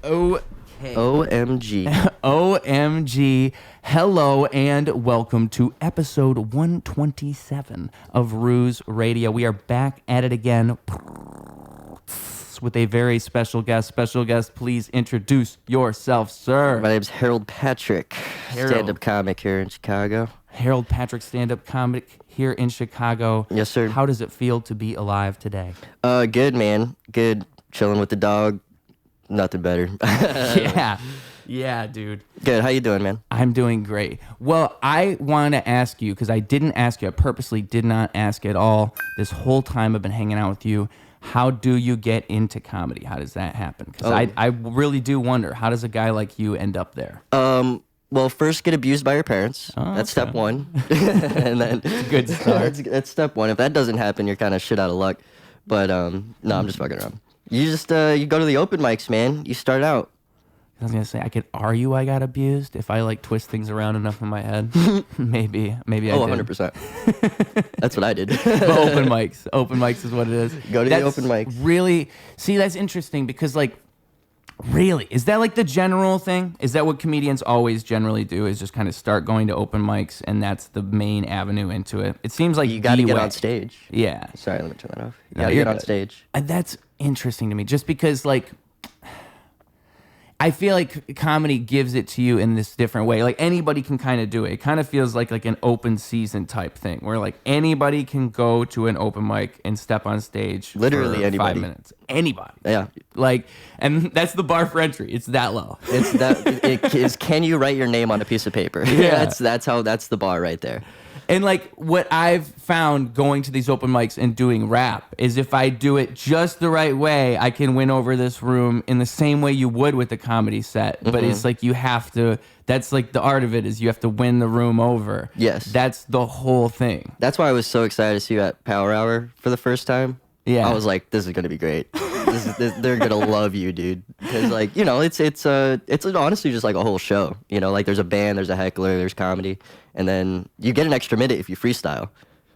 Okay. OMG. OMG. Hello and welcome to episode 127 of Ruse Radio. We are back at it again with a very special guest. Special guest, please introduce yourself, sir. My name's Harold Patrick, stand-up comic here in Chicago. Harold Patrick, stand-up comic here in Chicago. Yes, sir. How does it feel to be alive today? Good, man. Good. Chilling with the dog. Nothing better. Yeah, dude. Good. How you doing, man? I'm doing great. Well, I want to ask you, because I didn't ask you. I purposely did not ask at all. This whole time I've been hanging out with you. How do you get into comedy? How does that happen? Because I really do wonder, how does a guy like you end up there? Well, first get abused by your parents. That's step one. And then Good start. that's step one. If that doesn't happen, you're kind of shit out of luck. But no, I'm just fucking around. You just you go to the open mics, man. You start out. I was gonna say I could argue I got abused if I like twist things around enough in my head. maybe I did. 100%. That's what I did. But open mics is what it is. Go to the open mics. Really, see, that's interesting because really, is that like the general thing? Is that what comedians always generally do? Is just kind of start going to open mics, and that's the main avenue into it? It seems like You got to get on stage. Yeah. Sorry, let me turn that off. You No, got to you're get on good. stage. And that's interesting to me, just because I feel like comedy gives it to you in this different way. Like anybody can kind of do it. It kind of feels like an open season type thing, where like anybody can go to an open mic and step on stage. Literally for anybody. 5 minutes. Anybody. Yeah. And that's the bar for entry. It's that low. It's that. It is. Can you write your name on a piece of paper? Yeah. That's the bar right there. And what I've found going to these open mics and doing rap is if I do it just the right way, I can win over this room in the same way you would with a comedy set. But it's you have to, that's the art of it, is you have to win the room over. Yes. That's the whole thing. That's why I was so excited to see you at Power Hour for the first time. Yeah. I was like, this is gonna be great. They're gonna love you, dude. Because it's honestly just like a whole show. There's a band, there's a heckler, there's comedy, and then you get an extra minute if you freestyle.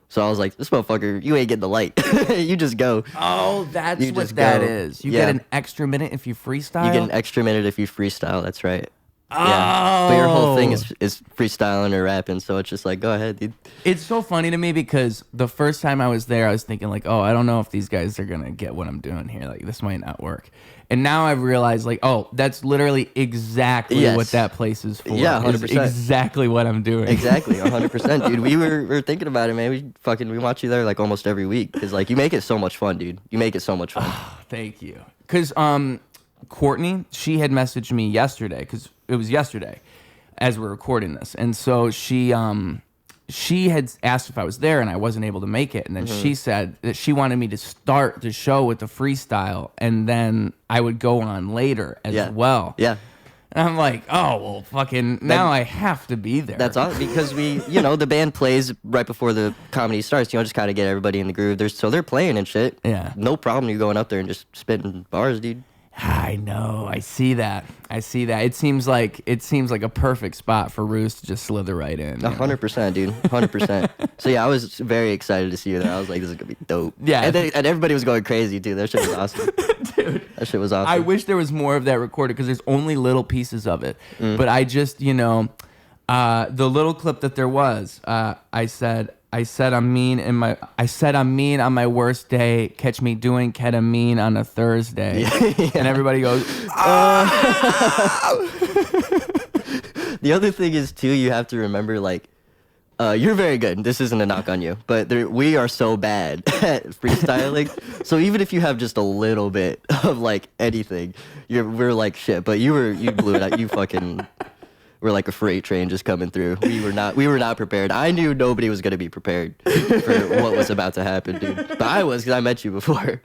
So I was like, this motherfucker, you ain't getting the light. You just go. Oh, that's You what just that go. is. You Yeah. get an extra minute if you freestyle? You get an extra minute if you freestyle. That's right. Oh. Yeah. But your whole thing is freestyling or rapping, so it's just like, go ahead, dude. It's so funny to me because the first time I was there, I was thinking I don't know if these guys are going to get what I'm doing here. This might not work. And now I've realized that's literally exactly Yes. what that place is for. Yeah, It's 100%. exactly what I'm doing. Exactly, 100%, dude. We were thinking about it, man. We watch you there almost every week because you make it so much fun, dude. You make it so much fun. Thank you. Because Courtney, she had messaged me yesterday, because it was yesterday as we're recording this. And so she had asked if I was there and I wasn't able to make it. And then she said that she wanted me to start the show with the freestyle and then I would go on later as well. Yeah. And I'm like, oh, well, fucking, now I have to be there. That's all because the band plays right before the comedy starts. Just kind of get everybody in the groove. So they're playing and shit. Yeah. No problem. You going up there and just spitting bars, dude. I know. I see that. It seems like a perfect spot for Roos to just slither right in. 100%, dude. 100%. So yeah, I was very excited to see you there. I was like, this is gonna be dope. Yeah. And everybody was going crazy too. That shit was awesome. Dude. That shit was awesome. I wish there was more of that recorded because there's only little pieces of it. But I just, the little clip that there was, I said I'm mean on my worst day. Catch me doing ketamine on a Thursday. Yeah. And everybody goes, The other thing is too, you have to remember you're very good. This isn't a knock on you, but we are so bad at freestyling. So even if you have just a little bit of anything, we're like shit. But you blew it out. You fucking were like a freight train just coming through. We were not prepared. I knew nobody was gonna be prepared for what was about to happen, dude. But I was, because I met you before.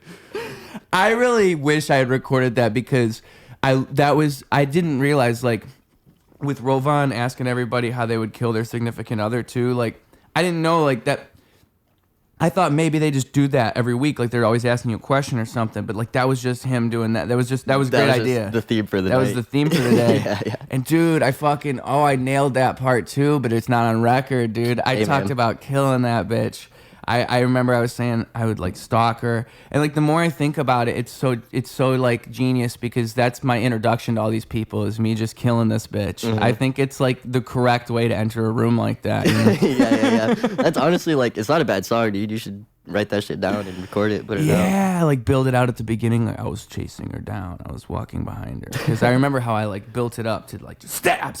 I really wish I had recorded that because I didn't realize with Rovan asking everybody how they would kill their significant other too. I didn't know that. I thought maybe they just do that every week, they're always asking you a question or something. But that was just him doing that. That was a great idea. The theme for the night. That was the theme for the day. Yeah. And dude, I nailed that part too, but it's not on record, dude. I talked about killing that bitch. I remember I was saying I would like stalk her, and like the more I think about it, it's so like genius, because that's my introduction to all these people, is me just killing this bitch. I think it's like the correct way to enter a room like that. You know? Yeah. That's honestly like, it's not a bad song, dude. You should write that shit down and record it, put it out. Yeah, like build it out at the beginning. Like, I was chasing her down. I was walking behind her, because I remember how I like built it up to like just stab.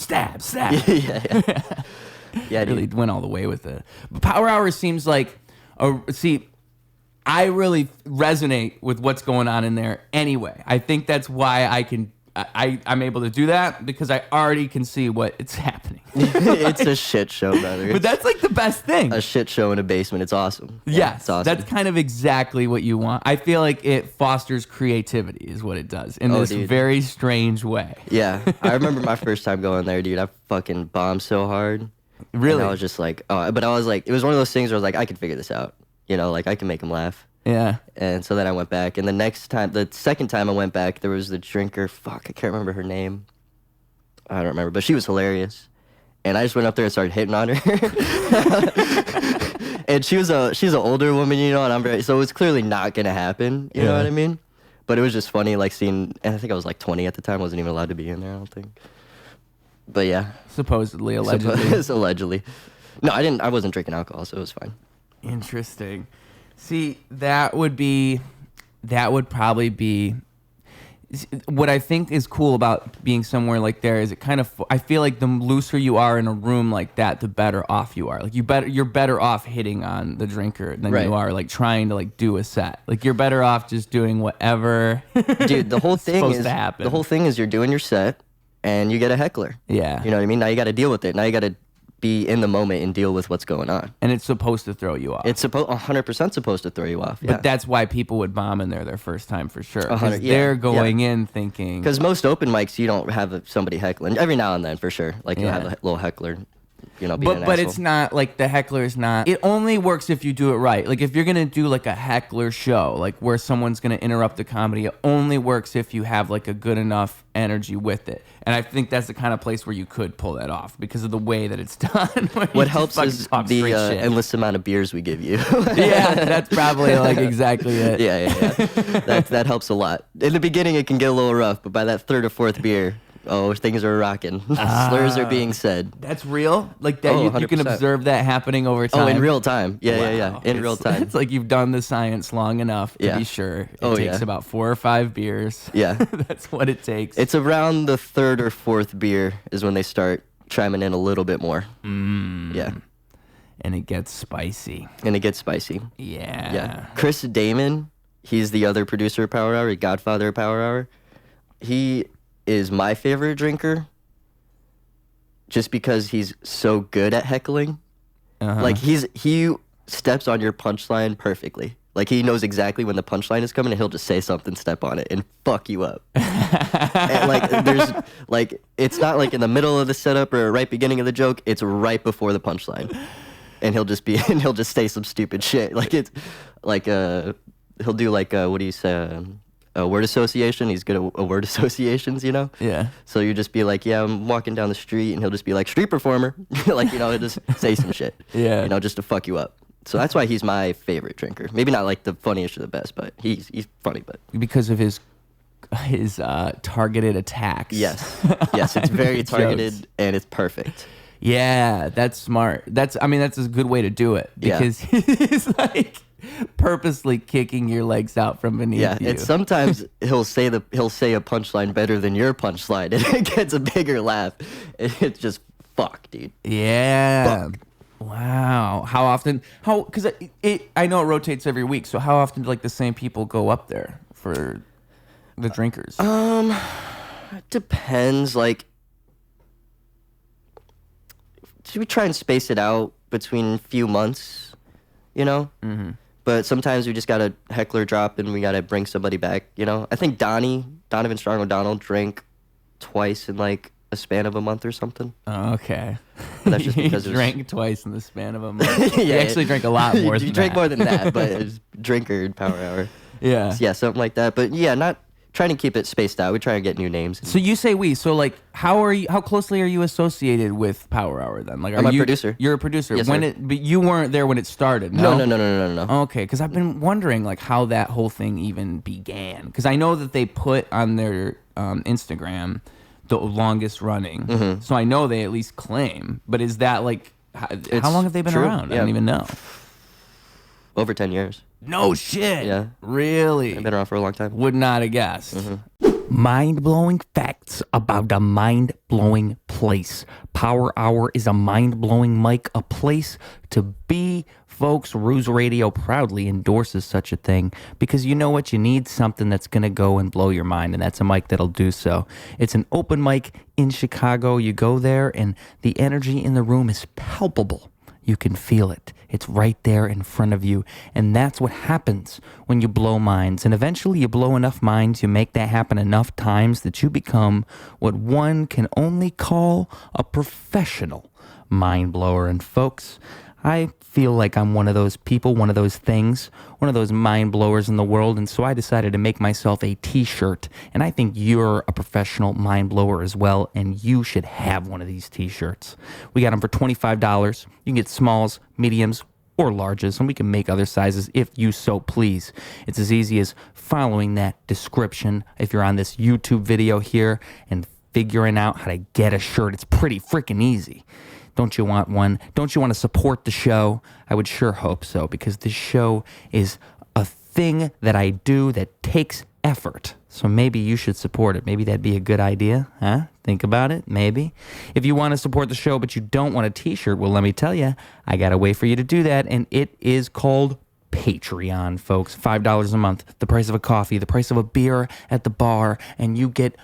Yeah, Really went all the way with it. But Power Hour seems like, I really resonate with what's going on in there anyway. I think that's why I'm able to do that, because I already can see what it's happening. It's a shit show, brother. But that's like the best thing. A shit show in a basement. It's awesome. Yes, it's awesome. That's kind of exactly what you want. I feel like it fosters creativity is what it does in this very strange way. Yeah, I remember my first time going there, dude. I fucking bombed so hard. Really? And I was just like, but I was like, it was one of those things where I was like, I can figure this out. You know, like I can make him laugh. Yeah. And so then I went back, and the second time I went back, there was the drinker. Fuck, I can't remember her name. I don't remember, but she was hilarious. And I just went up there and started hitting on her. And she's an older woman, you know, and so it was clearly not gonna happen. You know what I mean? But it was just funny, like seeing, and I think I was like 20 at the time. I wasn't even allowed to be in there, I don't think. But yeah. Supposedly, allegedly. Allegedly. No, I wasn't drinking alcohol, so it was fine. Interesting. See, that would probably be what I think is cool about being somewhere like there, is it kind of, I feel like the looser you are in a room like that, the better off you are. Like you're better off hitting on the drinker than you are like trying to like do a set. Like you're better off just doing whatever. Dude, the whole thing is to happen. The whole thing is you're doing your set and you get a heckler. Yeah. You know what I mean? Now you got to deal with it. Now you got to be in the moment and deal with what's going on. And it's supposed to throw you off. It's 100% supposed to throw you off. But that's why people would bomb in there their first time for sure. 100, they're going in thinking. Because most open mics, you don't have somebody heckling. Every now and then, for sure. Like you'll have a little heckler. You know, but it's not like the heckler is not. It only works if you do it right. Like if you're gonna do like a heckler show, like where someone's gonna interrupt the comedy, it only works if you have like a good enough energy with it. And I think that's the kind of place where you could pull that off because of the way that it's done. What helps is the endless amount of beers we give you. Yeah, that's probably like exactly it. Yeah. That helps a lot. In the beginning, it can get a little rough, but by that third or fourth beer, things are rocking. Slurs are being said. That's real? Like that you can observe that happening over time? Oh, in real time. Yeah. In real time. It's like you've done the science long enough to be sure. It takes about 4 or 5 beers. Yeah. That's what it takes. It's around the third or fourth beer is when they start chiming in a little bit more. Yeah. And it gets spicy. Yeah. Chris Damon, he's the other producer of Power Hour, godfather of Power Hour. He is my favorite drinker just because he's so good at heckling. Like he steps on your punchline perfectly. Like he knows exactly when the punchline is coming and he'll just say something, step on it and fuck you up. And like it's not like in the middle of the setup or right beginning of the joke, it's right before the punchline. And he'll just say some stupid shit. Like it's like he'll do like what do you say? A word association. He's good at word associations, you know? Yeah. So you just be like, yeah, I'm walking down the street, and he'll just be like, street performer. Like, you know, he'll just say some shit. Yeah. You know, just to fuck you up. So that's why he's my favorite drinker. Maybe not like the funniest or the best, but he's funny, but. Because of his targeted attacks. Yes, it's very targeted, and it's perfect. Yeah, that's smart. That's a good way to do it. Because he's like purposely kicking your legs out from beneath you. Yeah, and sometimes he'll say a punchline better than your punchline, and it gets a bigger laugh. It's just fuck, dude. Yeah. Fuck. Wow. How often? Because I know it rotates every week. So how often do like the same people go up there for the drinkers? It depends. Like, should we try and space it out between a few months? You know. Mm-hmm. But sometimes we just got a heckler drop and we got to bring somebody back, you know? I think Donovan Strong O'Donnell drank twice in like a span of a month or something. Oh, okay. But that's just because he drank twice in the span of a month. He actually drank a lot more than that. He drank more than that, but it was drinker in Power Hour. Yeah. Yeah, something like that. But yeah, not trying to keep it spaced out. We try to get new names. So you say we. So like, how closely are you associated with Power Hour then? Like, I'm a producer. You're a producer. Yes, when sir. but you weren't there when it started. No. No. Okay, because I've been wondering like how that whole thing even began. Because I know that they put on their Instagram the longest running, so I know they at least claim. But is that like how long have they been around? I don't even know. Over 10 years. No shit. Yeah. Really? I've been around for a long time. Would not have guessed. Mind-blowing facts about a mind-blowing place. Power Hour is a mind-blowing mic, a place to be. Folks, Ruse Radio proudly endorses such a thing because you know what? You need something that's going to go and blow your mind, and that's a mic that'll do so. It's an open mic in Chicago. You go there, and the energy in the room is palpable. You can feel it. It's right there in front of you. And that's what happens when you blow minds. And eventually you blow enough minds, you make that happen enough times that you become what one can only call a professional mind blower. And folks, I feel like I'm one of those people, one of those things, one of those mind blowers in the world. And so I decided to make myself a t-shirt. And I think you're a professional mind blower as well. And you should have one of these t-shirts. We got them for $25. You can get smalls, mediums, or larges. And we can make other sizes if you so please. It's as easy as following that description. If you're on this YouTube video here and figuring out how to get a shirt, it's pretty freaking easy. Don't you want one? Don't you want to support the show? I would sure hope so, because this show is a thing that I do that takes effort. So maybe you should support it. Maybe that'd be a good idea, huh? Think about it, maybe. If you want to support the show, but you don't want a t-shirt, well, let me tell you, I got a way for you to do that, and it is called Patreon, folks. $5 a month, the price of a coffee, the price of a beer at the bar, and you get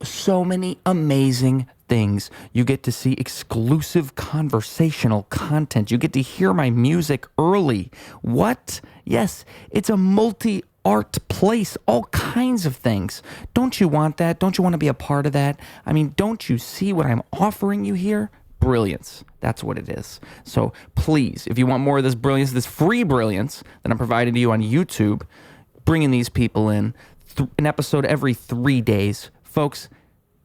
so many amazing things. You get to see exclusive conversational content. You get to hear my music early. What? Yes, it's a multi-art place. All kinds of things. Don't you want that? Don't you want to be a part of that? I mean, don't you see what I'm offering you here? Brilliance. That's what it is. So please, if you want more of this brilliance, this free brilliance that I'm providing to you on YouTube, bringing these people in, an episode every 3 days. Folks,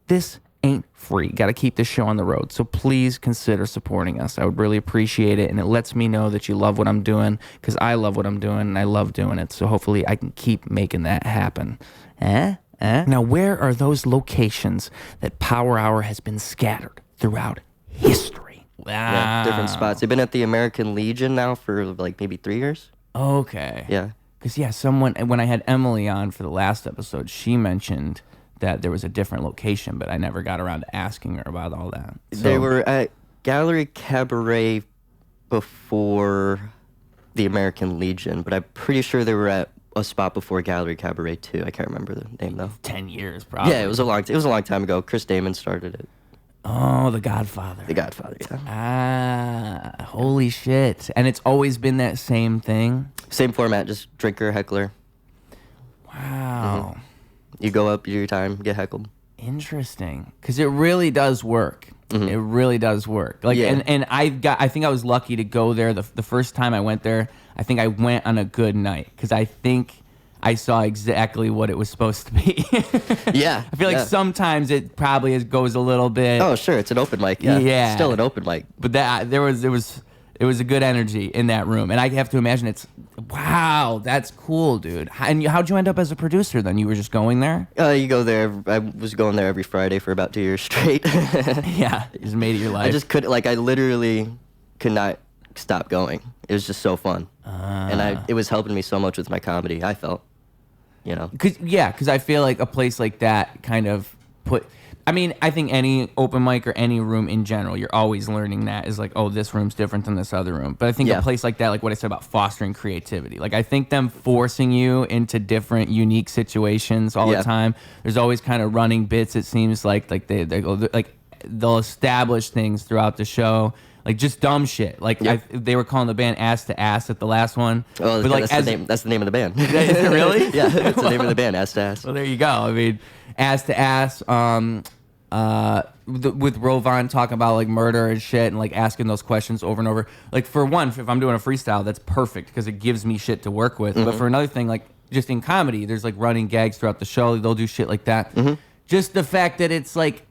this ain't free. Got to keep this show on the road. So please consider supporting us. I would really appreciate it. And it lets me know that you love what I'm doing, because I love what I'm doing and I love doing it. So hopefully I can keep making that happen. Now, where are those locations that Power Hour has been scattered throughout history? Yeah, different spots. They've been at the American Legion now for like maybe 3 years. Okay. Yeah. Because, someone, when I had Emily on for the last episode, she mentioned that there was a different location, but I never got around to asking her about all that. So, they were at Gallery Cabaret before the American Legion, but I'm pretty sure they were at a spot before Gallery Cabaret too. I can't remember the name though. 10 years, probably. Yeah, it was a long time ago. Chris Damon started it. Oh, The Godfather. The Godfather, yeah. Ah, holy shit. And it's always been that same thing? Same format, just drinker, heckler. Wow. Mm-hmm. You go up, you do your time, get heckled. Interesting. Because it really does work. Mm-hmm. It really does work. Like, yeah. and I think I was lucky to go there. The first time I went there, I think I went on a good night, because I think I saw exactly what it was supposed to be. Yeah. I feel like sometimes it probably goes a little bit. Oh, sure. It's an open mic. Yeah. Yeah. Still an open mic. But it was a good energy in that room. And I have to imagine wow, that's cool, dude. And how'd you end up as a producer then? You were just going there? You go there. I was going there every Friday for about 2 years straight. Yeah, you just made it your life. I just couldn't, I literally could not stop going. It was just so fun. And it was helping me so much with my comedy, I felt, Because I feel like a place like that kind of I think any open mic or any room in general, you're always learning that is like, oh, this room's different than this other room. But I think a place like that, like what I said about fostering creativity, like I think them forcing you into different, unique situations all the time. There's always kind of running bits. It seems like they'll establish things throughout the show. Like just dumb shit. Like they were calling the band Ass to Ass at the last one. Oh, but like that's the name of the band. Is it really? Yeah, that's the name of the band, Ass to Ass. Well, there you go. I mean, Ass to Ass. With Rovan talking about like murder and shit and like asking those questions over and over. Like for one, if I'm doing a freestyle, that's perfect because it gives me shit to work with. Mm-hmm. But for another thing, like just in comedy, there's like running gags throughout the show. They'll do shit like that. Just the fact that it's like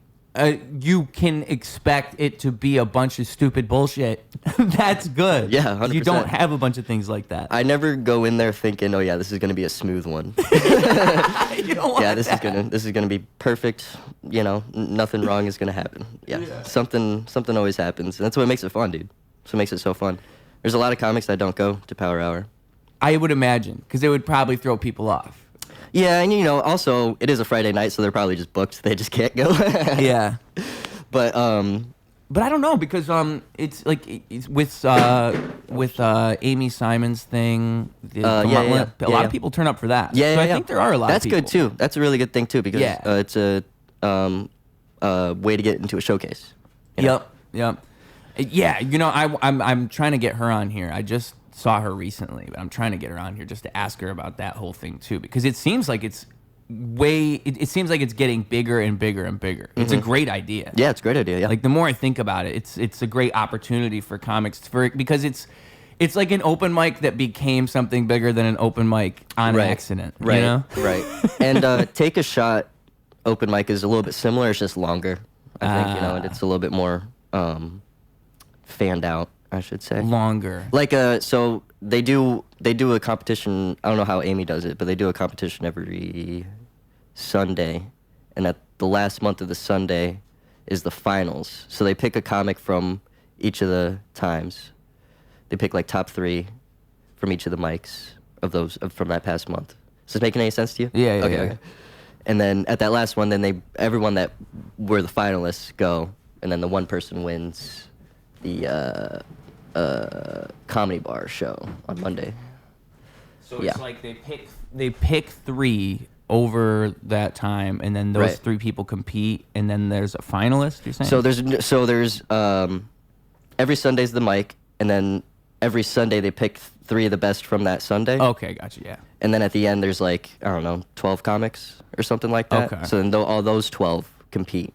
you can expect it to be a bunch of stupid bullshit. That's good. Yeah, 100%. You don't have a bunch of things like that. I never go in there thinking, oh yeah, this is gonna be a smooth one. You don't want This is gonna be perfect. You know, nothing wrong is gonna happen. Yeah. Something always happens, and that's what makes it fun, dude. That's what makes it so fun. There's a lot of comics that don't go to Power Hour. I would imagine, because it would probably throw people off. Yeah, and you know, also it is a Friday night, so they're probably just booked. They just can't go. Yeah. But I don't know, because it's like it's with Amy Simon's thing. A lot of people turn up for that. Yeah, so I think there are a lot. That's of people. good too. That's a really good thing too, because it's a way to get into a showcase. You know? Yep. Yeah, you know, I'm trying to get her on here. I just saw her recently, but I'm trying to get her on here just to ask her about that whole thing too, because it seems like it's getting bigger and bigger and bigger. It's a great idea. Yeah, it's a great idea. Yeah. Like the more I think about it, it's a great opportunity for comics because it's like an open mic that became something bigger than an open mic on accident. Right. You know? Right. And Take a Shot open mic is a little bit similar. It's just longer. I think, you know, and it's a little bit more fanned out, I should say. Longer. Like so they do a competition. I don't know how Amy does it, but they do a competition every Sunday, and at the last month of the Sunday is the finals. So they pick a comic from each of the times. They pick like top 3 from each of the mics of those from that past month. Is this making any sense to you? Yeah. Okay. And then at that last one, then everyone that were the finalists go, and then the one person wins the comedy bar show on Monday. So it's like they pick 3 over that time, and then those 3 people compete, and then there's a finalist. You're saying? So there's every Sunday's the mic, and then every Sunday they pick 3 of the best from that Sunday. Okay, gotcha. Yeah. And then at the end there's like, I don't know, 12 comics or something like that. Okay. So then all those 12 compete.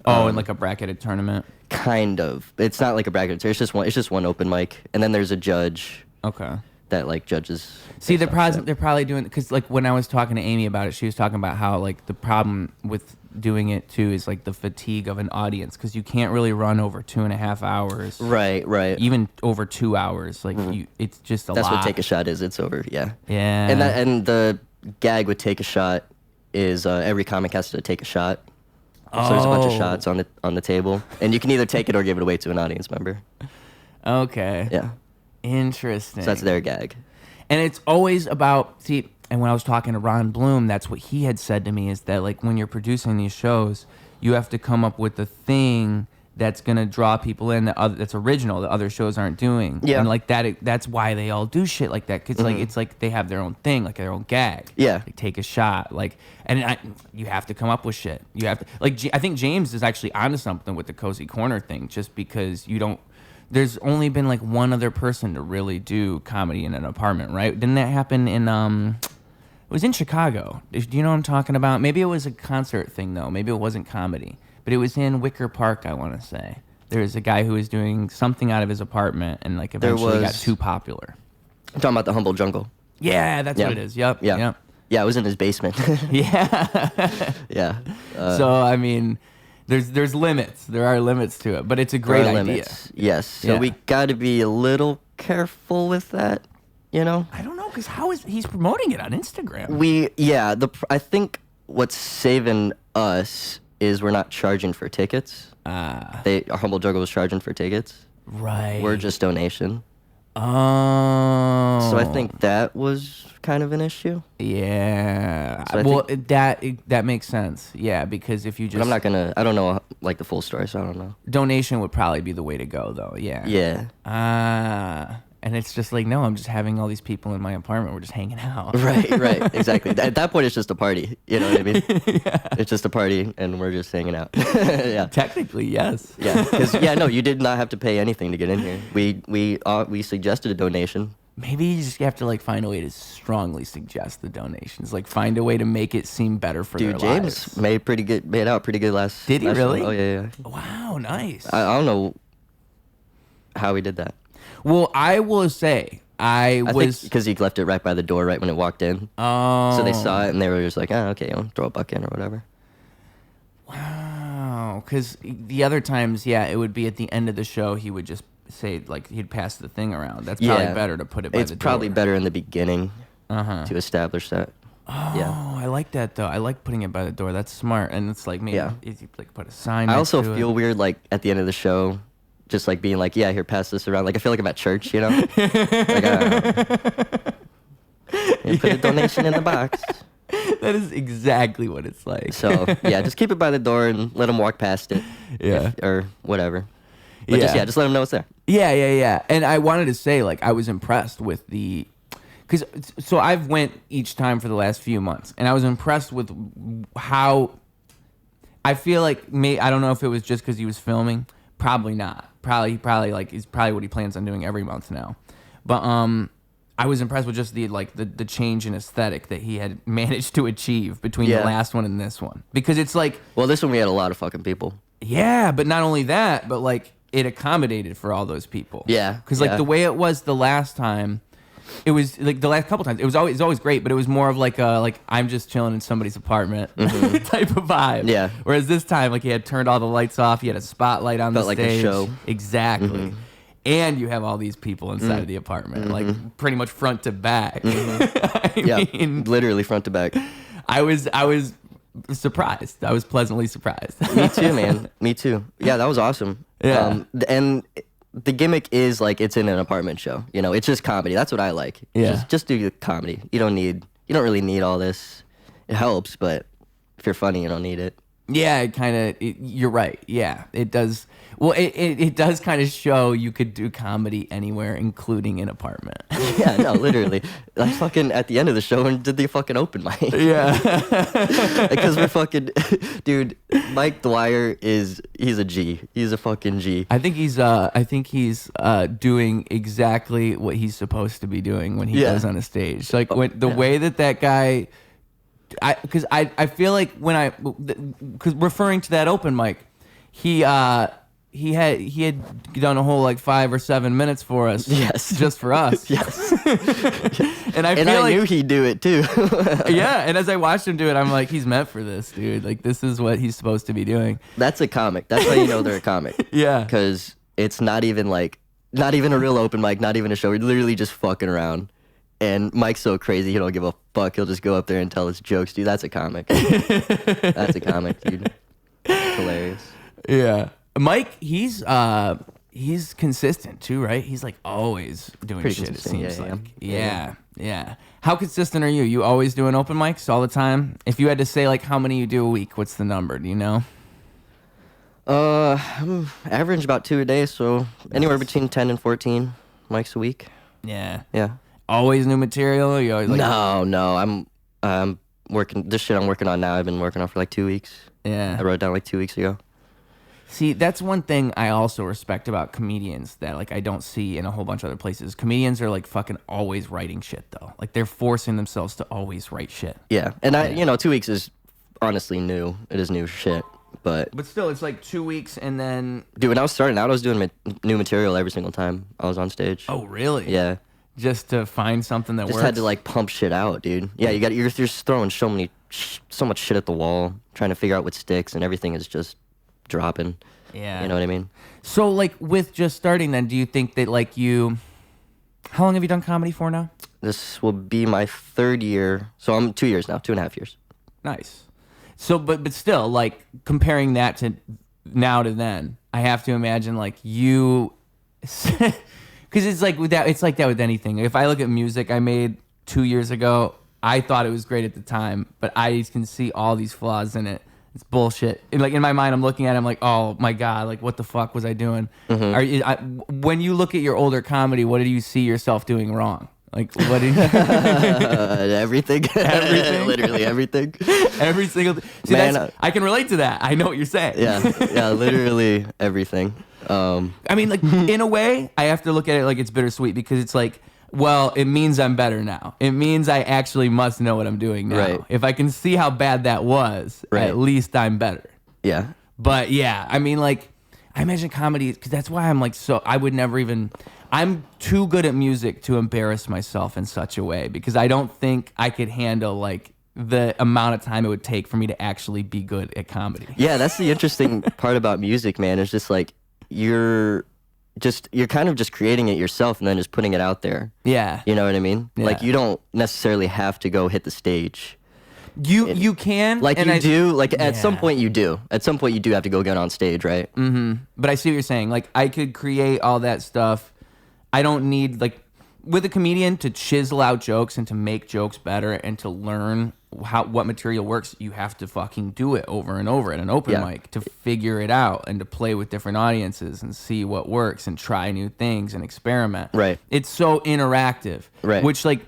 In like a bracketed tournament. Kind of. It's not like a bracket. It's just one open mic, and then there's a judge. Okay. That like judges. See, they're probably doing, because like when I was talking to Amy about it, she was talking about how like the problem with doing it too is like the fatigue of an audience, because you can't really run over 2.5 hours. Right. Even over 2 hours, like it's just a lot. That's what Take a Shot is. It's over. Yeah. Yeah. And the gag with Take a Shot is every comic has to take a shot. So there's a bunch of shots on the table, and you can either take it or give it away to an audience member. Okay. Yeah. Interesting. So that's their gag. And it's always about, and when I was talking to Ron Bloom, that's what he had said to me, is that like when you're producing these shows, you have to come up with a thing that's going to draw people in that's original that other shows aren't doing. Yeah. And like that's why they all do shit like that, cuz like it's like they have their own thing, like their own gag. Yeah. Like Take a Shot, like, and you have to come up with shit. You have to, like, I think James is actually onto something with the Cozy Corner thing, just because there's only been like one other person to really do comedy in an apartment, right? Didn't that happen in it was in Chicago. Do you know what I'm talking about? Maybe it was a concert thing though. Maybe it wasn't comedy. But it was in Wicker Park, I want to say. There was a guy who was doing something out of his apartment and like eventually got too popular. I'm talking about the Humble Jungle. Yeah, that's what it is. Yep. Yeah, it was in his basement. Yeah. Yeah. So I mean, there's limits. There are limits to it, but it's a great idea. Limits. Yes. So we got to be a little careful with that. You know. I don't know, because he's promoting it on Instagram? I think what's saving us is we're not charging for tickets. Our Humble Juggle was charging for tickets. Right. We're just donation. Oh. So I think that was kind of an issue. Yeah. So that makes sense. Yeah, because if you just... But I don't know like the full story, so I don't know. Donation would probably be the way to go, though. Yeah. Yeah. And it's just like, no, I'm just having all these people in my apartment. We're just hanging out. Right, exactly. At that point, it's just a party. You know what I mean? Yeah. It's just a party, and we're just hanging out. Yeah. Technically, yes. Yeah, because you did not have to pay anything to get in here. We suggested a donation. Maybe you just have to like find a way to strongly suggest the donations. Like find a way to make it seem better for their James lives. made out pretty good last. Did he really? One. Oh yeah. Wow, nice. I don't know how he did that. Well, I will say, I was because he left it right by the door right when it walked in. Oh. So they saw it and they were just like, oh, okay, throw a buck in or whatever. Wow. Because the other times, yeah, it would be at the end of the show. He would just say, like, he'd pass the thing around. That's probably better to put it by the door. It's probably better in the beginning to establish that. Oh, yeah. I like that, though. I like putting it by the door. That's smart. And it's like, maybe you like put a sign I next also to feel it. weird, like, at the end of the show, just, like, being like, yeah, here, pass this around. Like, I feel like I'm at church, you know? Like, put a donation in the box. That is exactly what it's like. So, yeah, just keep it by the door and let them walk past it. Yeah. Or whatever. But just let them know it's there. Yeah. And I wanted to say, like, I was impressed with the... So I've went each time for the last few months, and I was impressed with how... I feel like... I don't know if it was just because he was filming. Probably not. Probably like, it's probably what he plans on doing every month now. But I was impressed with just the change in aesthetic that he had managed to achieve between the last one and this one. Because it's like... Well, this one we had a lot of fucking people. Yeah, but not only that, but like it accommodated for all those people. Yeah. Because like the way it was the last time, it was like the last couple times, it was always great, but it was more of like I'm just chilling in somebody's apartment type of vibe. Yeah. Whereas this time, like he had turned all the lights off, he had a spotlight on the like stage. a show. Exactly. And you have all these people inside of the apartment, like pretty much front to back. I mean, literally front to back. I was surprised. I was pleasantly surprised. Me too, man. Me too. Yeah, that was awesome. Yeah. And the gimmick is like it's in an apartment show. You know, it's just comedy. That's what I like. Yeah. Just do comedy. You don't really need all this. It helps, but if you're funny, you don't need it. Yeah, you're right. Yeah, it does. Well, it does kind of show you could do comedy anywhere, including an apartment. Yeah, no, literally. I fucking at the end of the show and did the fucking open mic. Yeah. Because we're fucking, dude, Mike Dwyer he's a G. He's a fucking G. I think he's doing exactly what he's supposed to be doing when he goes on a stage. Like the way that guy, because I feel like because referring to that open mic, he had done a whole like 5 or 7 minutes for us. Yes. Just for us. Yes. And I knew he'd do it too. Yeah, and as I watched him do it, I'm like, he's meant for this, dude. Like, this is what he's supposed to be doing. That's a comic. That's how you know they're a comic. Yeah. Because it's not even a real open mic, not even a show. We're literally just fucking around. And Mike's so crazy, he don't give a fuck. He'll just go up there and tell his jokes. Dude, that's a comic. That's a comic, dude. It's hilarious. Yeah. Mike, he's consistent too, right? He's like always doing Pretty shit, it consistent, seems like. Yeah. How consistent are you? You always doing open mics all the time? If you had to say like how many you do a week, what's the number? Do you know? I'm average about 2 a day, so anywhere between 10 and 14 mics a week. Yeah. Yeah. Always new material? Or you always like No. I'm working this shit I'm working on now. I've been working on for like 2 weeks. Yeah. I wrote it down like 2 weeks ago. See, that's one thing I also respect about comedians that like I don't see in a whole bunch of other places. Comedians are like fucking always writing shit though. Like they're forcing themselves to always write shit. Yeah. And 2 weeks is honestly new. It is new shit. But still, it's like 2 weeks and then... Dude, when I was starting out, I was doing new material every single time I was on stage. Oh, really? Yeah. Just to find something that works? Just had to like pump shit out, dude. Yeah, you're just throwing so much shit at the wall, trying to figure out what sticks, and everything is just dropping. Yeah. You know what I mean? So, like, with just starting then, do you think that, like, how long have you done comedy for now? This will be my 3rd year. So I'm 2 years now, 2.5 years. Nice. So, but still, like, comparing that to now to then, I have to imagine, like, you... Because it's like that with anything. If I look at music I made 2 years ago, I thought it was great at the time, but I can see all these flaws in it. It's bullshit. And like in my mind, I'm looking at it, I'm like, oh my God, like what the fuck was I doing? When you look at your older comedy, what do you see yourself doing wrong? Like what did everything. Everything. Literally everything. Every single thing. See, man, I can relate to that. I know what you're saying. Yeah, literally everything. I mean, like in a way, I have to look at it like it's bittersweet because it's like, well, it means I'm better now. It means I actually must know what I'm doing now. Right. If I can see how bad that was, at least I'm better. Yeah. But yeah, I mean, like, I imagine comedy, because that's why I'm like, so I would never even, I'm too good at music to embarrass myself in such a way, because I don't think I could handle like the amount of time it would take for me to actually be good at comedy. Yeah, that's the interesting part about music, man. It's just like you're kind of just creating it yourself and then just putting it out there. Yeah. You know what I mean? Yeah. Like you don't necessarily have to go hit the stage. You can. Like and you do. Like at Yeah. some point you do. At some point you do have to go get on stage, right? But I see what you're saying. Like, I could create all that stuff. I don't need, like, with a comedian, to chisel out jokes and to make jokes better and to learn what material works, you have to fucking do it over and over at an open mic to figure it out and to play with different audiences and see what works and try new things and experiment. Right. It's so interactive. Right. Which, like,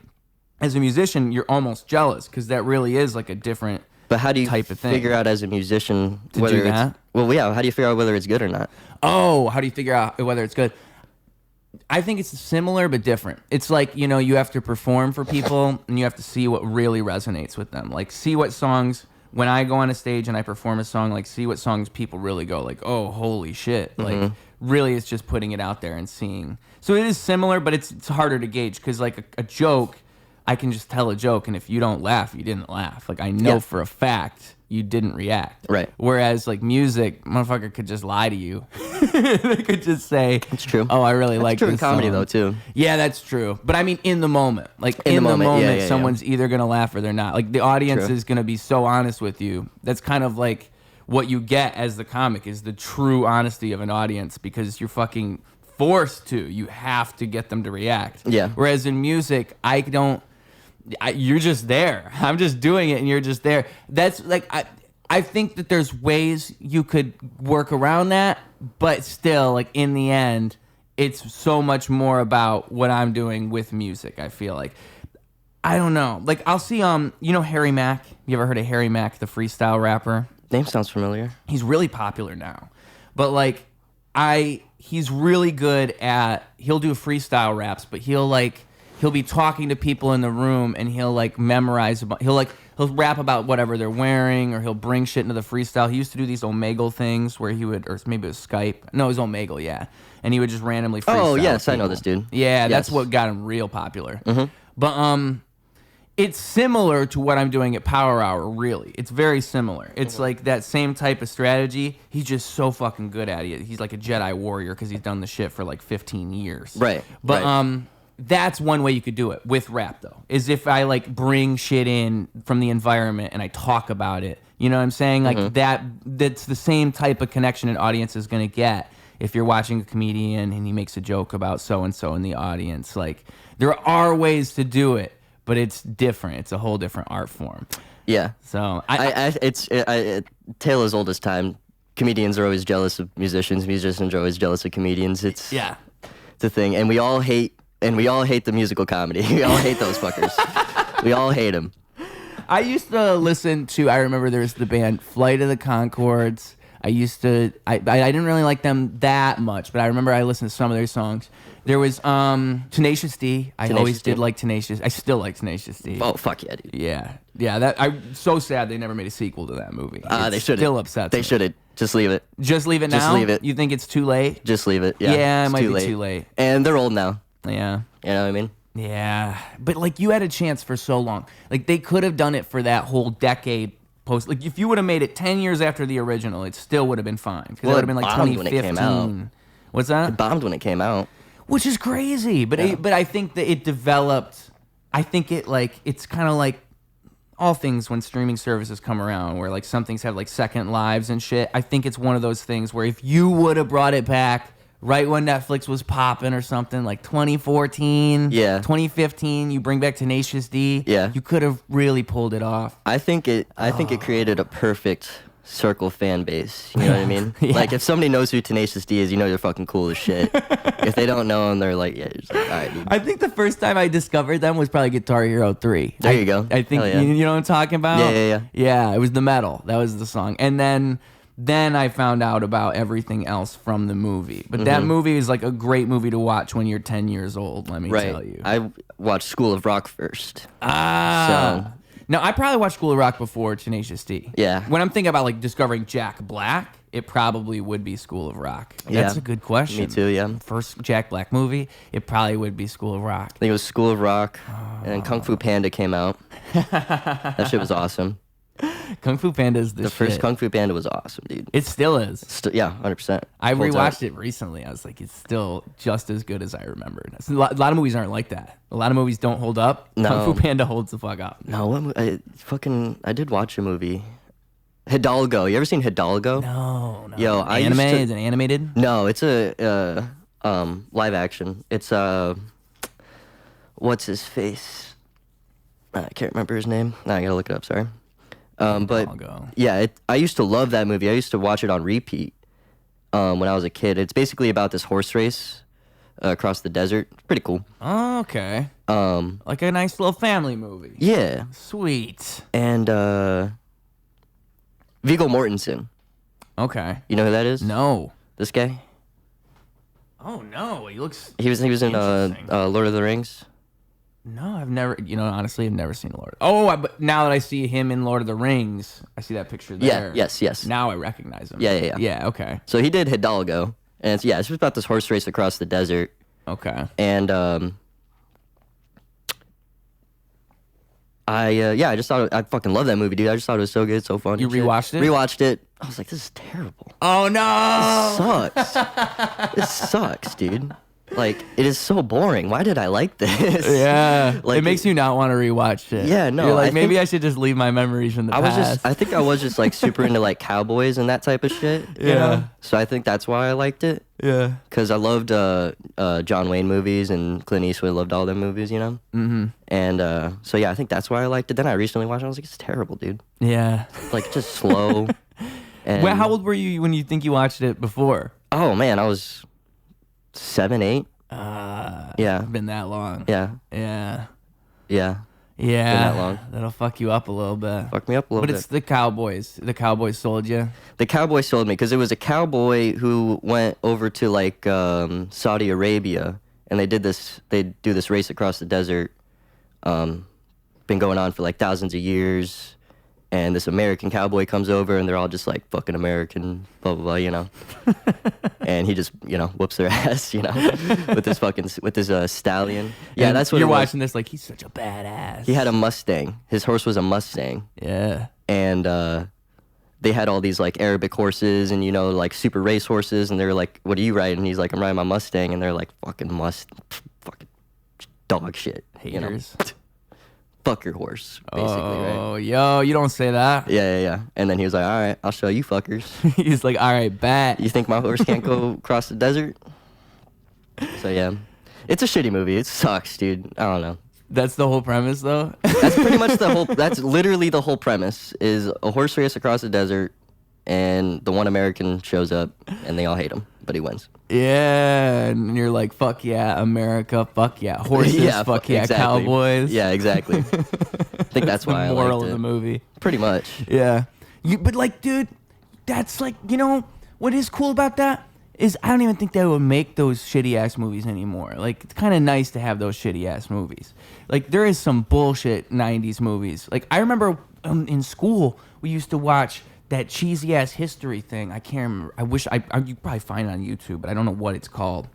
as a musician, you're almost jealous because that really is, like, a different But how do you type of thing. figure out as a musician To whether do it's that? well, yeah, how do you figure out whether it's good or not? Oh, how do you figure out whether it's good? I think it's similar but different. It's like, you know, you have to perform for people and you have to see what really resonates with them. Like, see what songs, when I go on a stage and I perform a song, like, see what songs people really go, like, oh, holy shit. Like, really it's just putting it out there and seeing. So it is similar, but it's harder to gauge because, like, a joke, I can just tell a joke, and if you don't laugh, you didn't laugh. Like, I know for a fact you didn't react. Right. Whereas, like, music, motherfucker could just lie to you. They could just say, It's true. oh, I really That's like true this in comedy song. though too. Yeah, that's true. But I mean, in the moment. Like, In in the the moment, moment, yeah. someone's either going to laugh or they're not. Like, the audience True. is going to be so honest with you. That's kind of like what you get as the comic is the true honesty of an audience because you're fucking forced to. You have to get them to react. Yeah. Whereas in music, you're just there. I'm just doing it and you're just there. That's like, I think that there's ways you could work around that, but still, like, in the end, it's so much more about what I'm doing with music, I feel like. I don't know. Like, I'll see, you know Harry Mack? You ever heard of Harry Mack, the freestyle rapper? Name sounds familiar. He's really popular now. But, like, he's really good at, he'll do freestyle raps, but he'll be talking to people in the room and he'll like memorize he'll rap about whatever they're wearing or he'll bring shit into the freestyle. He used to do these Omegle things where he would, or maybe it was Skype. No, it was Omegle, yeah. And he would just randomly freestyle. Oh yes, I people. know this dude. Yeah, that's Yes. what got him real popular. But it's similar to what I'm doing at Power Hour, really. It's very similar. It's like that same type of strategy. He's just so fucking good at it. He's like a Jedi warrior because he's done the shit for like 15 years. Right. But right. That's one way you could do it with rap, though, is if I like bring shit in from the environment and I talk about it. You know what I'm saying? Like that's the same type of connection an audience is going to get if you're watching a comedian and he makes a joke about so-and-so in the audience. Like, there are ways to do it, but it's different. It's a whole different art form. Yeah. So it's tale as old as time. Comedians are always jealous of musicians. Musicians are always jealous of comedians. It's a thing, and we all hate the musical comedy. We all hate those fuckers. We all hate them. I used to listen to, I remember there was the band Flight of the Conchords. I didn't really like them that much, but I remember I listened to some of their songs. There was Tenacious D. I always did like Tenacious. I still like Tenacious D. Oh, fuck yeah, dude. Yeah. I'm so sad they never made a sequel to that movie. They should. Still upsets me. They should. Just leave it. Just leave it now? Just leave it. You think it's too late? Just leave it. Yeah. Yeah, it it's might too be late. too late. And they're old now. Yeah. You know what I mean? Yeah. But, like, you had a chance for so long. Like, they could have done it for that whole decade post. Like, if you would have made it 10 years after the original, it still would have been fine. Because it would have been, like, 2015. When it came out. What's that? It bombed when it came out. Which is crazy. But but I think that it developed. I think it's kind of like all things when streaming services come around where, like, some things have, like, second lives and shit. I think it's one of those things where if you would have brought it back right when Netflix was popping or something, like 2014, 2015, you bring back Tenacious D, you could have really pulled it off. I think it created a perfect circle fan base. You know what I mean? Like, if somebody knows who Tenacious D is, you know they're fucking cool as shit. If they don't know him, they're like, yeah, just like, all right, dude. I think the first time I discovered them was probably Guitar Hero 3. There you go. I think, you know what I'm talking about? Yeah. Yeah, it was the metal. That was the song. And then I found out about everything else from the movie. But that movie is like a great movie to watch when you're 10 years old, let me tell you. I watched School of Rock first. No, I probably watched School of Rock before Tenacious D. Yeah. When I'm thinking about, like, discovering Jack Black, it probably would be School of Rock. That's Yeah. a good question. Me too, yeah. First Jack Black movie, it probably would be School of Rock. I think it was School of Rock, and then Kung Fu Panda came out. That shit was awesome. Kung Fu Panda is The first Kung Fu Panda was awesome, dude. It still is. Yeah, 100%. I Holds up. rewatched it recently. I was like, it's still just as good as I remembered. A lot of movies aren't like that. A lot of movies don't hold up. No. Kung Fu Panda holds the fuck up. No, I did watch a movie. Hidalgo. You ever seen Hidalgo? No. Yo, I used Anime? to- Is it animated? No, it's a live action. It's what's his face? I can't remember his name. I gotta look it up. Sorry. But Hidalgo. yeah, I used to love that movie. I used to watch it on repeat when I was a kid. It's basically about this horse race across the desert. It's pretty cool. Oh, okay. Um, Like a nice little family movie. yeah, Sweet. and Viggo Mortensen. Okay. You know who that is? No. This guy. Oh no, he looks. He was in Interesting. Lord of the Rings. No, I've never. Honestly, I've never seen Lord. Oh, but now that I see him in Lord of the Rings, I see that picture there. Yes. Now I recognize him. Yeah. Yeah. Okay. So he did Hidalgo, and it's just about this horse race across the desert. Okay. And I just thought I fucking love that movie, dude. I just thought it was so good, so funny. You rewatched it? Rewatched it. I was like, this is terrible. Oh no. This sucks. This sucks, dude. Like, it is so boring. Why did I like this? Yeah. Like, it makes you not want to rewatch it. Yeah, no, You're like, I maybe think- I should just leave my memories from the past. I think I was just like super into like cowboys and that type of shit. You Yeah. know? So I think that's why I liked it. Yeah. Because I loved John Wayne movies and Clint Eastwood, loved all them movies, you know? Mm-hmm. And so yeah, I think that's why I liked it. Then I recently watched it. I was like, it's terrible, dude. Yeah. Like, just slow. And Well, how old were you when you think you watched it before? Oh man, I was 7, 8. Yeah. Been that long. Yeah. Yeah. Yeah. Yeah. that long. That'll fuck you up a little bit. Fucked me up a little But bit. it's the Cowboys. The Cowboys sold you. The cowboy sold me because it was a cowboy who went over to like Saudi Arabia, and they do this race across the desert. Been going on for like thousands of years. And this American cowboy comes over, and they're all just like fucking American, blah blah blah, you know. And he just, whoops their ass, with his stallion. Yeah, And that's what you're it was. watching this like he's such a badass. He had a Mustang. His horse was a Mustang, Yeah. and they had all these like Arabic horses and like super race horses, and they were like, "What are you riding?" And he's like, "I'm riding my Mustang," and they're like, "Fucking fucking dog shit." Haters. Fuck your horse, basically, right? Oh, yo, you don't say that. Yeah. And then he was like, all right, I'll show you fuckers. He's like, all right, bet. You think my horse can't go across the desert? So, yeah. It's a shitty movie. It sucks, dude. I don't know. That's the whole premise, though. That's pretty much that's literally the whole premise is a horse race across the desert, and the one American shows up, and they all hate him, but he wins. Yeah, and you're like, fuck yeah, America, fuck yeah, horses, fuck yeah, exactly. Cowboys. Yeah, exactly. I think that's why the I moral liked of it. the movie. Pretty much. Yeah, but like, dude, that's like, what is cool about that is I don't even think they would make those shitty ass movies anymore. Like, it's kind of nice to have those shitty ass movies. Like, there is some bullshit '90s movies. Like, I remember in school we used to watch that cheesy ass history thing. I can't remember. I wish you probably find it on YouTube, but I don't know what it's called.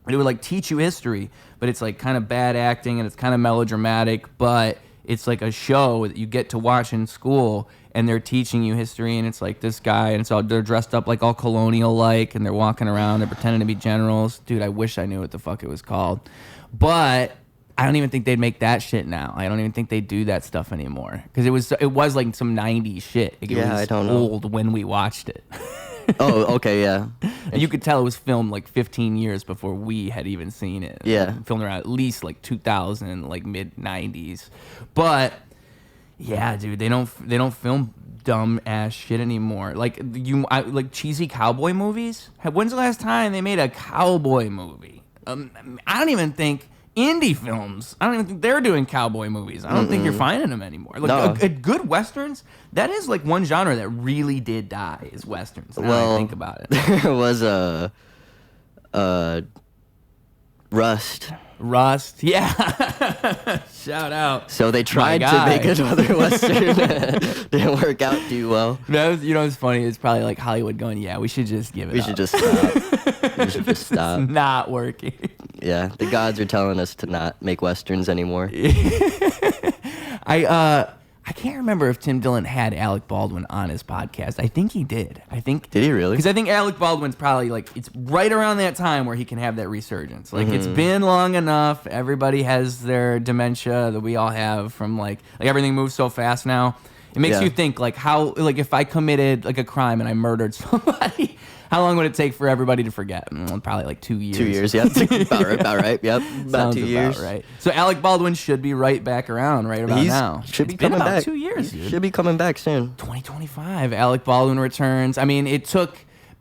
But it would like teach you history, but it's like kind of bad acting and it's kind of melodramatic, but it's like a show that you get to watch in school, and they're teaching you history, and it's like this guy, and they're dressed up like all colonial like, and they're walking around, they're pretending to be generals. Dude, I wish I knew what the fuck it was called. But I don't even think they'd make that shit now. I don't even think they do that stuff anymore. Because it was like some 90s shit. Like, it was I don't know. old when we watched it. Oh, okay, yeah. And you could tell it was filmed like 15 years before we had even seen it. Yeah. Filmed around at least like 2000, like mid 90s. But yeah, dude, they don't film dumb ass shit anymore. Like like cheesy cowboy movies. When's the last time they made a cowboy movie? I don't even think indie films. I don't even think they're doing cowboy movies. I don't think you're finding them anymore. Like No. a good westerns. That is like one genre that really did die. Is westerns. Now that I think about it. There was Rust. Yeah. Shout out. So they tried to make another Western. Didn't work out too well. It's funny. It's probably like Hollywood going, yeah, we should just give it up. We should just stop. We should just stop. It's not working. Yeah, the gods are telling us to not make Westerns anymore. I can't remember if Tim Dillon had Alec Baldwin on his podcast. I think he did. Did he really? Because I think Alec Baldwin's probably like, it's right around that time where he can have that resurgence. Like, it's been long enough. Everybody has their dementia that we all have from like everything moves so fast now. It makes you think like how, like if I committed like a crime and I murdered somebody, how long would it take for everybody to forget? Probably like 2 years. 2 years, yeah. About right. Yep. About 2 years. About right. So Alec Baldwin should be right back around right about now. Should be coming back. 2 years, dude. Should be coming back soon. 2025. Alec Baldwin returns. I mean, it took...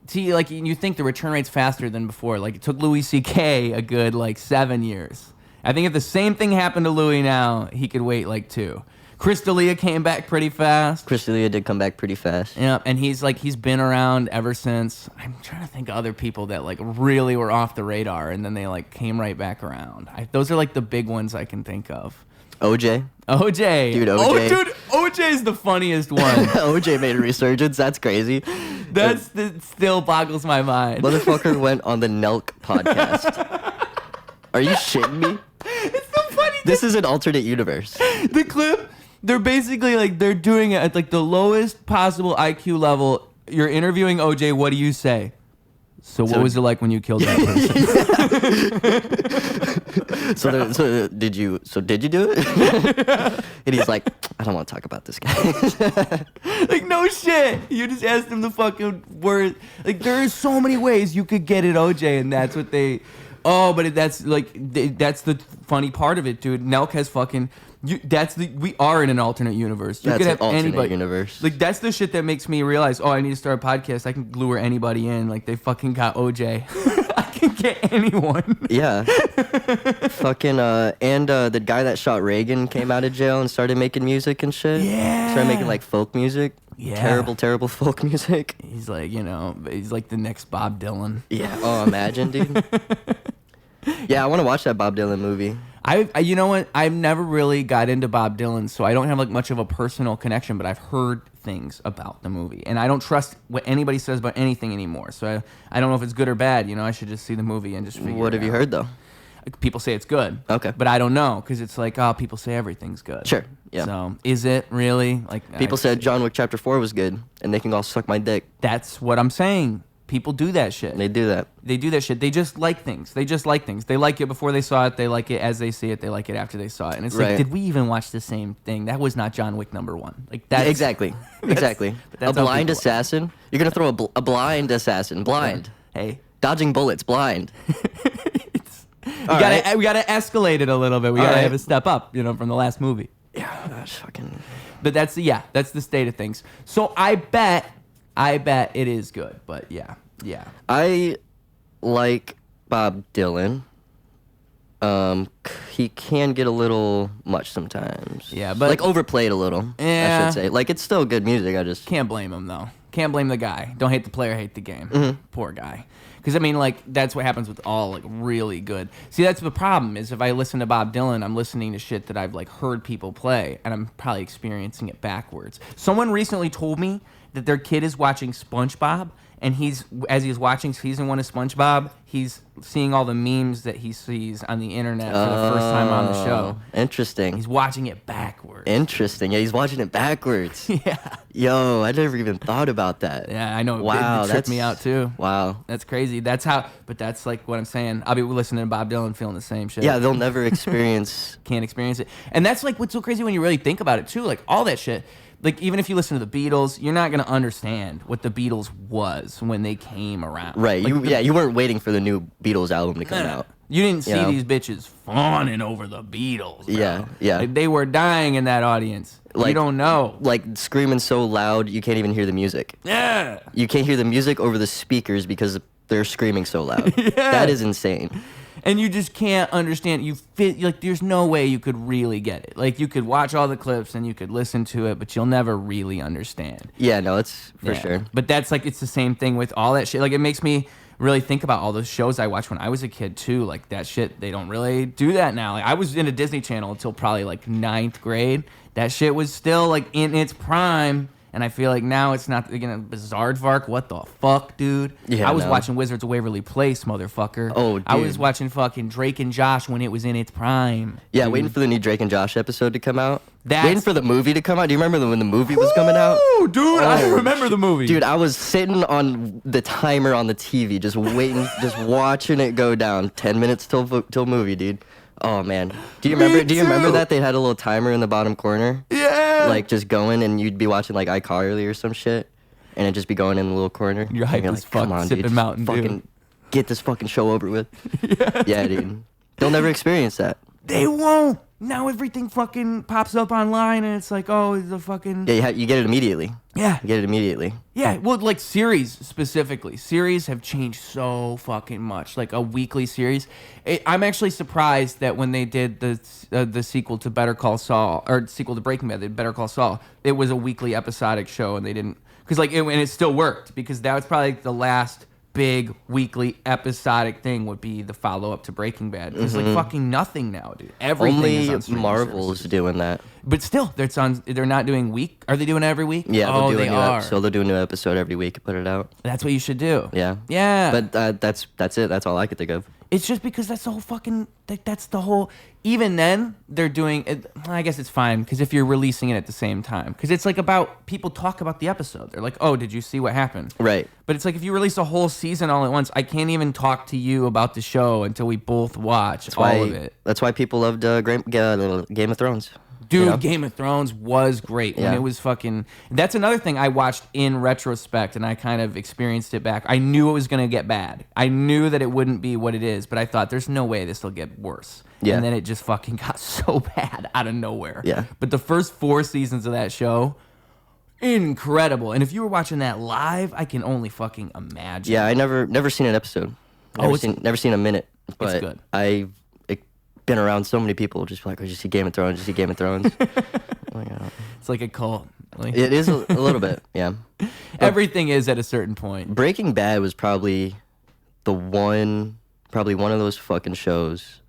See, like, you think the return rate's faster than before. Like, it took Louis C.K. a good, 7 years. I think if the same thing happened to Louis now, he could wait, 2. Chris D'Elia came back pretty fast. Chris D'Elia did come back pretty fast. Yeah, and he's been around ever since. I'm trying to think of other people that really were off the radar and then they came right back around. Those are the big ones I can think of. OJ. Dude, OJ. OJ's the funniest one. OJ made a resurgence. That's crazy. That still boggles my mind. Motherfucker went on the Nelk podcast. Are you shitting me? It's so funny. This is an alternate universe. The clip, they're basically they're doing it at the lowest possible IQ level. You're interviewing OJ. What do you say? So what was it like when you killed that person? So did you do it? And he's like, I don't want to talk about this guy. No shit. You just asked him the fucking word. There are so many ways you could get at OJ, and that's what they. Oh, but that's the funny part of it, dude. Nelk has fucking. We are in an alternate universe. You could have anybody. Universe. That's the shit that makes me realize. Oh, I need to start a podcast. I can lure anybody in. They fucking got OJ. I can get anyone. Yeah. Fucking and the guy that shot Reagan came out of jail and started making music and shit. Yeah. Started making folk music. Yeah. Terrible folk music. He's he's the next Bob Dylan. Yeah. Oh, imagine, dude. Yeah, I want to watch that Bob Dylan movie. You know what? I've never really got into Bob Dylan, so I don't have much of a personal connection, but I've heard things about the movie, and I don't trust what anybody says about anything anymore. So I don't know if it's good or bad. I should just see the movie and just figure it out. What have you heard, though? People say it's good. Okay. But I don't know, because it's people say everything's good. Sure, yeah. So is it really? People said John Wick Chapter 4 was good, and they can all suck my dick. That's what I'm saying. People do that shit. They do that. They do that shit. They just like things. They like it before they saw it. They like it as they see it. They like it after they saw it. And it's did we even watch the same thing? That was not John Wick number 1. That's exactly. Exactly. That's a blind assassin. You're gonna throw a blind assassin. Blind. Hey. Dodging bullets. Blind. We gotta escalate it a little bit. We gotta have a step up, from the last movie. Yeah, that's fucking. But that's the state of things. So I bet it is good. But yeah. I like Bob Dylan. He can get a little much sometimes. Yeah, but overplayed a little. Yeah. I should say. It's still good music. I just can't blame him though. Can't blame the guy. Don't hate the player, hate the game. Mm-hmm. Poor guy. Because that's what happens with all really good. See, that's the problem. Is if I listen to Bob Dylan, I'm listening to shit that I've heard people play, and I'm probably experiencing it backwards. Someone recently told me that their kid is watching SpongeBob, and as he's watching season 1 of SpongeBob, he's seeing all the memes that he sees on the internet for the first time on the show. Interesting. He's watching it backwards. Interesting. Yeah, he's watching it backwards. Yeah. Yo, I never even thought about that. Yeah, I know. Wow, it tripped me out too. Wow. That's crazy. But that's what I'm saying. I'll be listening to Bob Dylan feeling the same shit. Yeah, they'll never experience. Can't experience it. And that's what's so crazy when you really think about it too. All that shit. Even if you listen to the Beatles, you're not gonna understand what the Beatles was when they came around. Right. You weren't waiting for the new Beatles album to come out. You didn't see these bitches fawning over the Beatles. Bro. Yeah. They were dying in that audience. You don't know. Screaming so loud you can't even hear the music. Yeah. You can't hear the music over the speakers because they're screaming so loud. Yeah. That is insane. And you just can't understand. There's no way you could really get it. You could watch all the clips and you could listen to it, but you'll never really understand. Yeah, no, it's for sure. But that's it's the same thing with all that shit. It makes me really think about all those shows I watched when I was a kid too. Like that shit, they don't really do that now. Like I was in a Disney Channel until probably like 9th grade. That shit was still like in its prime. And I feel like now it's not, again, Bizarrevark. What the fuck, dude? Yeah, I was watching Wizards of Waverly Place, motherfucker. Oh, dude. I was watching fucking Drake and Josh when it was in its prime. Yeah, dude. waiting for the new Drake and Josh episode to come out. Waiting for the movie to come out. Do you remember when the movie was coming out? Oh, dude, I remember the movie. Dude, I was sitting on the timer on the TV, just waiting, just watching it go down. 10 minutes till movie, dude. Oh man, do you remember that they had a little timer in the bottom corner? Yeah. Like just going, and you'd be watching like iCarly or some shit, and it'd just be going in the little corner. You're hype as fuck, come on, sipping dude, Mountain Dew. fucking get this fucking show over with. Yeah, dude. They'll never experience that. They won't. Now everything fucking pops up online, and it's like, oh, it's a fucking... Yeah, you get it immediately. Yeah. You get it immediately. Yeah, well, like series specifically. Series have changed so fucking much. Like a weekly series. I'm actually surprised that when they did the sequel to Better Call Saul, or sequel to Breaking Bad, they did Better Call Saul, it was a weekly episodic show, and they didn't... Because like, and it still worked, because that was probably like the last big weekly episodic thing would be the follow-up to Breaking Bad. There's like fucking nothing now, dude. Everything is on Only streaming Marvel's services. doing that. But still, they're not doing week. Are they doing it every week? Yeah, they are. So they'll do a new episode every week and put it out. That's what you should do. Yeah. Yeah. But that's it. That's all I could think of. It's just because that's the whole fucking... That's the whole... Even then, they're doing... I guess it's fine, because if you're releasing it at the same time. Because it's like about... People talk about the episode. They're like, oh, did you see what happened? Right. But it's like, if you release a whole season all at once, I can't even talk to you about the show until we both watch all of it. That's why people loved Game of Thrones. Dude, You know? Game of Thrones was great when Yeah. it was fucking... That's another thing I watched in retrospect, and I kind of experienced it back. I knew it was going to get bad. I knew that it wouldn't be what it is, but I thought, there's no way this will get worse. Yeah. And then it just fucking got so bad out of nowhere. Yeah. But the first 4 seasons of that show, incredible. And if you were watching that live, I can only fucking imagine. Yeah, I never seen an episode. Never seen a minute. But good. I've been around so many people just like, oh, you see Game of Thrones, you see Game of Thrones. Like, It's like a cult. Like, it is a little bit, yeah. everything is at a certain point. Breaking Bad was probably one of those fucking shows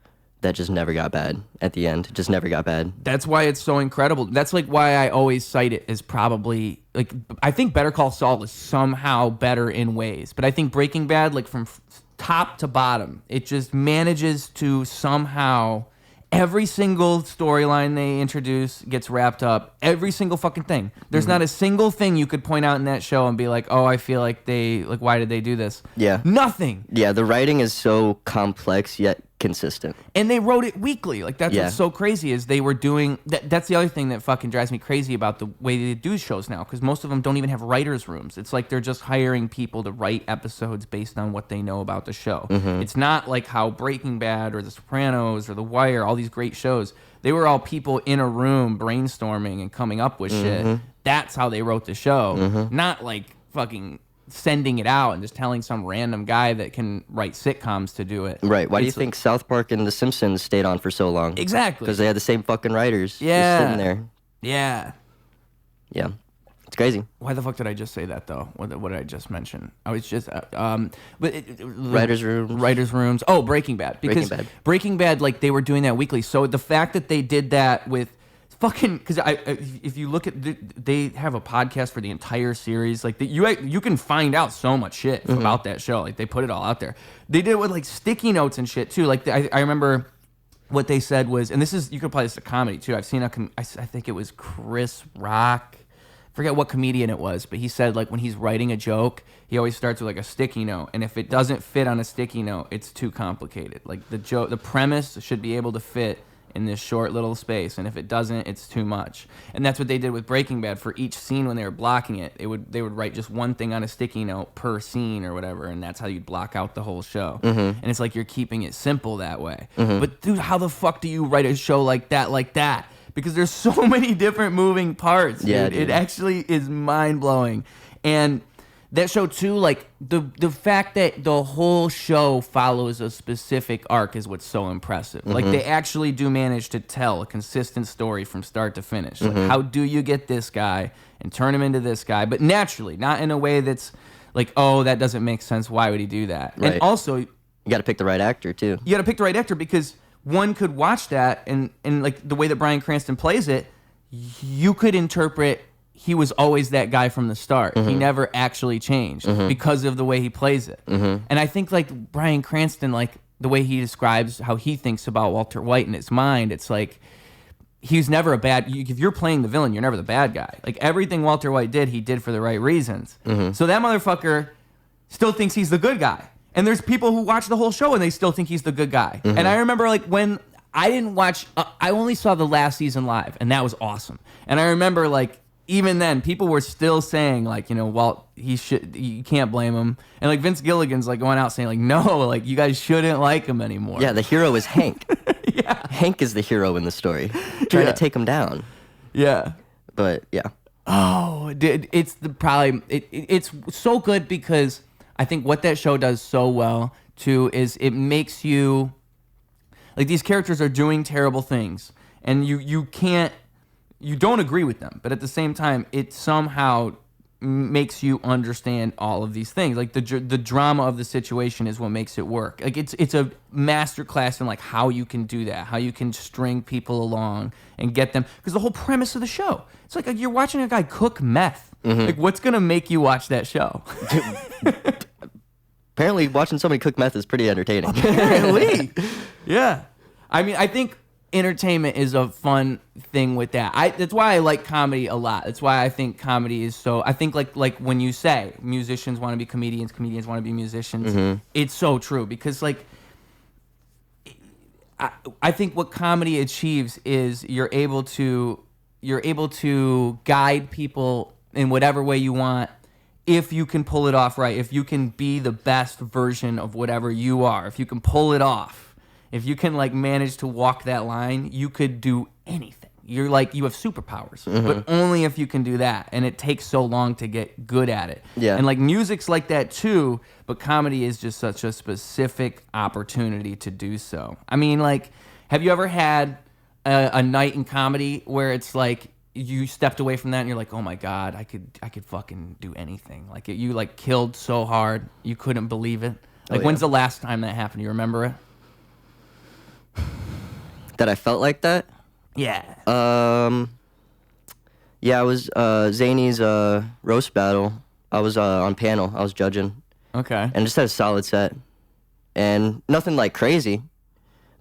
that just never got bad at the end. Just never got bad. That's why it's so incredible. That's like why I always cite it as probably like, I think Better Call Saul is somehow better in ways, but I think Breaking Bad, like from top to bottom, it just manages to somehow, every single storyline they introduce gets wrapped up. Every single fucking thing. There's not a single thing you could point out in that show and be like, oh, I feel like why did they do this? Yeah. Nothing. Yeah, the writing is so complex yet consistent. And they wrote it weekly. Like, that's what's so crazy is they were doing... That's the other thing that fucking drives me crazy about the way they do shows now, because most of them don't even have writers' rooms. It's like they're just hiring people to write episodes based on what they know about the show. It's not like how Breaking Bad or The Sopranos or The Wire, all these great shows, they were all people in a room brainstorming and coming up with shit. That's how they wrote the show. Not like fucking... sending it out and just telling some random guy that can write sitcoms to do it. Right. Why do you think South Park and The Simpsons stayed on for so long? Exactly. Because they had the same fucking writers. Yeah. Just sitting there. Yeah. Yeah. It's crazy. Why the fuck did I just say that though? What did I just mention? I was just Writers' rooms. Writers' rooms. Oh, Breaking Bad. Because Breaking Bad, like they were doing that weekly. So the fact that they did that with fucking, because if you look at they have a podcast for the entire series. Like you can find out so much shit about that show. Like they put it all out there. They did it with like sticky notes and shit too. Like I remember what they said was, and this is, you could apply this to comedy too. I've seen I think it was Chris Rock. Forget what comedian it was, but he said like when he's writing a joke, he always starts with like a sticky note, and if it doesn't fit on a sticky note, it's too complicated. Like the premise should be able to fit in this short little space, and if it doesn't, it's too much. And that's what they did with Breaking Bad. For each scene when they were blocking it, they would write just one thing on a sticky note per scene or whatever, and that's how you'd block out the whole show. And it's like you're keeping it simple that way. But dude, how the fuck do you write a show like that? Because there's so many different moving parts. Yeah, dude. It actually is mind-blowing. And that show too, like the fact that the whole show follows a specific arc is what's so impressive. Like they actually do manage to tell a consistent story from start to finish. Like how do you get this guy and turn him into this guy, but naturally, not in a way that's like, oh, that doesn't make sense. Why would he do that? Right. And also, You got to pick the right actor too. you got to pick the right actor because one could watch that and like the way that Bryan Cranston plays it, you could interpret he was always that guy from the start. He never actually changed because of the way he plays it. And I think like Bryan Cranston, like the way he describes how he thinks about Walter White in his mind, it's like he's never a bad. If you're playing the villain, you're never the bad guy. Like everything Walter White did, he did for the right reasons. So that motherfucker still thinks he's the good guy. And there's people who watch the whole show and they still think he's the good guy. And I remember like when I didn't watch, I only saw the last season live, and that was awesome. And I remember like even then, people were still saying like, you know, Walt, you can't blame him. And like Vince Gilligan's like going out saying like, no, like you guys shouldn't like him anymore. Yeah, the hero is Hank. Yeah. Hank is the hero in the story, trying to take him down. Yeah. But yeah. Oh, dude, it's it's so good because I think what that show does so well too is it makes you like these characters are doing terrible things and you don't agree with them, but at the same time it somehow makes you understand all of these things. Like the drama of the situation is what makes it work. Like it's a masterclass in like how you can do that, how you can string people along and get them, because the whole premise of the show, it's like you're watching a guy cook meth. Like what's gonna make you watch that show? Apparently, watching somebody cook meth is pretty entertaining. Apparently. Yeah. I mean, I think entertainment is a fun thing with that. That's why I like comedy a lot. That's why I think comedy is so. I think like when you say musicians want to be comedians, comedians want to be musicians, it's so true because like I think what comedy achieves is you're able to guide people in whatever way you want. If you can pull it off right, if you can be the best version of whatever you are, if you can pull it off, if you can like manage to walk that line, you could do anything. You're like, you have superpowers, but only if you can do that. And it takes so long to get good at it. Yeah. And like music's like that too, but comedy is just such a specific opportunity to do so. I mean, like, have you ever had a night in comedy where it's like, you stepped away from that and you're like, oh my God, I could fucking do anything. Like you like killed so hard, you couldn't believe it. Like when's the last time that happened? You remember it? That I felt like that? Yeah. Yeah, I was Zany's roast battle. I was on panel. I was judging. Okay. And just had a solid set. And nothing like crazy,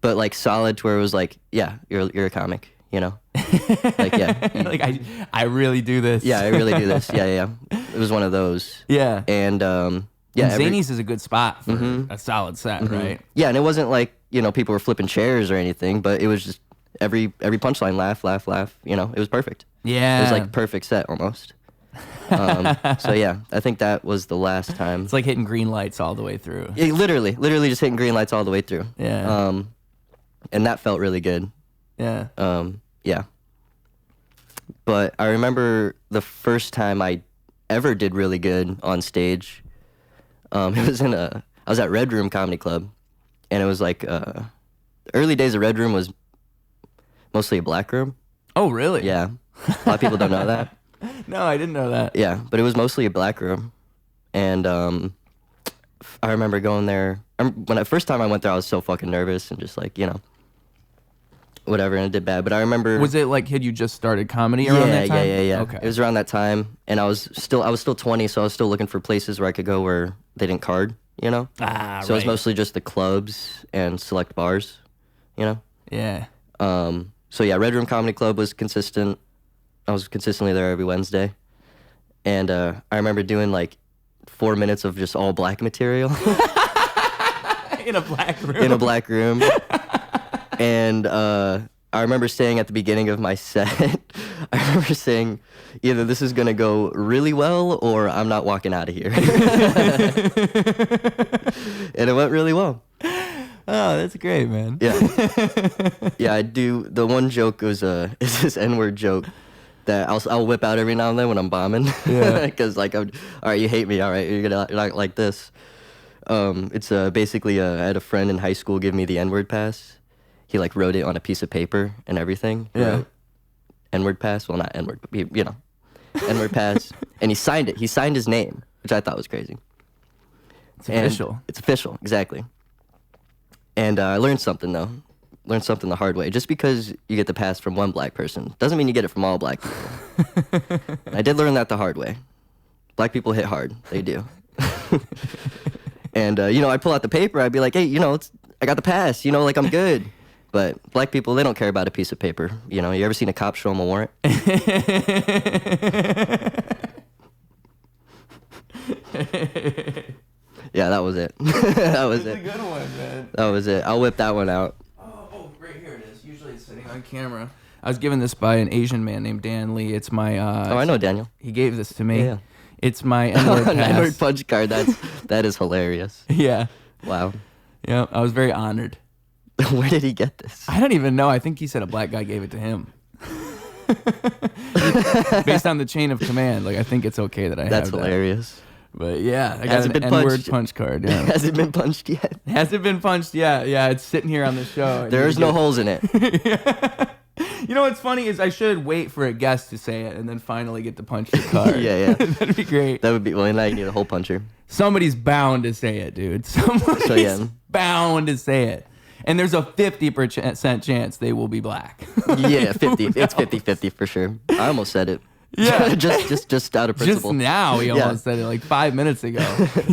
but like solid to where it was like, yeah, you're a comic. You know, like yeah, like I really do this. Yeah, I really do this. Yeah. It was one of those. Yeah. And yeah, and Zany's is a good spot for a solid set, right? Yeah, and it wasn't like people were flipping chairs or anything, but it was just every punchline, laugh. You know, it was perfect. Yeah. It was like perfect set almost. So yeah, I think that was the last time. It's like hitting green lights all the way through. Yeah, literally just hitting green lights all the way through. Yeah. And that felt really good. Yeah. Yeah. But I remember the first time I ever did really good on stage. It was I was at Red Room Comedy Club, and it was like the early days of Red Room was mostly a black room. Oh, really? Yeah. A lot of people don't know that. No, I didn't know that. Yeah, but it was mostly a black room, and I remember going there. When the first time I went there, I was so fucking nervous and just like whatever, and it did bad. But I remember. Was it like had you just started comedy around that time? Yeah. Okay. It was around that time, and I was still 20, so I was still looking for places where I could go where they didn't card. Ah, so it was mostly just the clubs and select bars. Yeah. So yeah, Red Room Comedy Club was consistent. I was consistently there every Wednesday, and I remember doing like 4 minutes of just all black material in a black room. In a black room. And I remember saying at the beginning of my set, I remember saying, either this is going to go really well or I'm not walking out of here. And it went really well. Oh, that's great, man. Yeah. Yeah, I do. The one joke was is this N-word joke that I'll whip out every now and then when I'm bombing. Yeah. Because like, all right, you hate me. All right, you're not like this. It's basically I had a friend in high school give me the N-word pass. He like wrote it on a piece of paper and everything. He wrote N-word pass. Well, not N-word, but N-word pass. And he signed it. He signed his name. which I thought was crazy. It's official. It's official, exactly. And I learned something, though. Learned something the hard way. Just because you get the pass from one black person doesn't mean you get it from all black people. I did learn that the hard way. Black people hit hard. They do. And, I'd pull out the paper. I'd be like, hey, I got the pass. Like, I'm good. But black people, they don't care about a piece of paper. You ever seen a cop show them a warrant? Yeah, that was it. That was it. That's a good one, man. That was it. I'll whip that one out. Oh, right here it is. Usually it's sitting on camera. I was given this by an Asian man named Dan Lee. It's my... I know Daniel. He gave this to me. Yeah. It's my N-word pass. N-word punch card. That is hilarious. Yeah. Wow. Yeah, I was very honored. Where did he get this? I don't even know. I think he said a black guy gave it to him. Based on the chain of command, I think it's okay that I have that. That's hilarious. But yeah, I got an N-word punch card. Yeah. Has it been punched yet? Has it been punched? Yeah, it's sitting here on the show. There's no holes in it. You know what's funny is I should wait for a guest to say it and then finally get to punch the card. Yeah. That'd be great. That would be, well, now you need a hole puncher. Somebody's bound to say it, dude. Somebody's bound to say it. And there's a 50% chance they will be black. Yeah, 50. It's 50-50 for sure. I almost said it. Yeah. just out of principle. Just now he almost said it, like 5 minutes ago.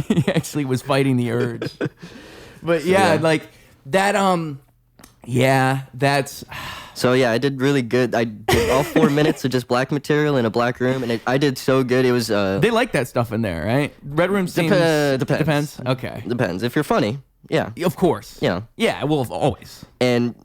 He actually was fighting the urge. But that's... So yeah, I did really good. I did all 4 minutes of just black material in a black room, and I did so good. It was... They like that stuff in there, right? Red Room seems... Depends? Okay. Depends. If you're funny, yeah. Of course. Yeah. Yeah, well, always. And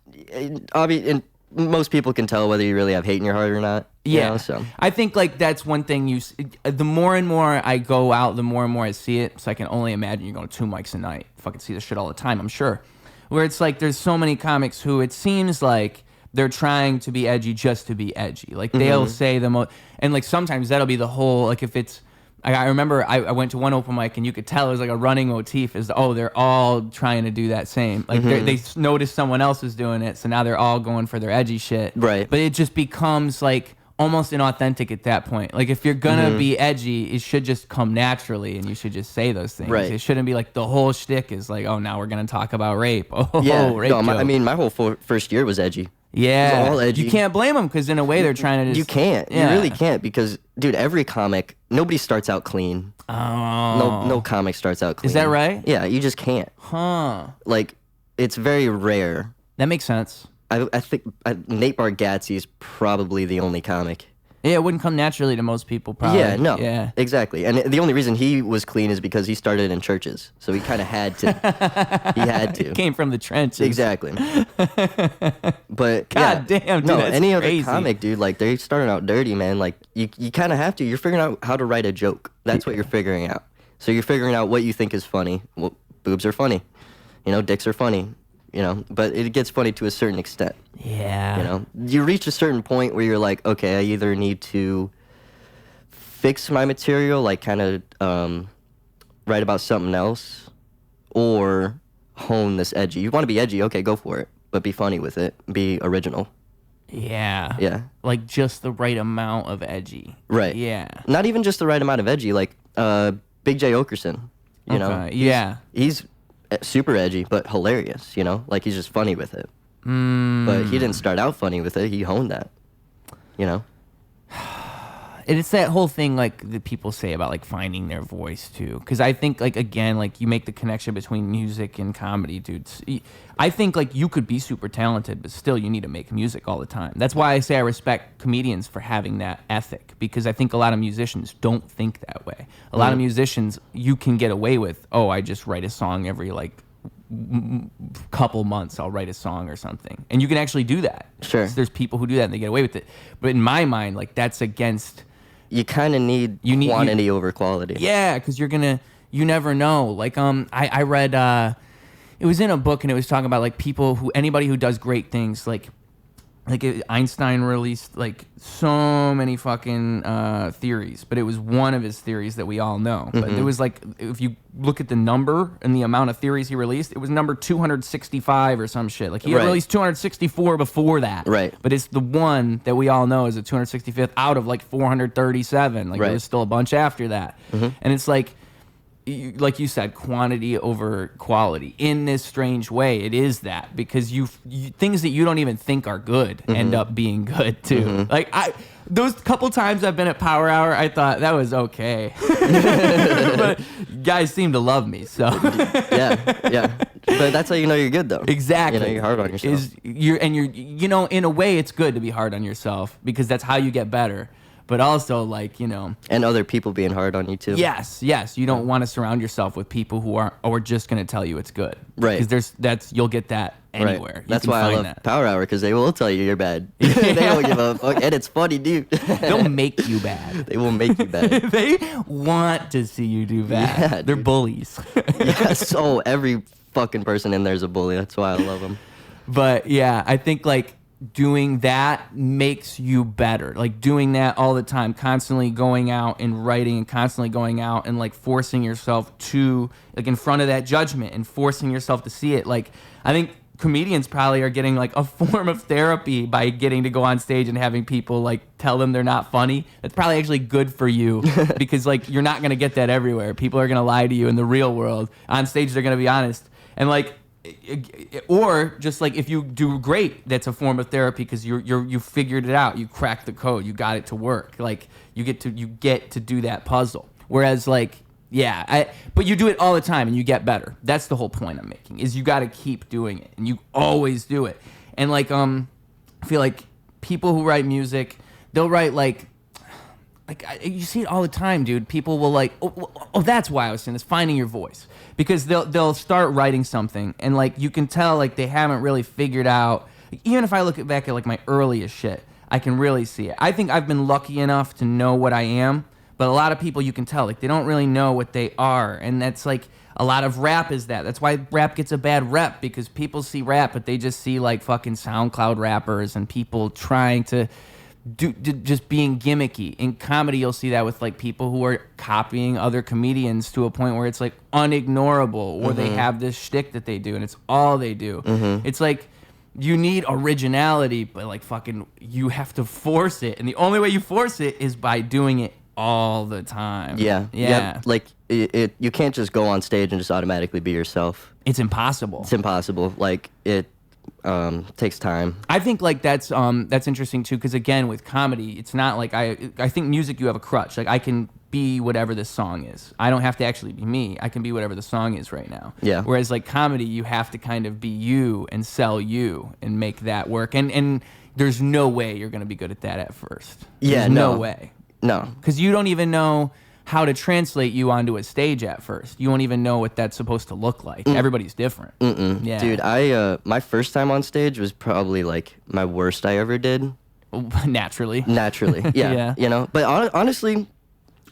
most people can tell whether you really have hate in your heart or not. Yeah. So I think that's one thing the more and more I go out, the more and more I see it. So I can only imagine you're going to 2 mics a night. Fucking see this shit all the time, I'm sure. Where it's there's so many comics who it seems like they're trying to be edgy just to be edgy. They'll say the most, and sometimes that'll be the whole, if it's, I remember I went to one open mic and you could tell it was a running motif is, they're all trying to do that same. They noticed someone else is doing it, so now they're all going for their edgy shit. Right. But it just becomes almost inauthentic at that point. If you're gonna be edgy, it should just come naturally and you should just say those things. Right. It shouldn't be the whole shtick is now we're gonna talk about rape. Rape no, joke. my whole first year was edgy. Yeah, it was all edgy. You can't blame them because in a way they're trying to just... You can't. Yeah. You really can't because, dude, every comic, nobody starts out clean. Oh. No comic starts out clean. Is that right? Yeah, you just can't. Huh. It's very rare. That makes sense. I think Nate Bargatze is probably the only comic. Yeah, it wouldn't come naturally to most people, probably. Yeah, no. Yeah. Exactly. And the only reason he was clean is because he started in churches. So he kind of had to. He had to. He came from the trenches. Exactly. But God damn, dude, no, that's any crazy. other comic, dude, they're starting out dirty, man. You kind of have to. You're figuring out how to write a joke. That's what you're figuring out. So you're figuring out what you think is funny. Well, boobs are funny. Dicks are funny. But it gets funny to a certain extent. Yeah. You reach a certain point where you're like, okay, I either need to fix my material, kind of write about something else, or hone this edgy. You want to be edgy, okay, go for it, but be funny with it, be original. Yeah. Yeah. Just the right amount of edgy. Right. Yeah. Not even just the right amount of edgy, Big J. Okerson, you know? Yeah. He's super edgy, but hilarious, he's just funny with it. But he didn't start out funny with it. He honed that, And it's that whole thing that people say about finding their voice too. Because I think again you make the connection between music and comedy, dude. I think you could be super talented, but still you need to make music all the time. That's why I say I respect comedians for having that ethic, because I think a lot of musicians don't think that way. A lot of musicians, you can get away with, I just write a song every couple months. I'll write a song or something, and you can actually do that. Sure. There's people who do that and they get away with it. But in my mind, that's against. You kind of need quantity over quality. Yeah, because you never know. I read, it was in a book and it was talking about anybody who does great things, Einstein released like so many fucking theories, but it was one of his theories that we all know. But it was like, if you look at the number and the amount of theories he released, it was number 265 or some shit. Like he had released 264 before that. Right. But it's the one that we all know is the 265th out of like 437. Like there was still a bunch after that. And it's like you said, quantity over quality. In this strange way, it is that, because you things that you don't even think are good end up being good too. Like those couple times I've been at Power Hour, I thought that was okay, but guys seem to love me. So yeah. But that's how you know you're good, though. Exactly. You know, you're hard on yourself. You're in a way, it's good to be hard on yourself because that's how you get better. But also, like, and other people being hard on you too. Yes. You don't want to surround yourself with people who are just going to tell you it's good, right? Because you'll get that anywhere. Right. That's why I love Power Hour, because they will tell you you're bad. They don't give a fuck, and it's funny, dude. They'll make you bad. They will make you bad. They want to see you do bad. Yeah, they're bullies. Yes. Oh, every fucking person in there is a bully. That's why I love them. But yeah, I think like doing that makes you better. Like doing that all the time, constantly going out and writing and constantly going out and like forcing yourself to like in front of that judgment and forcing yourself to see it. Like I think comedians probably are getting like a form of therapy by getting to go on stage and having people like tell them they're not funny. That's probably actually good for you because like you're not going to get that everywhere. People are going to lie to you in the real world. On stage, they're going to be honest. And like, or just like if you do great, that's a form of therapy because you figured it out, you cracked the code, you got it to work. Like you get to do that puzzle. Whereas like but you do it all the time and you get better. That's the whole point I'm making, is you got to keep doing it and you always do it. And like I feel like people who write music, they'll write like you see it all the time, dude. People will like, oh, that's why I was saying this, finding your voice. Because they'll start writing something and like you can tell like they haven't really figured out. Even if I look back at like my earliest shit, I can really see it. I think I've been lucky enough to know what I am, but a lot of people you can tell like they don't really know what they are, and that's like a lot of rap is that. That's why rap gets a bad rep, because people see rap but they just see like fucking SoundCloud rappers and people trying to just being gimmicky. In comedy, you'll see that with like people who are copying other comedians to a point where it's like unignorable, or they have this shtick that they do and it's all they do. It's like you need originality, but like fucking you have to force it, and the only way you force it is by doing it all the time. Yeah. Like you can't just go on stage and just automatically be yourself. It's impossible. Like it takes time. I think like that's interesting too, because again with comedy, it's not like I think music, you have a crutch. Like I can be whatever this song is. I don't have to actually be me. I can be whatever the song is right now. Yeah. Whereas like comedy, you have to kind of be you and sell you and make that work. And there's no way you're gonna be good at that at first. There's no way. No. Because you don't even know how to translate you onto a stage at first. You won't even know what that's supposed to look like. Everybody's different. Yeah. Dude, my first time on stage was probably like my worst I ever did. Naturally. Yeah. You know, but honestly,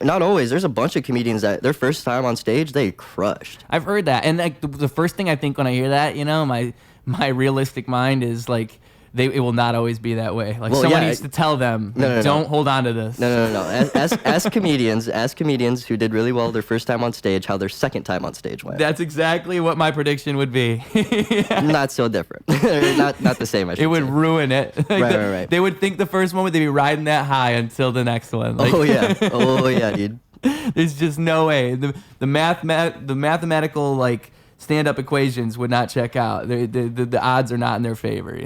not always. There's a bunch of comedians that their first time on stage, they crushed. I've heard that. And like the first thing I think when I hear that, my realistic mind is like, it will not always be that way. Like someone needs to tell them, don't hold on to this. No. As comedians who did really well their first time on stage, how their second time on stage went. That's exactly what my prediction would be. Not so different. not the same. I should It would say. ruin it. Like right. They would think the first moment they'd be riding that high until the next one. Like, oh yeah, dude. There's just no way. The mathematical like stand-up equations would not check out. The odds are not in their favor,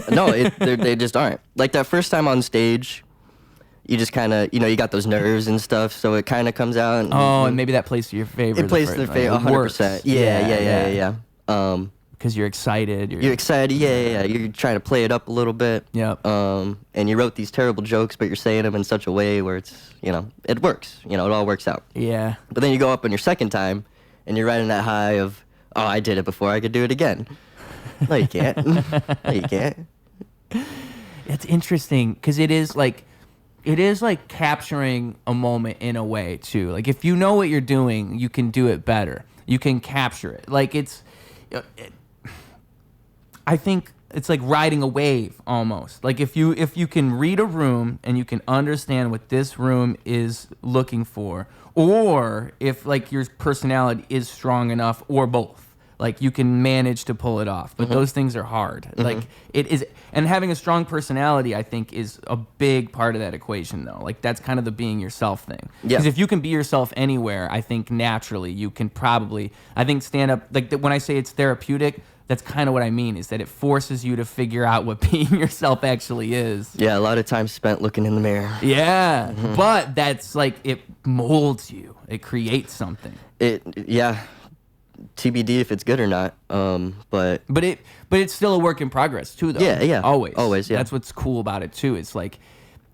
No, they just aren't. Like that first time on stage, you just kind of, you got those nerves and stuff, so it kind of comes out. And maybe that plays to your favor. It plays to their favor 100%. Yeah. Because you're excited. You're excited, yeah. You're trying to play it up a little bit. Yep. And you wrote these terrible jokes, but you're saying them in such a way where it's, it works. It all works out. Yeah. But then you go up on your second time, and you're riding that high of, oh, I did it before, I could do it again. No, you can't. It's interesting because it is like capturing a moment in a way too. Like if you know what you're doing, you can do it better. You can capture it. Like I think it's like riding a wave almost. Like if you can read a room and you can understand what this room is looking for, or if like your personality is strong enough, or both. Like you can manage to pull it off, but those things are hard. Like it is, and having a strong personality, I think, is a big part of that equation, though. Like that's kind of the being yourself thing. Because if you can be yourself anywhere, I think naturally you can probably. I think stand up, like when I say it's therapeutic, that's kind of what I mean. Is that it forces you to figure out what being yourself actually is. Yeah, a lot of time spent looking in the mirror. Yeah, but that's like it molds you. It creates something. Yeah. TBD if it's good or not. But it's still a work in progress too, though. Yeah. Always. Yeah. That's what's cool about it too. It's like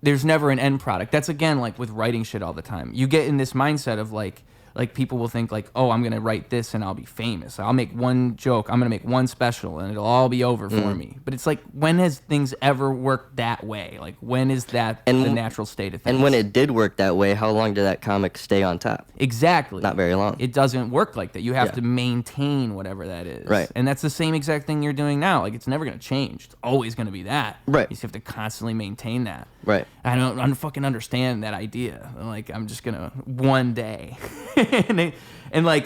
there's never an end product. That's again like with writing shit all the time. You get in this mindset of like people will think like, oh, I'm gonna write this and I'll be famous. I'll make one joke. I'm gonna make one special and it'll all be over for me. But it's like, when has things ever worked that way? Like when is that the natural state of things? And when it did work that way, how long did that comic stay on top? Exactly. Not very long. It doesn't work like that. You have to maintain whatever that is. Right. And that's the same exact thing you're doing now. Like it's never gonna change. It's always gonna be that. Right. You just have to constantly maintain that. Right. I don't fucking understand that idea. Like I'm just gonna one day. And like,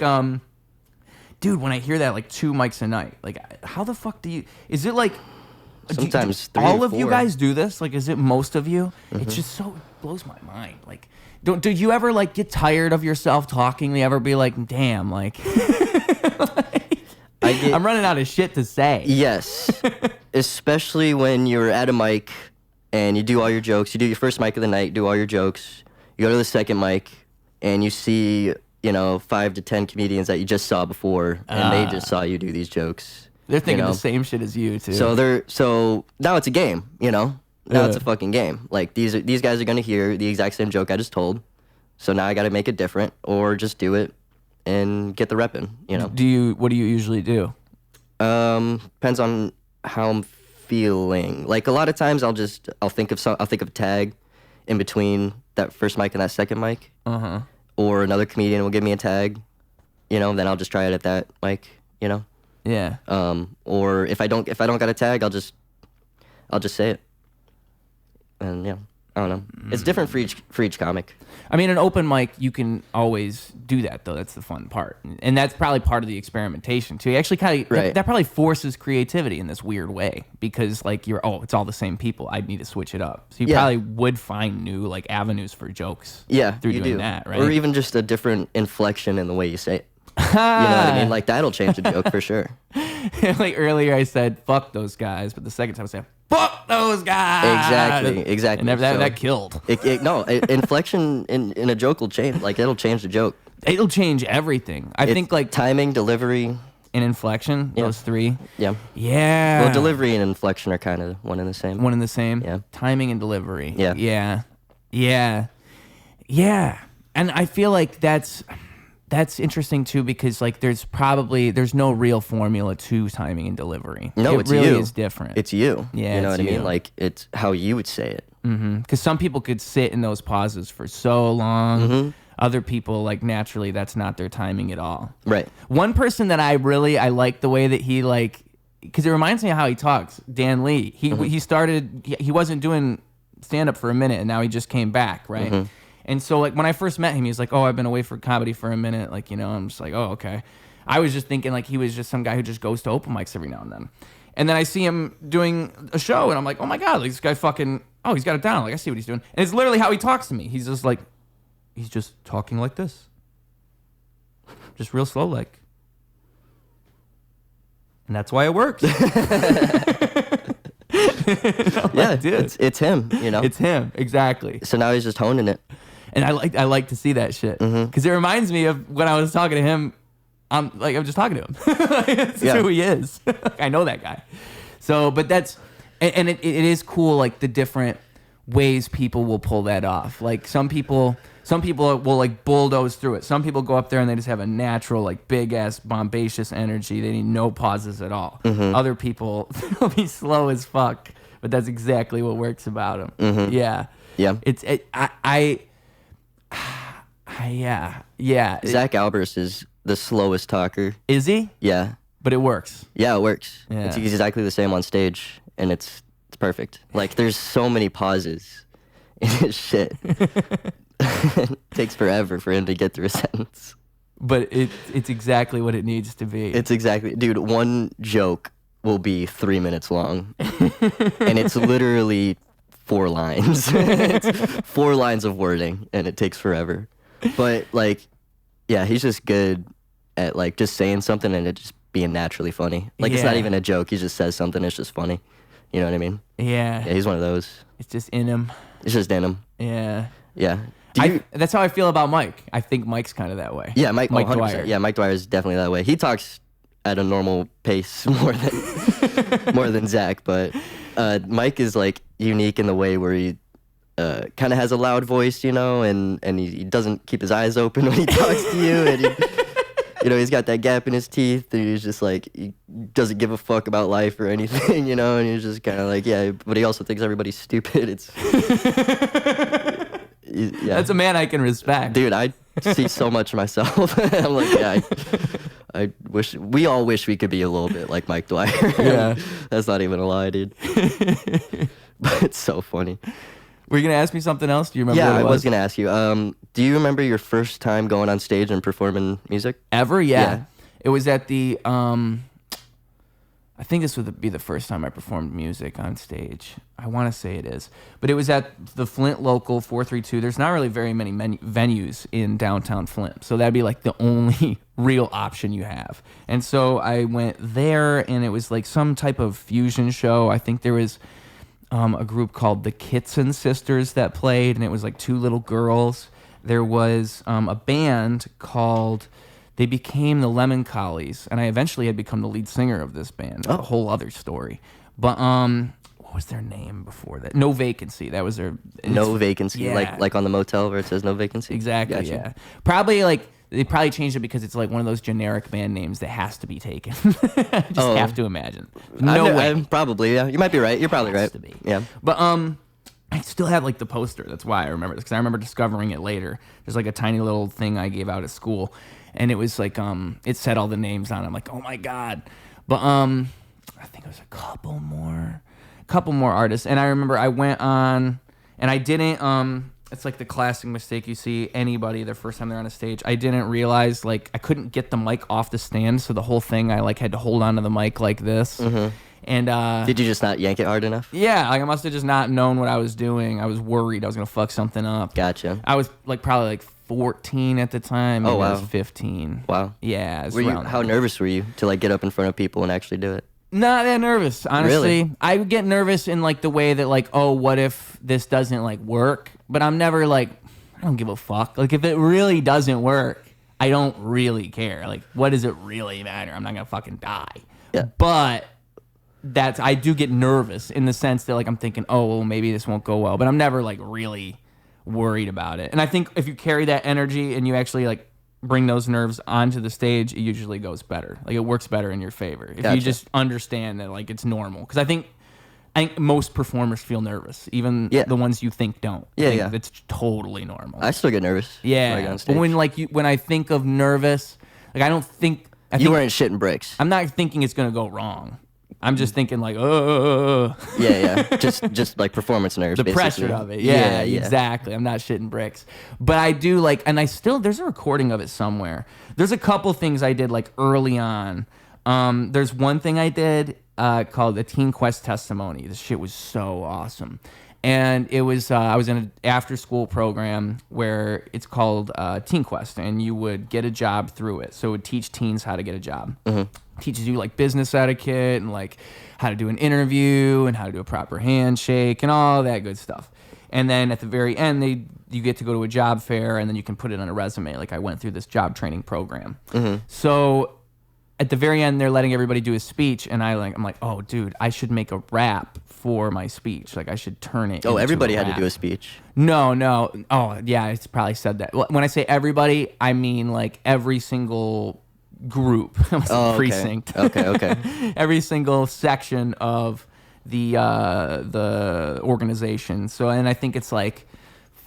dude, when I hear that, like 2 mics a night, like how the fuck do you? Is it like sometimes do 3 all or of you 4. guys do this? Like, is it most of you? It's just so it blows my mind. Like, do you ever like get tired of yourself talking? Do you ever be like, damn, like, I'm running out of shit to say. Yes, especially when you're at a mic and you do all your jokes. You do your first mic of the night, do all your jokes. You go to the second mic and you see, 5 to 10 comedians that you just saw before, and they just saw you do these jokes. They're thinking the same shit as you too. So now it's a game, Now it's a fucking game. Like these guys are gonna hear the exact same joke I just told. So now I got to make it different, or just do it and get the rep in. What do you usually do? Depends on how I'm feeling. Like a lot of times I'll think of a tag in between that first mic and that second mic. Or another comedian will give me a tag, then I'll just try it at that mic, Yeah. Or if I don't got a tag, I'll just say it. And I don't know. It's different for each comic. I mean, an open mic, you can always do that, though. That's the fun part. And that's probably part of the experimentation, too. You actually kind of, that probably forces creativity in this weird way, because, like, it's all the same people. I'd need to switch it up. So you probably would find new, like, avenues for jokes through doing that, right? Or even just a different inflection in the way you say it. You know what I mean? Like, that'll change a joke for sure. Like, earlier I said, fuck those guys, but the second time I said, fuck those guys. Exactly. And that killed. Inflection in a joke will change. Like, it'll change the joke. It'll change everything. I think, like, timing, delivery, and inflection, those three. Yeah. Yeah. Well, delivery and inflection are kind of one and the same. One and the same? Yeah. Timing and delivery. Yeah. Yeah. And I feel like that's interesting too, because like there's no real formula to timing and delivery. No, it really is different. It's you. Yeah, you know what I mean? you. Like, it's how you would say it. Because some people could sit in those pauses for so long. Other people, like, naturally, that's not their timing at all. Right. One person that I like the way that he, like, because it reminds me of how he talks, Dan Lee. He started, he wasn't doing stand-up for a minute, and now he just came back, right? And so, like, when I first met him, he was like, oh, I've been away for comedy for a minute. Like, I'm just like, oh, okay. I was just thinking, like, he was just some guy who just goes to open mics every now and then. And then I see him doing a show, and I'm like, oh, my God, like, this guy fucking, oh, he's got it down. Like, I see what he's doing. And it's literally how he talks to me. He's just like, he's just talking like this. Just real slow, like. And that's why it works. Yeah, dude. It's him, It's him, exactly. So now he's just honing it. And I like to see that shit, because it reminds me of when I was talking to him. I'm just talking to him. That's who he is. I know that guy. So, but that's, and it is cool, like the different ways people will pull that off. Like some people will like bulldoze through it. Some people go up there and they just have a natural, like, big ass bombacious energy. They need no pauses at all. Other people will be slow as fuck, but that's exactly what works about them. Yeah. Zach Albers is the slowest talker. Is he? Yeah. But it works. Yeah, it works. Yeah. It's exactly the same on stage, and it's perfect. Like, there's so many pauses in his shit. It takes forever for him to get through a sentence. But it's exactly what it needs to be. It's exactly, dude, one joke will be 3 minutes long, and it's literally 4 lines. It's 4 lines of wording, and it takes forever. But, like, yeah, he's just good at, like, just saying something and it just being naturally funny. Like, it's not even a joke. He just says something. It's just funny. You know what I mean? Yeah. Yeah, he's one of those. It's just in him. It's just in him. Yeah. Yeah. That's how I feel about Mike. I think Mike's kind of that way. Yeah, Mike 100%. Dwyer. Yeah, Mike Dwyer is definitely that way. He talks at a normal pace more than Zach, but Mike is, like, unique in the way where he kind of has a loud voice, you know, and he doesn't keep his eyes open when he talks to you, and he, you know, he's got that gap in his teeth, and he's just like, he doesn't give a fuck about life or anything, you know, and he's just kind of like, yeah, but he also thinks everybody's stupid. It's yeah. That's a man I can respect. Dude, I see so much of myself. I'm like, yeah, I wish, we all wish we could be a little bit like Mike Dwyer. Yeah. That's not even a lie, dude. But it's so funny. Were you going to ask me something else? Do you remember Yeah, what it I was going to ask you. Do you remember your first time going on stage and performing music? Ever? Yeah. Yeah. It was at the, I think this would be the first time I performed music on stage. I want to say it is. But it was at the Flint Local 432. There's not really very many venues in downtown Flint. So that'd be like the only real option you have. And so I went there, and it was like some type of fusion show. I think there was a group called the Kitson Sisters that played, and it was like 2 little girls. There was a band called, they became the Lemon Collies, and I eventually had become the lead singer of this band. A whole other story. But what was their name before that? No Vacancy. That was their... No Vacancy, yeah. like on the motel where it says no vacancy? Exactly, Gotcha. yeah. Probably like... They probably changed it because it's like one of those generic band names that has to be taken. I just have to imagine. No way. Probably, yeah. You might be right. You're probably Has right. to be. Yeah. But I still have like the poster. That's why I remember this, because I remember discovering it later. There's like a tiny little thing I gave out at school, and it was like it said all the names on it. I'm like, oh my god. But I think it was a couple more artists, and I remember I went on, and I didn't it's like the classic mistake you see anybody the first time they're on a stage. I didn't realize, like, I couldn't get the mic off the stand, so the whole thing I like had to hold onto the mic like this. Mm-hmm. And did you just not yank it hard enough? Yeah, like I must have just not known what I was doing. I was worried I was gonna fuck something up. Gotcha. I was like probably like 14 at the time. Oh, Maybe I wow. was 15. Wow. Yeah. It was How nervous were you to, like, get up in front of people and actually do it? Not that nervous, honestly. Really? I would get nervous in like the way that like, oh, what if this doesn't like work? But I'm never like, I don't give a fuck. Like if it really doesn't work, I don't really care. Like what does it really matter? I'm not gonna fucking die. Yeah. But I do get nervous in the sense that like I'm thinking, oh, well, maybe this won't go well. But I'm never like really worried about it. And I think if you carry that energy and you actually like bring those nerves onto the stage, it usually goes better. Like it works better in your favor if you just understand that like it's normal. Because I think most performers feel nervous, even the ones you think don't. Yeah. It's totally normal. I still get nervous. Yeah, when I go on stage. but when I think of nervous, like I don't think you weren't shitting bricks. I'm not thinking it's gonna go wrong. I'm just thinking like, Yeah. Just like performance nerves. the basically. pressure of it. Yeah, exactly. I'm not shitting bricks. But I do like, and there's a recording of it somewhere. There's a couple things I did like early on. There's one thing I did called the TeenQuest testimony. This shit was so awesome. And it was, I was in an after school program where it's called TeenQuest, and you would get a job through it. So it would teach teens how to get a job. Mm-hmm. Teaches you like business etiquette and like how to do an interview and how to do a proper handshake and all that good stuff. And then at the very end, you get to go to a job fair, and then you can put it on a resume. Like I went through this job training program. Mm-hmm. So at the very end, they're letting everybody do a speech, and I'm like, oh, dude, I should make a rap for my speech. Like I should turn it. Oh, into everybody a had rap. to do a speech. No. Oh, yeah, it's probably said that. When I say everybody, I mean like every single group, precinct. Okay. Every single section of the organization. So, and I think it's like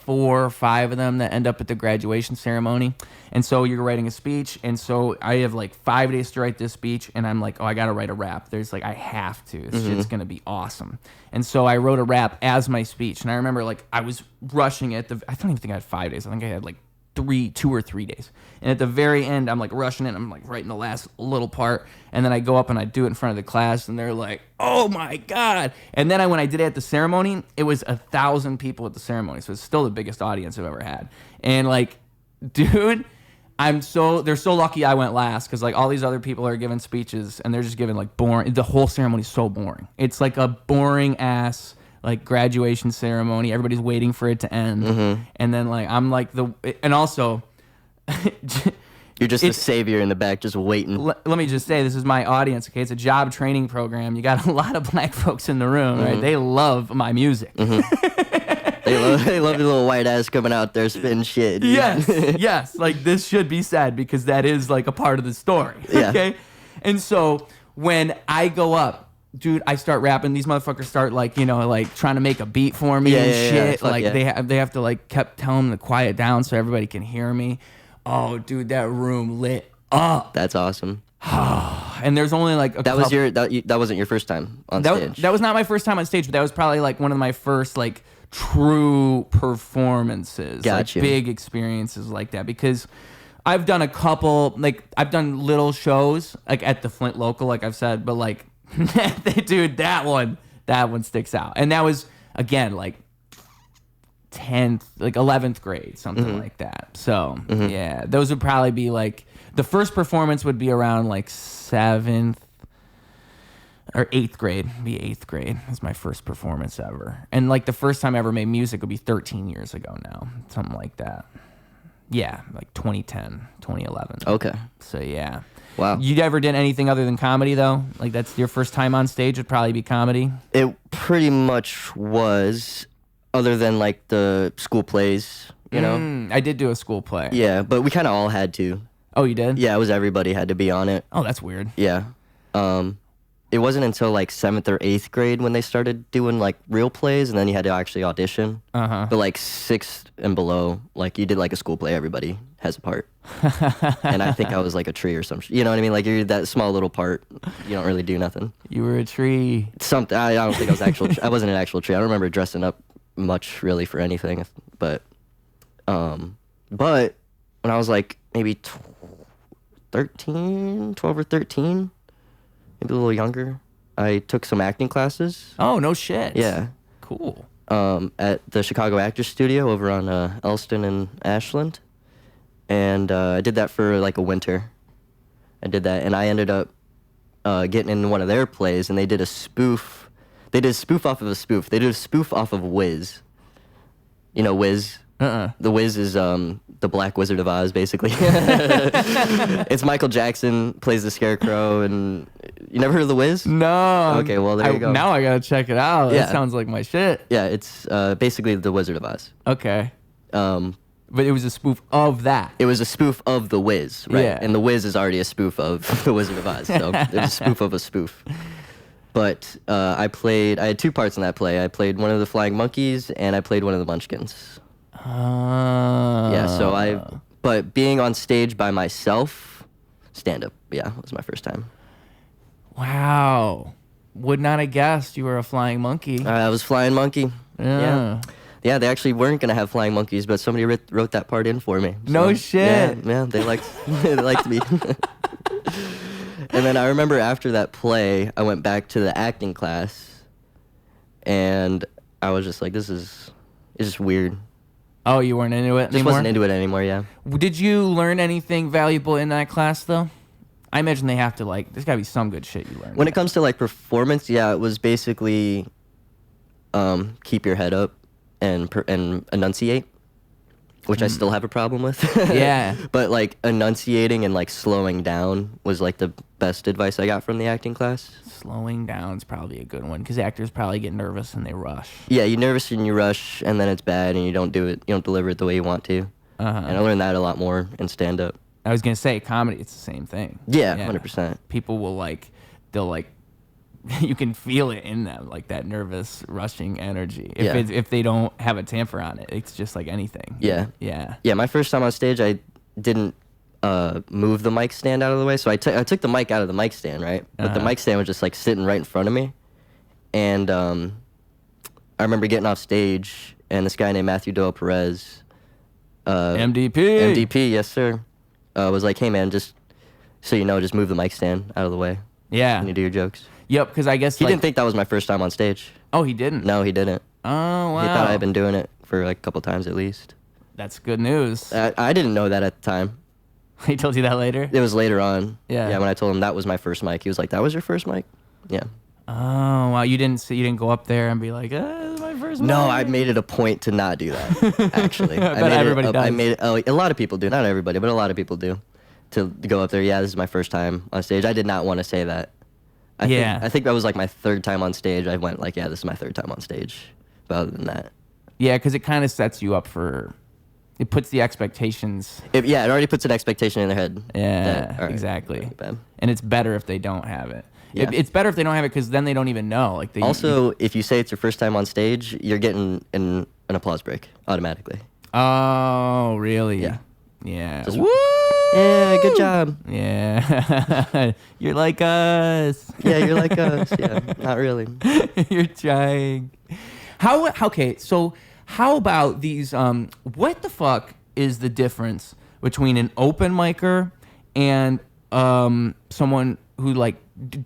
4 or 5 of them that end up at the graduation ceremony. And so you're writing a speech, and so I have like 5 days to write this speech, and I'm like, oh, I gotta write a rap. There's like, I have to. This shit's gonna be awesome. And so I wrote a rap as my speech, and I remember like I was rushing it. I don't even think I had 5 days. I think I had like 2 or 3 days. And at the very end, I'm like rushing it. I'm like writing the last little part, and then I go up and I do it in front of the class, and they're like, "Oh my god!" And then when I did it at the ceremony, it was 1,000 people at the ceremony, so it's still the biggest audience I've ever had. And like, dude, they're so lucky I went last, because like all these other people are giving speeches and they're just giving like boring. The whole ceremony's so boring. It's like a boring ass like graduation ceremony. Everybody's waiting for it to end, and then like I'm like and also. You're just a savior in the back, just waiting. Let me just say, this is my audience, okay? It's a job training program. You got a lot of black folks in the room, right? They love my music. They love the little white ass coming out there spitting shit. Yes, yes. Like, this should be said, because that is like a part of the story, okay? And so when I go up, dude, I start rapping. These motherfuckers start like, you know, like trying to make a beat for me and shit. Like they have to like kept telling them to quiet down so everybody can hear me. Oh, dude, that room lit up. That's awesome. And there's only like that wasn't your first time on stage. That was not my first time on stage, but that was probably like one of my first like true performances. Gotcha. Like big experiences like that, because I've done a couple, like I've done little shows like at the Flint local, like I've said, but like dude, that one sticks out. And that was again like 10th, like 11th grade, something like that. So yeah, those would probably be like, the first performance would be around like 7th or 8th grade. Be 8th grade was my first performance ever. And like the first time I ever made music would be 13 years ago now, something like that. Yeah, like 2010, 2011. Okay. So yeah. Wow. You ever did anything other than comedy though? Like that's your first time on stage would probably be comedy? It pretty much was, other than like the school plays, you know? I did do a school play. Yeah, but we kind of all had to. Oh, you did? Yeah, it was everybody had to be on it. Oh, that's weird. Yeah. It wasn't until like 7th or 8th grade when they started doing like real plays, and then you had to actually audition. But like 6th and below, like you did like a school play, everybody has a part. And I think I was like a tree or some you know what I mean? Like you're that small little part, you don't really do nothing. You were a tree. Something. I don't think I was I wasn't an actual tree. I don't remember dressing up much really for anything, but when I was like maybe 12 or 13, maybe a little younger, I took some acting classes. Oh, no shit. Yeah. Cool. At the Chicago Actors Studio over on Elston and Ashland. And I did that for like a winter. I did that, and I ended up getting in one of their plays, and they did a spoof. They did a spoof off of a spoof. They did a spoof off of Wiz. You know Wiz? The Wiz is the Black Wizard of Oz, basically. It's Michael Jackson plays the Scarecrow, and you never heard of the Wiz? No. Okay, well there you go. Now I gotta check it out. Yeah. That sounds like my shit. Yeah, it's basically the Wizard of Oz. Okay. But it was a spoof of that. It was a spoof of the Wiz, right? Yeah. And the Wiz is already a spoof of the Wizard of Oz, so it was a spoof of a spoof. But I had 2 parts in that play. I played one of the Flying Monkeys, and I played one of the Munchkins. Yeah, but being on stage by myself, stand-up, was my first time. Wow. Would not have guessed you were a flying monkey. I was Flying Monkey. Yeah. Yeah, they actually weren't going to have flying monkeys, but somebody wrote that part in for me. So, no shit. Yeah, they liked me. And then I remember after that play, I went back to the acting class, and I was just like, it's just weird. Oh, you weren't into it anymore? Just wasn't into it anymore, yeah. Did you learn anything valuable in that class, though? I imagine they have to, like, there's got to be some good shit you learned. When it comes to, like, performance, it was basically keep your head up and enunciate, which I still have a problem with. Yeah. But, like, enunciating and, like, slowing down was, like, the best advice I got from the acting class. Slowing down is probably a good one, because actors probably get nervous and they rush. Yeah, you're nervous and you rush, and then it's bad, and you don't deliver it the way you want to. And I learned that a lot more in stand-up. I was going to say, comedy, it's the same thing. Yeah, 100%. People will, like, they'll, like, you can feel it in them, like that nervous rushing energy. Yeah. If they don't have a tamper on it, it's just like anything. Yeah. Yeah. Yeah, my first time on stage, I didn't move the mic stand out of the way. So I took the mic out of the mic stand, right? But the mic stand was just like sitting right in front of me. And I remember getting off stage, and this guy named Matthew Doyle Perez, MDP, yes sir, was like, hey man, just so you know, just move the mic stand out of the way Yeah. when you do your jokes. Yep, because I guess He didn't think that was my first time on stage. Oh, he didn't. No, he didn't. Oh, wow. He thought I had been doing it for like a couple times at least. That's good news. I didn't know that at the time. He told you that later? It was later on. Yeah. Yeah, when I told him that was my first mic, he was like, "That was your first mic?" Yeah. Oh, wow. You didn't go up there and be like, this is my first No, mic. I made it a point to not do that. Actually, I bet everybody does. I made it. Oh, a lot of people do. Not everybody, but a lot of people do. To go up there. Yeah, this is my first time on stage. I did not want to say that. I think that was like my third time on stage. I went like, yeah, this is my third time on stage. But other than that, Yeah, because it kind of sets you up for. It puts the expectations. it already puts an expectation in their head. Yeah, that, all right, exactly. bad. And it's better if they don't have it. Yeah. It's better if they don't have it because then they don't even know. Like Also, if you say it's your first time on stage, you're getting an applause break automatically. Oh, really? Yeah. Yeah. Just- Woo! Yeah, good job. Yeah. You're like us. Yeah, you're like us. Yeah, not really. You're trying. Okay, so how about these what the fuck is the difference between an open micer and someone who like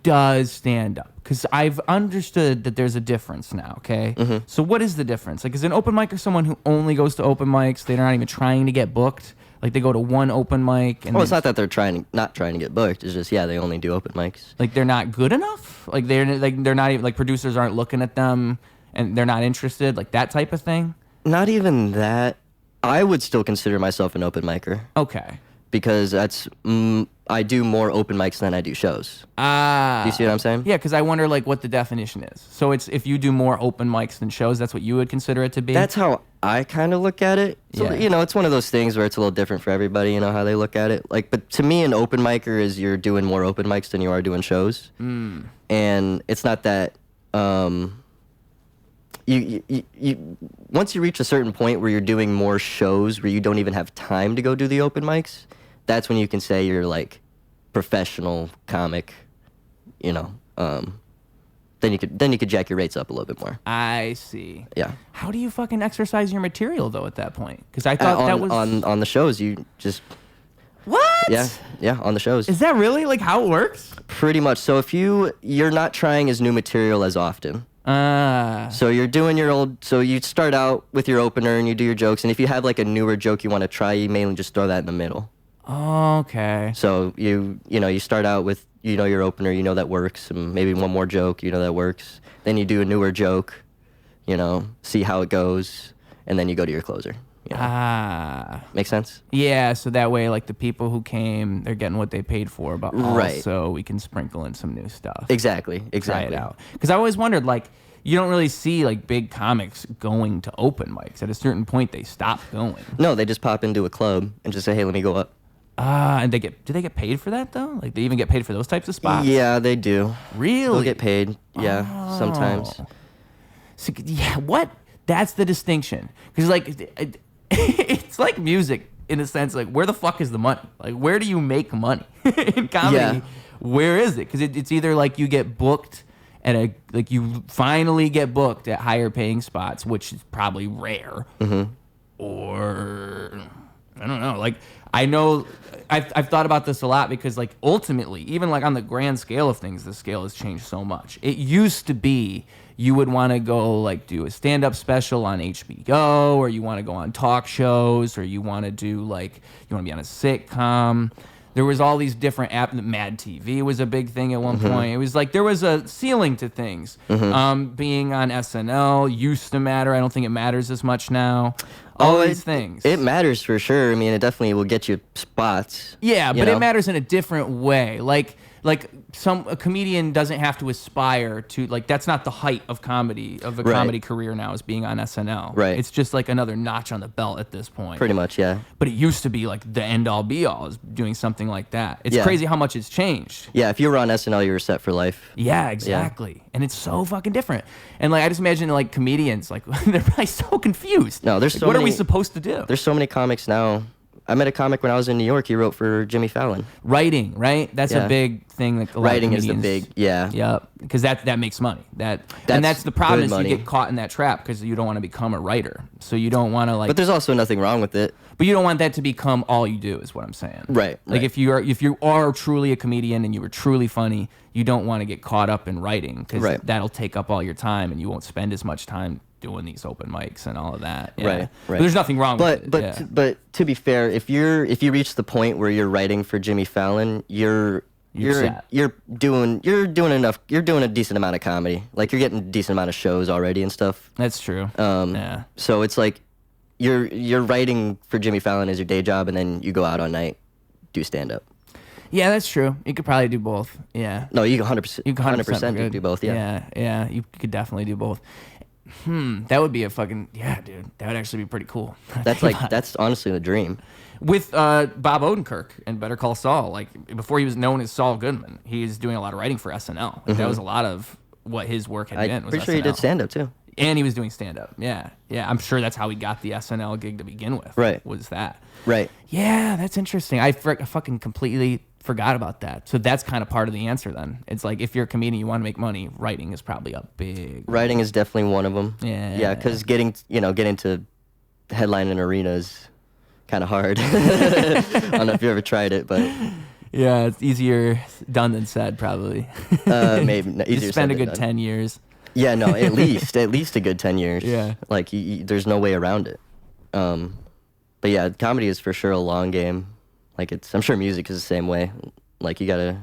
does stand up? Because I've understood that there's a difference now, okay? Mm-hmm. So what is the difference? Like, is an open micer someone who only goes to open mics? They're not even trying to get booked? Like, they go to one open mic and Well, it's not that they're not trying to get booked. It's just, yeah, they only do open mics. like they're not good enough? Like they're not even, like, producers aren't looking at them and they're not interested? Like that type of thing? Not even that. I would still consider myself an open micer Okay. because that's I do more open mics than I do shows. Do you see what I'm saying? Yeah, because I wonder like what the definition is. So it's if you do more open mics than shows, that's what you would consider it to be? That's how I kind of look at it. So, Yeah. it's one of those things where it's a little different for everybody, how they look at it. Like, but to me, an open micer is you're doing more open mics than you are doing shows. And it's not that you once you reach a certain point where you're doing more shows where you don't even have time to go do the open mics, that's when you can say you're like professional comic, then you could jack your rates up a little bit more. I see. Yeah. How do you fucking exercise your material though at that point? Because I thought on, that was on the shows you just what? yeah on the shows. Is that really like how it works? Pretty much. So if you're not trying as new material as often. So you're doing so you start out with your opener and you do your jokes, and if you have like a newer joke you want to try, you mainly just throw that in the middle. Okay. So you start out with your opener, that works, and maybe one more joke, that works. Then you do a newer joke, see how it goes, and then you go to your closer. Make sense? Yeah, so that way like the people who came, they're getting what they paid for, but also we can sprinkle in some new stuff. Exactly. Try it out. Because I always wondered, like, you don't really see like big comics going to open mics. At a certain point, they stop going. No, they just pop into a club and just say, "Hey, let me go up." And do they get paid for that though? Like they even get paid for those types of spots? Yeah, they do. Really? They'll get paid. Yeah, sometimes. So, yeah, what? That's the distinction. Because like, it's like music in a sense. Like, where the fuck is the money? Like, where do you make money in comedy? Yeah. Where is it? Because it's either like you get booked at you finally get booked at higher paying spots, which is probably rare, or I don't know. Like, I know I've thought about this a lot because like ultimately, even like on the grand scale of things, the scale has changed so much. It used to be you would want to go like do a stand-up special on HBO, or you want to go on talk shows, or you want to do like you want to be on a sitcom. There was all these different apps. Mad TV was a big thing at one point. It was like there was a ceiling to things. Being on SNL used to matter. I don't think it matters as much now. All these things. It matters for sure. I mean, it definitely will get you spots. Yeah, but it matters in a different way. Like like a comedian doesn't have to aspire to like that's not the height of comedy of a Right. comedy career now is being on SNL. Right. It's just like another notch on the belt at this point. Pretty much, yeah. But it used to be like the end all be all is doing something like that. It's Yeah. crazy how much it's changed. Yeah, if you were on SNL, you were set for life. Yeah, exactly. And it's so fucking different. And like I just imagine like comedians like they're probably so confused. No, there's Like, so what are we many- supposed to do? There's so many comics now. I met a comic when I was in New York. He wrote for Jimmy Fallon. Writing, right? That's a Yeah. big thing. Like a lot of Writing is the comedians- big, yeah. Yep, because that makes money. And That's that's the problem good is money. you get caught in that trap because you don't want to become a writer. So you don't want to like, But there's also nothing wrong with it. but you don't want that to become all you do. Is what I'm saying. Right, Like right. if you are truly a comedian and you were truly funny, you don't want to get caught up in writing because Right. that'll take up all your time and you won't spend as much time doing these open mics and all of that. Yeah. Right, But right. there's nothing wrong with it. But yeah. but to be fair, if you reach the point where you're writing for Jimmy Fallon, you're set. doing a decent amount of comedy. Like you're getting a decent amount of shows already and stuff. That's true. Yeah. So it's like you're writing for Jimmy Fallon as your day job, and then you go out on night, do stand up. Yeah, that's true. You could probably do both. Yeah. No, you 100%. You 100% could do both. Yeah. Yeah. You could definitely do both. That would be a fucking dude. That would actually be pretty cool. That's honestly the dream. With Bob Odenkirk and Better Call Saul. Like before he was known as Saul Goodman, he was doing a lot of writing for SNL. Like, That was a lot of what his work had been. I'm Was pretty sure he did SNL. stand up too. And he was doing stand up. Yeah. I'm sure that's how he got the SNL gig to begin with. Right. Was that? Right. Yeah, that's interesting. I fucking completely forgot about that. So that's kind of part of the answer then. It's like if you're a comedian, you want to make money, writing is probably a big... Writing is definitely one of them. Yeah. Yeah, because getting to headline in arena is kind of hard. I don't know if you ever tried it, but Yeah, it's easier done than said, probably. maybe easier Just spend said a than good done. 10 years. Yeah, no, at least a good 10 years. Yeah. Like there's no way around it. But yeah, comedy is for sure a long game. Like I'm sure music is the same way. Like you gotta.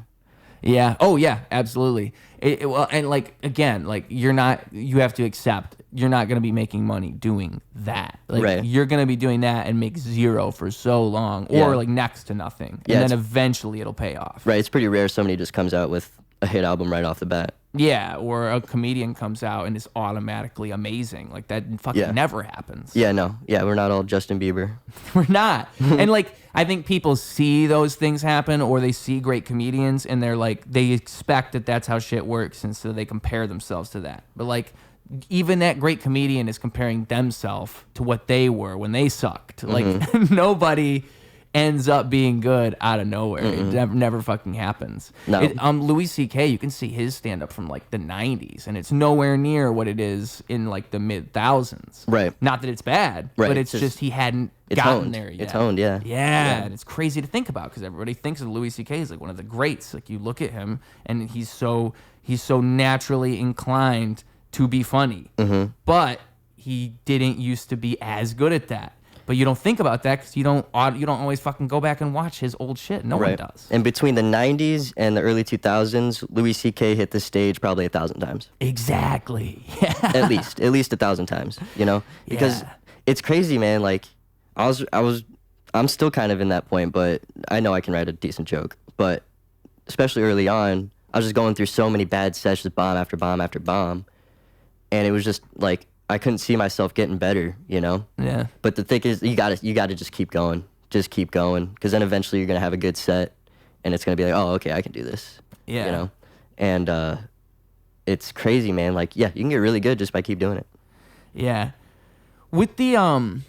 Yeah. Oh, yeah, absolutely. Well, and like, again, like you have to accept you're not going to be making money doing that. Like Right. you're going to be doing that and make zero for so long or Yeah. like next to nothing. Yeah, And then it's- eventually it'll pay off. Right, it's pretty rare somebody just comes out with a hit album right off the bat. Yeah. Or a comedian comes out and is automatically amazing. Like that fucking Yeah. never happens. Yeah, no, yeah, we're not all Justin Bieber. We're not. And like I think people see those things happen or they see great comedians and they're like they expect that that's how shit works and so they compare themselves to that. But like even that great comedian is comparing themselves to what they were when they sucked. Like nobody ends up being good out of nowhere. It never fucking happens. No. Louis C.K., you can see his stand up from like the 90s and it's nowhere near what it is in like the mid thousands. Right. Not that it's bad, Right, but it's it's just just- he hadn't It's gotten honed. there yet. It's honed, yeah. Yeah, and it's crazy to think about because everybody thinks of Louis C.K. as like one of the greats. Like you look at him and he's so naturally inclined to be funny, but he didn't used to be as good at that. But you don't think about that because you don't always fucking go back and watch his old shit. No one Right. does. And between the 90s and the early 2000s, Louis C.K. hit the stage probably 1,000 times. Exactly. Yeah. At least 1,000 times, you know? Because Yeah. it's crazy, man. Like I'm still kind of in that point, but I know I can write a decent joke. But especially early on, I was just going through so many bad sessions, bomb after bomb after bomb. And it was just like I couldn't see myself getting better, you know? Yeah. But the thing is, you gotta just keep going, because then eventually you're gonna have a good set, and it's gonna be like, oh, okay, I can do this. Yeah. You know, and it's crazy, man. Like, yeah, you can get really good just by keep doing it. Yeah. With the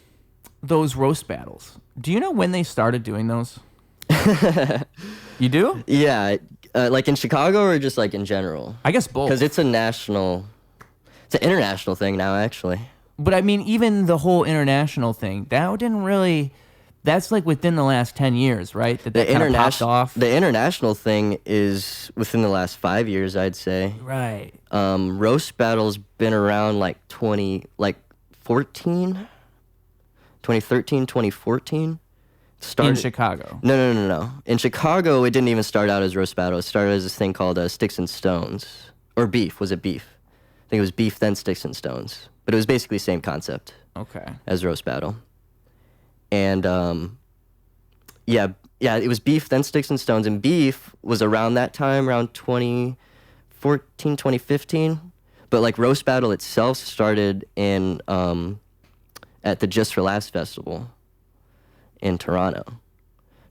those roast battles, do you know when they started doing those? You do? Yeah, like in Chicago or just like in general, I guess both. because it's an international thing now, actually. But I mean, even the whole international thing, that didn't really. That's like within the last 10 years, right? That kind of popped off. The international thing is within the last 5 years, I'd say. Right. Roast battle's been around like 2013, 2014. In Chicago. No. In Chicago, it didn't even start out as roast battle. It started as this thing called Sticks and Stones. Or Beef. Was it Beef? I think it was Beef, then Sticks and Stones. But it was basically the same concept Okay. as roast battle. And yeah, it was Beef, then Sticks and Stones, and Beef was around that time, around 2014, 2015. But like Roast Battle itself started in at the Just for Laughs festival in Toronto.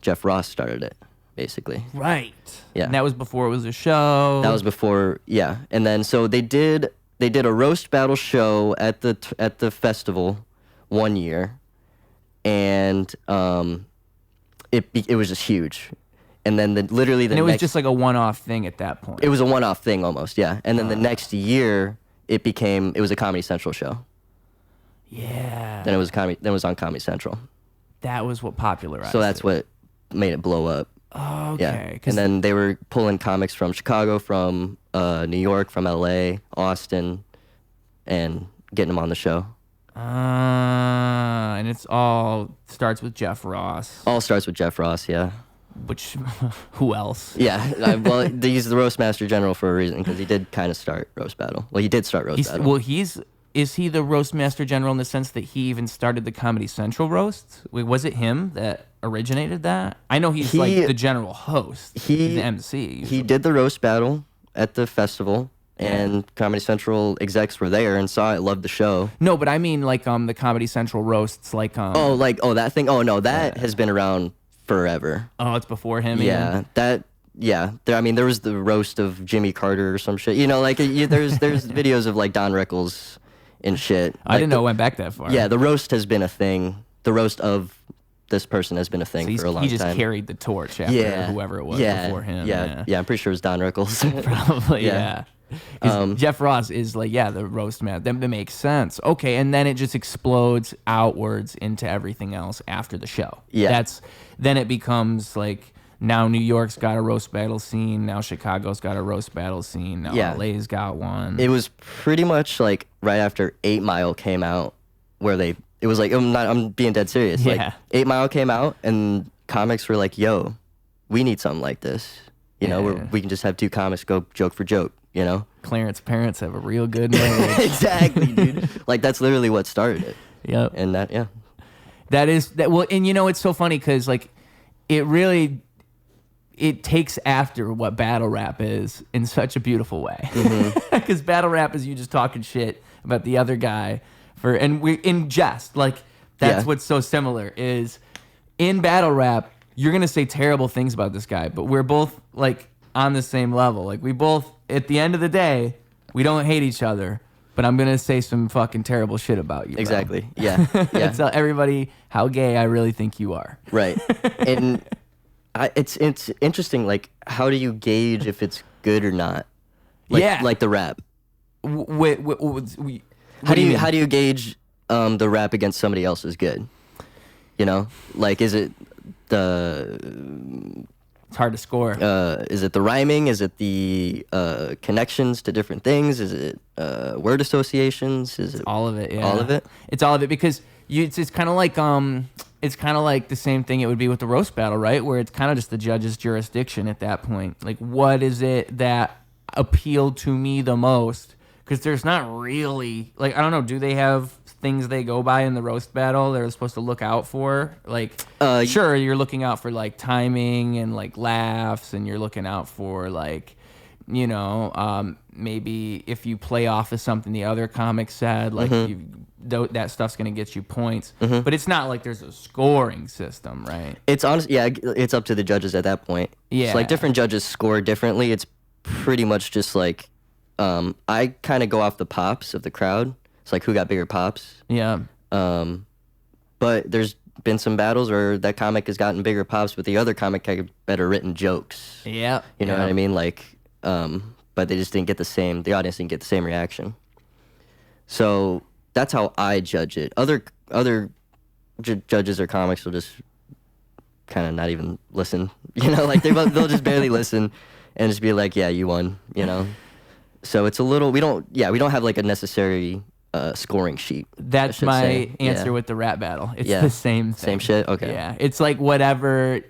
Jeff Ross started it, basically. Right. Yeah. And that was before it was a show. That was before, yeah. And then so they did a Roast Battle show at the festival one year, and it was just huge. And then literally the and it was next, just like a one-off thing at that point. it was a one-off thing almost, yeah. And then the next year it was a Comedy Central show. Yeah. Then it was on Comedy Central. That was what popularized So that's it. what made it blow up. Oh, okay. Yeah. And then they were pulling comics from Chicago, from New York, from LA, Austin, and getting them on the show. And it's all starts with Jeff Ross. All starts with Jeff Ross, yeah. Which, who else? Yeah, well, he's the Roast Master General for a reason, because he did kind of start Roast Battle. Well, he did start Roast Battle. Well, is he the Roast Master General in the sense that he even started the Comedy Central roasts? Wait, was it him that originated that? I know he's like the general host. He's the MC. He did the Roast Battle at the festival, and Comedy Central execs were there and saw it, loved the show. No, but I mean like the Comedy Central roasts, like that thing. Oh no, that has been around forever. Oh, it's before him. Yeah, even? There was the roast of Jimmy Carter or some shit. You know, like there's videos of like Don Rickles and shit. I didn't know it went back that far. Yeah, the roast has been a thing. The roast of this person has been a thing for a long time. He just carried the torch after whoever it was before him. Yeah, I'm pretty sure it was Don Rickles. Probably, yeah. Jeff Ross is like, the roast man. That makes sense. Okay, and then it just explodes outwards into everything else after the show. Yeah. Then it becomes like, now New York's got a roast battle scene. Now Chicago's got a roast battle scene. Now LA's got one. It was pretty much like right after 8 Mile came out, where it was like, I'm being dead serious. Yeah. Like 8 Mile came out and comics were like, yo, we need something like this. You know, where we can just have two comics go joke for joke, you know? Clarence parents have a real good marriage. Exactly, dude. Like, that's literally what started it. Yep. And Well, and it's so funny because like it takes after what battle rap is in such a beautiful way. Because battle rap is you just talking shit about the other guy in jest. Like, that's what's so similar is in battle rap, you're going to say terrible things about this guy, but we're both like on the same level. Like, we both, at the end of the day, we don't hate each other, but I'm going to say some fucking terrible shit about you. Exactly. Bro. Yeah. Tell everybody how gay I really think you are. Right. And it's interesting, like, how do you gauge if it's good or not? Like, like the rap. How do you gauge the rap against somebody else's good? You know, like, is it it's hard to score. Is it the rhyming? Is it the connections to different things? Is it word associations? Is it all of it? Yeah, all of it. It's all of it because it's kind of like the same thing it would be with the roast battle, right? Where it's kind of just the judge's jurisdiction at that point. Like, what is it that appealed to me the most? Because there's not really, like, I don't know, do they have things they go by in the roast battle they're supposed to look out for? Like, sure, you're looking out for, like, timing and, like, laughs, and you're looking out for, like, you know, maybe if you play off of something the other comic said, like, that stuff's going to get you points. But it's not like there's a scoring system, right? It's honest, it's up to the judges at that point. Yeah. It's like different judges score differently. It's pretty much just like, I kind of go off the pops of the crowd. It's like, who got bigger pops? Yeah. But there's been some battles where that comic has gotten bigger pops, but the other comic had better written jokes. Yeah. You know what I mean? Like, but they just didn't get the audience didn't get the same reaction. So that's how I judge it. Other judges or comics will just kind of not even listen. You know, like they'll just barely listen and just be like, yeah, you won, you know? So it's a little, we don't have like a necessary scoring sheet. That's my answer with the rap battle. It's the same thing. Same shit? Okay. Yeah. It's like whatever.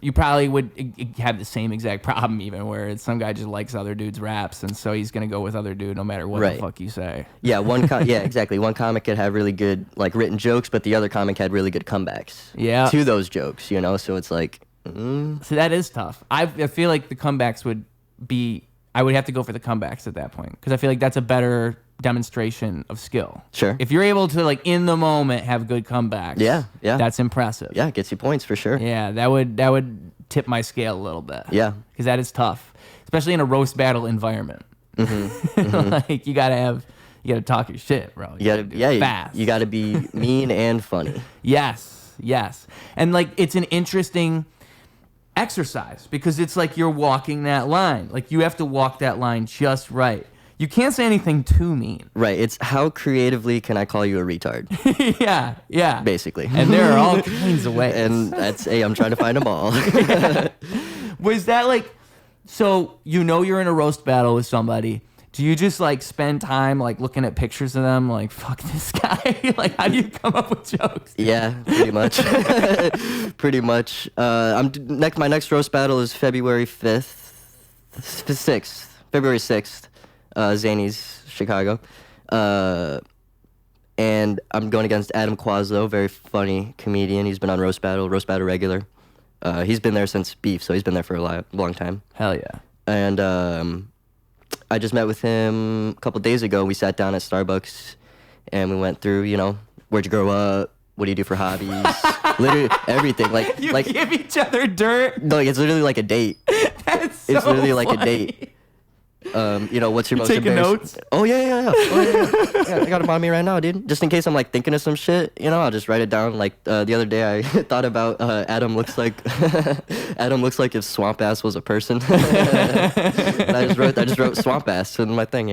You probably would have the same exact problem even where it's some guy just likes other dudes' raps and so he's going to go with other dude no matter what the fuck you say. Yeah, yeah, exactly. One comic could have really good like written jokes, but the other comic had really good comebacks to those jokes, you know? So it's like... So that is tough. I feel like the comebacks would be... I would have to go for the comebacks at that point because I feel like that's a better demonstration of skill. Sure. If you're able to like in the moment have good comebacks, that's impressive. Yeah, it gets you points for sure. Yeah, that would tip my scale a little bit. Yeah, because that is tough, especially in a roast battle environment. Like you gotta talk your shit, bro. You gotta do it fast. You gotta be mean and funny. Yes, and like it's an interesting exercise because it's like you're walking that line. Like you have to walk that line just right. You can't say anything too mean. Right. It's how creatively can I call you a retard? yeah. Basically. And there are all kinds of ways. And that's, hey, I'm trying to find them all. Was that like, so you're in a roast battle with somebody. Do you just like spend time like looking at pictures of them like, fuck this guy? Like, how do you come up with jokes? Yeah, pretty much. Pretty much. My next roast battle is February 6th. Zany's Chicago. And I'm going against Adam Quaslow, very funny comedian. He's been on Roast Battle regular. He's been there since Beef, so he's been there for a long time. Hell yeah. And I just met with him a couple days ago. We sat down at Starbucks, and we went through, where'd you grow up? What do you do for hobbies? Literally everything. Like give each other dirt? No, it's literally like a date. That's so It's literally like funny. a date. What's your most taking embarrassing... notes? Oh, yeah. Yeah, I got them on me right now, dude. Just in case I'm, like, thinking of some shit, I'll just write it down. Like, the other day I thought about Adam looks like if Swamp Ass was a person. And I just wrote Swamp Ass in my thing,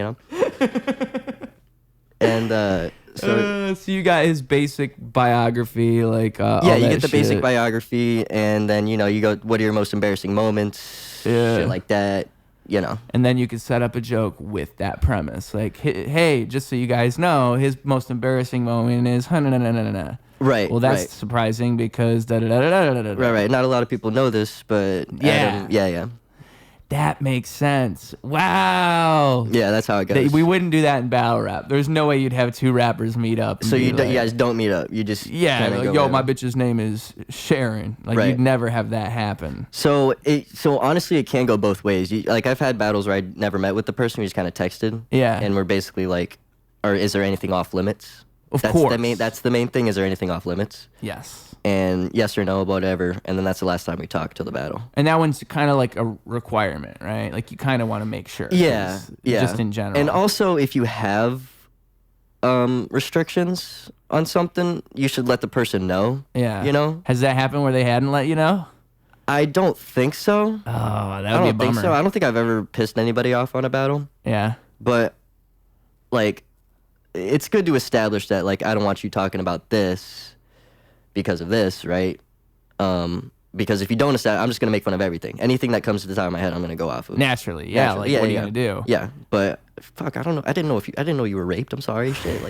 And, so you got his basic biography, like, all yeah, you that get the shit. basic biography, and then, you go, what are your most embarrassing moments? Yeah. Shit like that. And then you could set up a joke with that premise. Like, hey, just so you guys know, his most embarrassing moment is Right. Well, that's right. surprising because da-da-da-da-da-da-da. Right. Not a lot of people know this, but Yeah. Adam, yeah. That makes sense. Wow. Yeah, that's how it goes. We wouldn't do that in battle rap. There's no way you'd have two rappers meet up. And So be you like, guys don't meet up. You just kinda like, go yo, at my it. bitch's name is Sharon. Like Right. you'd never have that happen. So honestly, it can go both ways. Like I've had battles where I never met with the person. We just kind of texted. Yeah. And we're basically like, or is there anything off limits? Of That's course. That's the main thing. Is there anything off limits? Yes. And yes or no, whatever. And then that's the last time we talk till the battle. And that one's kind of like a requirement, right? Like you kind of want to make sure. Yeah. Just in general. And also, if you have restrictions on something, you should let the person know. Yeah. Has that happened where they hadn't let you know? I don't think so. Oh, that would be a I don't bummer. think so. I don't think I've ever pissed anybody off on a battle. Yeah. But like, it's good to establish that. Like, I don't want you talking about this because of this, right? Because if you don't establish, I'm just gonna make fun of everything. Anything that comes to the top of my head, I'm gonna go off of. Naturally, yeah. Like, what are you gonna do? Yeah, but fuck, I don't know. I didn't know you were raped. I'm sorry. Shit.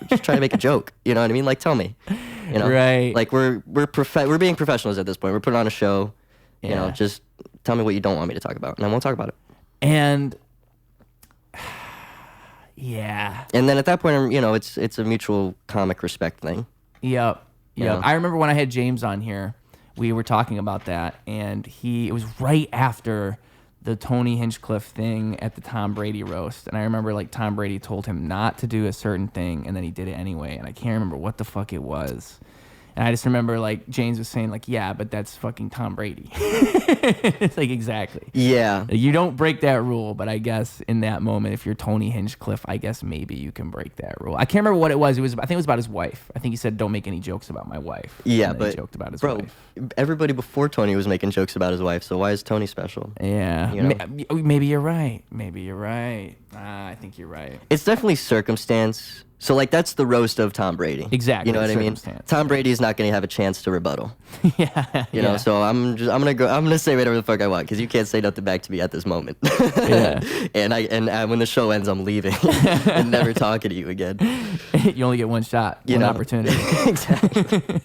Just trying to make a joke. You know what I mean? Like, tell me. Right. Like we're being professionals at this point. We're putting on a show. Yeah. Just tell me what you don't want me to talk about, and I won't talk about it. And yeah. And then at that point, it's a mutual comic respect thing. Yep. Yeah. I remember when I had James on here, we were talking about that, and it was right after the Tony Hinchcliffe thing at the Tom Brady roast, and I remember like Tom Brady told him not to do a certain thing, and then he did it anyway, and I can't remember what the fuck it was. And I just remember like James was saying like, yeah, but that's fucking Tom Brady. It's like, exactly. Yeah. You don't break that rule, but I guess in that moment, if you're Tony Hinchcliffe, I guess maybe you can break that rule. I can't remember what it was. I think it was about his wife. I think he said, don't make any jokes about my wife. Yeah, and then but he joked about his bro, wife. everybody before Tony was making jokes about his wife, so why is Tony special? Yeah. Maybe you're right. I think you're right. It's definitely circumstance. So like that's the roast of Tom Brady. Exactly, You know what I mean? circumstance. Tom Brady is not going to have a chance to rebuttal. Yeah. You know, so I'm gonna say whatever the fuck I want because you can't say nothing back to me at this moment. Yeah. and when the show ends, I'm leaving and never talking to you again. You only get one shot, one opportunity. Exactly.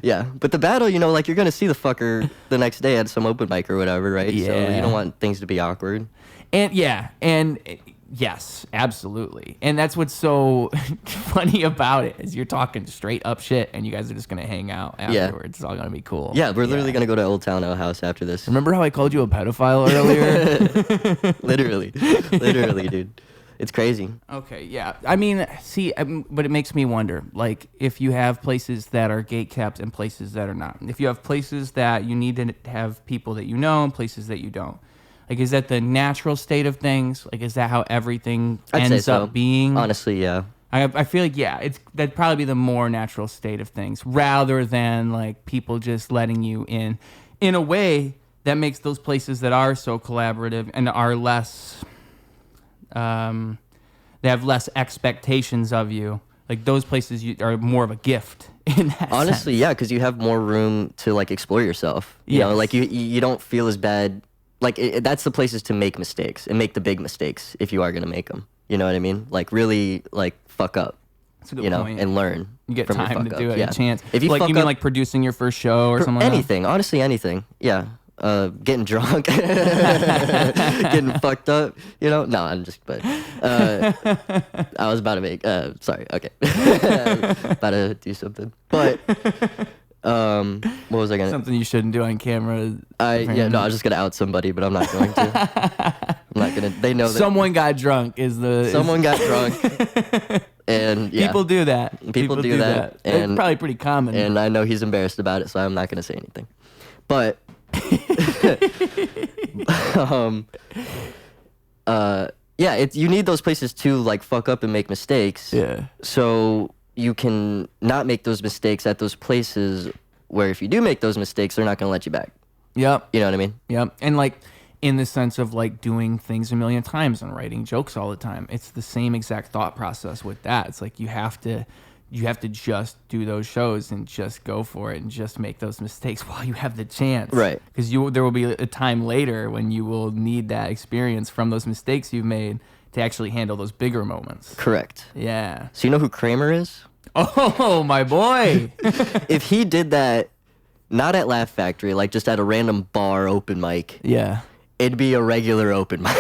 Yeah, but the battle, you know, like you're gonna see the fucker the next day at some open mic or whatever, right? Yeah. So you don't want things to be awkward. And yes, absolutely. And that's what's so funny about it is you're talking straight up shit, and you guys are just gonna hang out afterwards. It's all gonna be cool. Yeah, we're literally gonna go to Old Town Ale House after this. Remember how I called you a pedophile earlier? literally, dude. It's crazy. Okay, yeah. I mean, see, but it makes me wonder, like, if you have places that are gatekept and places that are not. If you have places that you need to have people that you know and places that you don't. Like, is that the natural state of things? Like, is that how everything ends up being? Honestly, yeah. I feel like, yeah, that'd probably be the more natural state of things rather than, like, people just letting you in a way that makes those places that are so collaborative and are less... they have less expectations of you. Like those places are more of a gift in that Honestly, sense. yeah, because you have more room to like explore yourself. You know, like you don't feel as bad. Like that's the places to make mistakes and make the big mistakes if you are gonna make them. You know what I mean? Like really, like fuck up. That's a good point. And learn. You get from your time to fuck do up. it. Yeah. A chance. If you like fuck you mean up, like producing your first show or something like anything, honestly, anything. Yeah. Getting drunk, getting fucked up, you know? No, I'm just, but, I was about to make, sorry, okay. About to do something. But, what was I gonna? Something you shouldn't do on camera. I was just gonna out somebody, but I'm not going to. I'm not gonna, they know that. Someone got drunk Someone got drunk. And yeah. People do that. People do that. And it's probably pretty common. And I know he's embarrassed about it, so I'm not gonna say anything. But, you need those places to like fuck up and make mistakes. Yeah. So you can not make those mistakes at those places where if you do make those mistakes, they're not gonna let you back. Yep. You know what I mean? Yep. And like in the sense of like doing things a million times and writing jokes all the time, it's the same exact thought process with that. It's like you have to just do those shows and just go for it and just make those mistakes while you have the chance. Right. Because there will be a time later when you will need that experience from those mistakes you've made to actually handle those bigger moments. Correct. Yeah. So you know who Kramer is? Oh, my boy. If he did that, not at Laugh Factory, like just at a random bar open mic. Yeah. It'd be a regular open mic.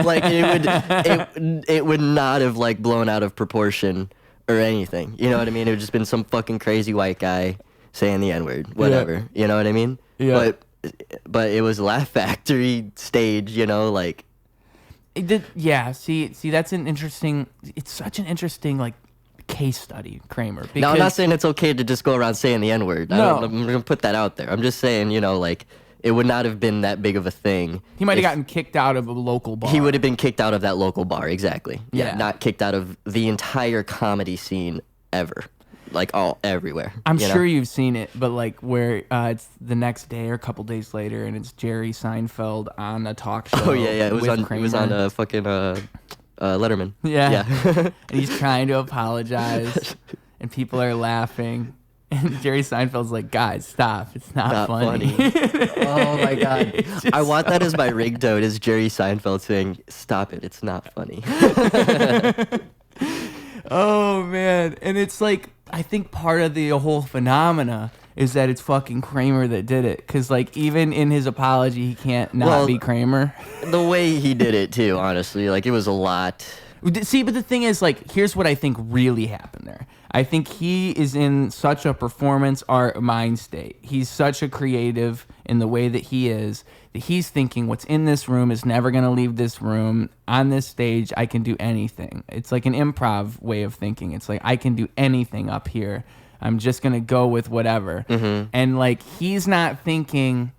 Like it would not have like blown out of proportion or anything. You know what I mean? It would just been some fucking crazy white guy saying the N-word, whatever. Yeah. You know what I mean? Yeah. But it was Laugh Factory stage, you know, like. Yeah. See, that's it's such an interesting like case study, Kramer. Now, I'm not saying it's okay to just go around saying the N-word. No. I'm going to put that out there. I'm just saying, you know, like, it would not have been that big of a thing. He might have gotten kicked out of a local bar. He would have been kicked out of that local bar, exactly. Yeah. Not kicked out of the entire comedy scene ever. Like, everywhere. I'm sure you've seen it, but like where it's the next day or a couple days later, and it's Jerry Seinfeld on a talk show. Oh, yeah. It was on fucking Letterman. Yeah. And he's trying to apologize, and people are laughing. And Jerry Seinfeld's like, guys, stop. It's not funny. Oh, my God. I want that as my ringtone, is Jerry Seinfeld saying, stop it. It's not funny. Oh, man. And it's like, I think part of the whole phenomena is that it's fucking Kramer that did it. Because, like, even in his apology, he can't not be Kramer. The way he did it, too, honestly. Like, it was a lot. See, but the thing is, like, here's what I think really happened there. I think he is in such a performance art mind state. He's such a creative in the way that he is, that he's thinking what's in this room is never going to leave this room. On this stage, I can do anything. It's like an improv way of thinking. It's like, I can do anything up here. I'm just going to go with whatever. Mm-hmm. And, like, he's not thinking...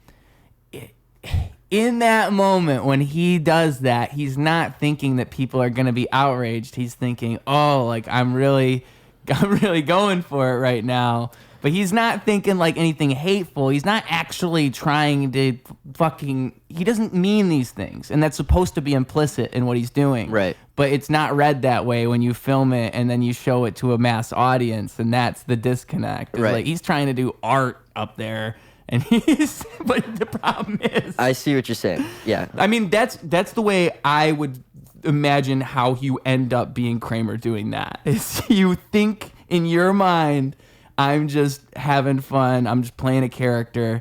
In that moment when he does that, he's not thinking that people are going to be outraged. He's thinking, oh, like, I'm really going for it right now. But he's not thinking like anything hateful. He's not actually trying to he doesn't mean these things. And that's supposed to be implicit in what he's doing. Right. But it's not read that way when you film it and then you show it to a mass audience, and that's the disconnect. It's Right. like he's trying to do art up there, and but the problem is, I see what you're saying. Yeah. I mean, that's the way I would imagine how you end up being Kramer doing that. Is you think in your mind, I'm just having fun, I'm just playing a character.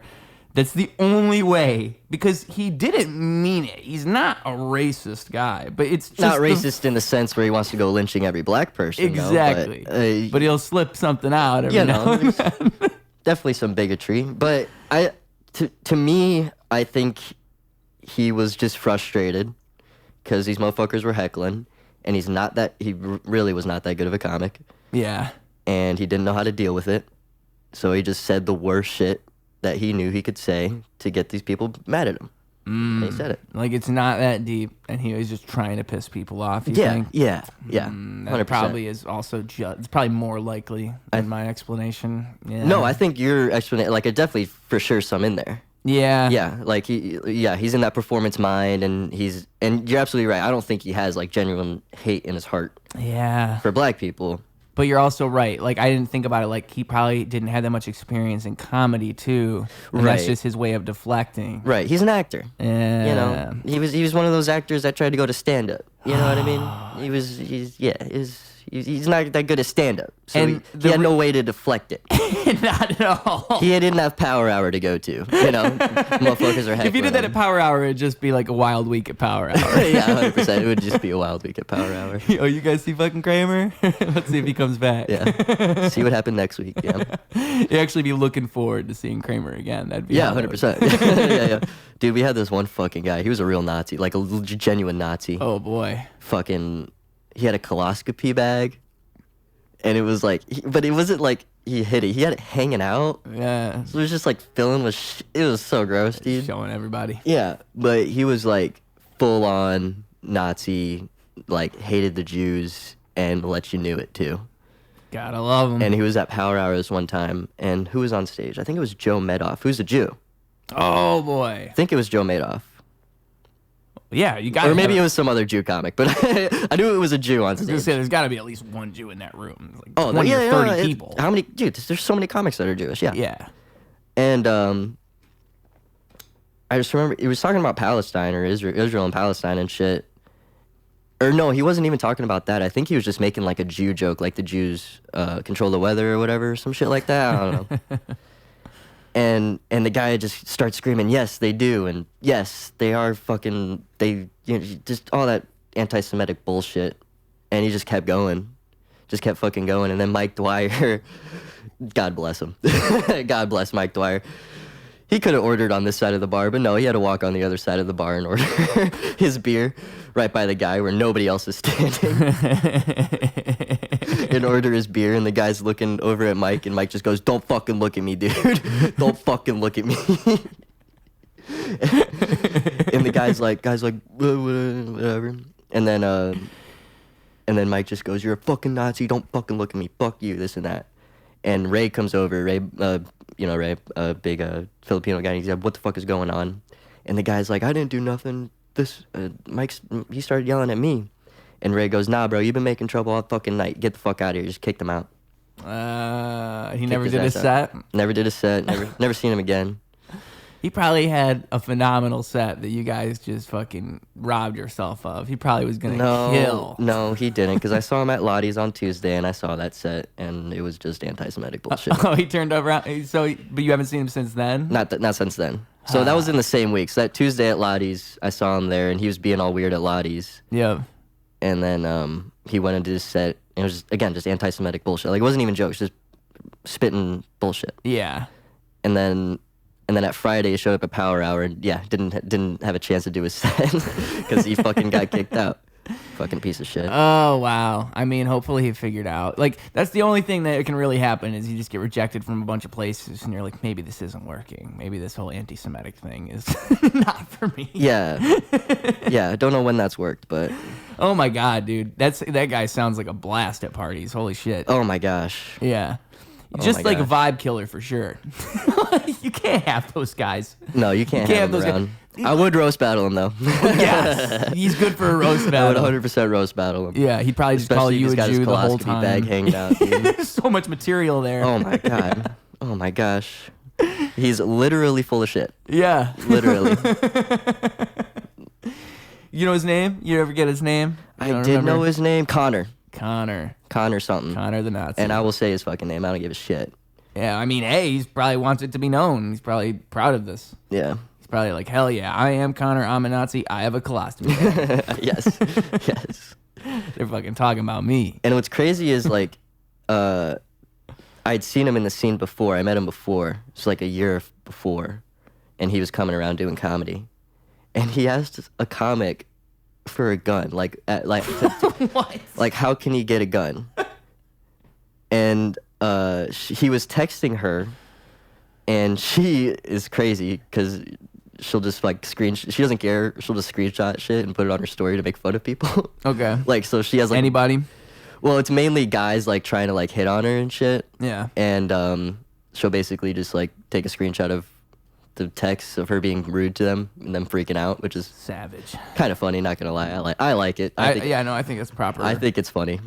That's the only way, because he didn't mean it. He's not a racist guy, but it's just not racist in the sense where he wants to go lynching every black person. Exactly. No, but he'll slip something out every now and then. Definitely some bigotry. But to me, I think he was just frustrated because these motherfuckers were heckling, and he really was not that good of a comic. Yeah. And he didn't know how to deal with it. So he just said the worst shit that he knew he could say to get these people mad at him. And he said it. Like, it's not that deep, and he was just trying to piss people off, you think? Yeah. That 100%. probably is also it's probably more likely than my explanation. Yeah. No, I think your explanation, like, it definitely for sure some in there. Yeah. Yeah, like he's in that performance mind, and you're absolutely right. I don't think he has like genuine hate in his heart Yeah. for black people. But you're also right. Like, I didn't think about it. Like, he probably didn't have that much experience in comedy, too. And that's Right. just his way of deflecting. Right, he's an actor. Yeah. You know, he was one of those actors that tried to go to stand up. You know what I mean? He's not that good at stand up. So And he had no way to deflect it. Not at all. He didn't have Power Hour to go to. You know, motherfuckers are heckling If you did that him. at Power Hour, it'd just be like a wild week at Power Hour. Yeah, 100%. It would just be a wild week at Power Hour. Oh, you guys see fucking Kramer? Let's see if he comes back. Yeah. See what happened next week. Yeah. You actually be looking forward to seeing Kramer again. That'd be Yeah, how that 100%. Yeah. Dude, we had this one fucking guy. He was a real Nazi, like a genuine Nazi. Oh boy. Fucking, he had a coloscopy bag, and it was like, but it wasn't like he hid it. He had it hanging out. Yeah. So it was just like filling with. It was so gross, dude. Showing everybody. Yeah, but he was like full on Nazi, like hated the Jews, and let you knew it too. Gotta love him. And he was at Power Hours one time, and who was on stage? I think it was Joe Madoff, who's a Jew. Oh boy. I think it was Joe Madoff. Yeah, you got. Or maybe it was some other Jew comic, but I knew it was a Jew on I was gonna stage. say there's got to be at least one Jew in that room. It's like Oh, 20 or 30 it- people. How many? Dude, there's so many comics that are Jewish. Yeah. Yeah. And I just remember he was talking about Palestine or Israel and Palestine and shit. Or no, he wasn't even talking about that. I think he was just making like a Jew joke, like the Jews control the weather or whatever, some shit like that. I don't know. And the guy just starts screaming, "Yes, they do," and yes, they are fucking just all that anti-Semitic bullshit. And he just kept going, just kept fucking going. And then Mike Dwyer, God bless him, God bless Mike Dwyer. He could have ordered on this side of the bar, but no, he had to walk on the other side of the bar and order his beer right by the guy where nobody else is standing. And order his beer, and the guy's looking over at Mike, and Mike just goes, "Don't fucking look at me, dude. Don't fucking look at me." And the guy's like, whatever. And then Mike just goes, "You're a fucking Nazi. Don't fucking look at me. Fuck you, this and that." And Ray comes over. Ray, Ray, a big Filipino guy. He's like, "What the fuck is going on?" And the guy's like, "I didn't do nothing. He started yelling at me." And Ray goes, "Nah, bro, you've been making trouble all fucking night. Get the fuck out of here." Just kicked him out. He never did a ass out. set. Never did a set. Never seen him again. He probably had a phenomenal set that you guys just fucking robbed yourself of. He probably was gonna kill. No, he didn't. Because I saw him at Lottie's on Tuesday, and I saw that set, and it was just anti-Semitic bullshit. Oh, he turned around. But you haven't seen him since then? Not since then. So that was in the same week. So that Tuesday at Lottie's, I saw him there, and he was being all weird at Lottie's. Yeah. And then he went into his set, and it was just, again, just anti-Semitic bullshit. Like, it wasn't even jokes, just spitting bullshit. Yeah. And then at Friday, he showed up at Power Hour, and yeah, didn't have a chance to do his set because he fucking got kicked out. Fucking piece of shit. Oh, wow. I mean, hopefully he figured out. Like, that's the only thing that can really happen is you just get rejected from a bunch of places, and you're like, maybe this isn't working. Maybe this whole anti-Semitic thing is not for me. Yeah. Yeah, I don't know when that's worked, but... Oh, my God, dude. That guy sounds like a blast at parties. Holy shit. Oh, my gosh. Yeah. Just my like a gosh. vibe killer for sure. You can't have those guys. No, you can't have him around. I would roast battle him though. Yes, he's good for a roast I would battle. 100% roast battle him. Yeah, he'd probably just call Especially if you he's a got his Jew the whole colostomy time. bag hanging out, dude. There's so much material there. Oh my god. Oh my gosh. He's literally full of shit. Yeah. Literally. You know his name? You ever get his name? You I don't did remember? know his name. Connor something. Connor the Nazi. And I will say his fucking name. I don't give a shit. Yeah, I mean, hey, he's probably wants it to be known. He's probably proud of this. Yeah. He's probably like, hell yeah, I am Connor. I'm a Nazi. I have a colostomy bag. Yes. Yes. They're fucking talking about me. And what's crazy is like, I'd seen him in the scene before. I met him before. It's like a year before, and he was coming around doing comedy, and he asked a comic for a gun, like What? like how can he get a gun? And he was texting her, and she is crazy because she'll just like she doesn't care. She'll just screenshot shit and put it on her story to make fun of people. Okay. Like, so she has like Anybody? Well, it's mainly guys like trying to like hit on her and shit. Yeah. And she'll basically just like take a screenshot of the text of her being rude to them and them freaking out, which is Savage. kind of funny. Not gonna lie, I like it. I think it's proper. I think it's funny.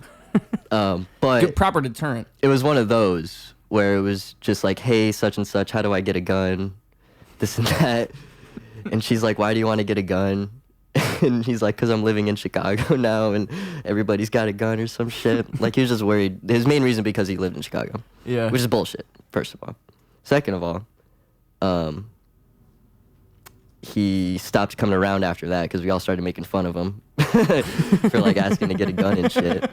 But Good, proper deterrent. it was one of those where it was just like, hey, such and such, how do I get a gun? This and that. And she's like, why do you want to get a gun? And he's like, because I'm living in Chicago now and everybody's got a gun or some shit. Like, he was just worried. His main reason because he lived in Chicago. Yeah. Which is bullshit, first of all. Second of all, he stopped coming around after that because we all started making fun of him for like asking to get a gun and shit.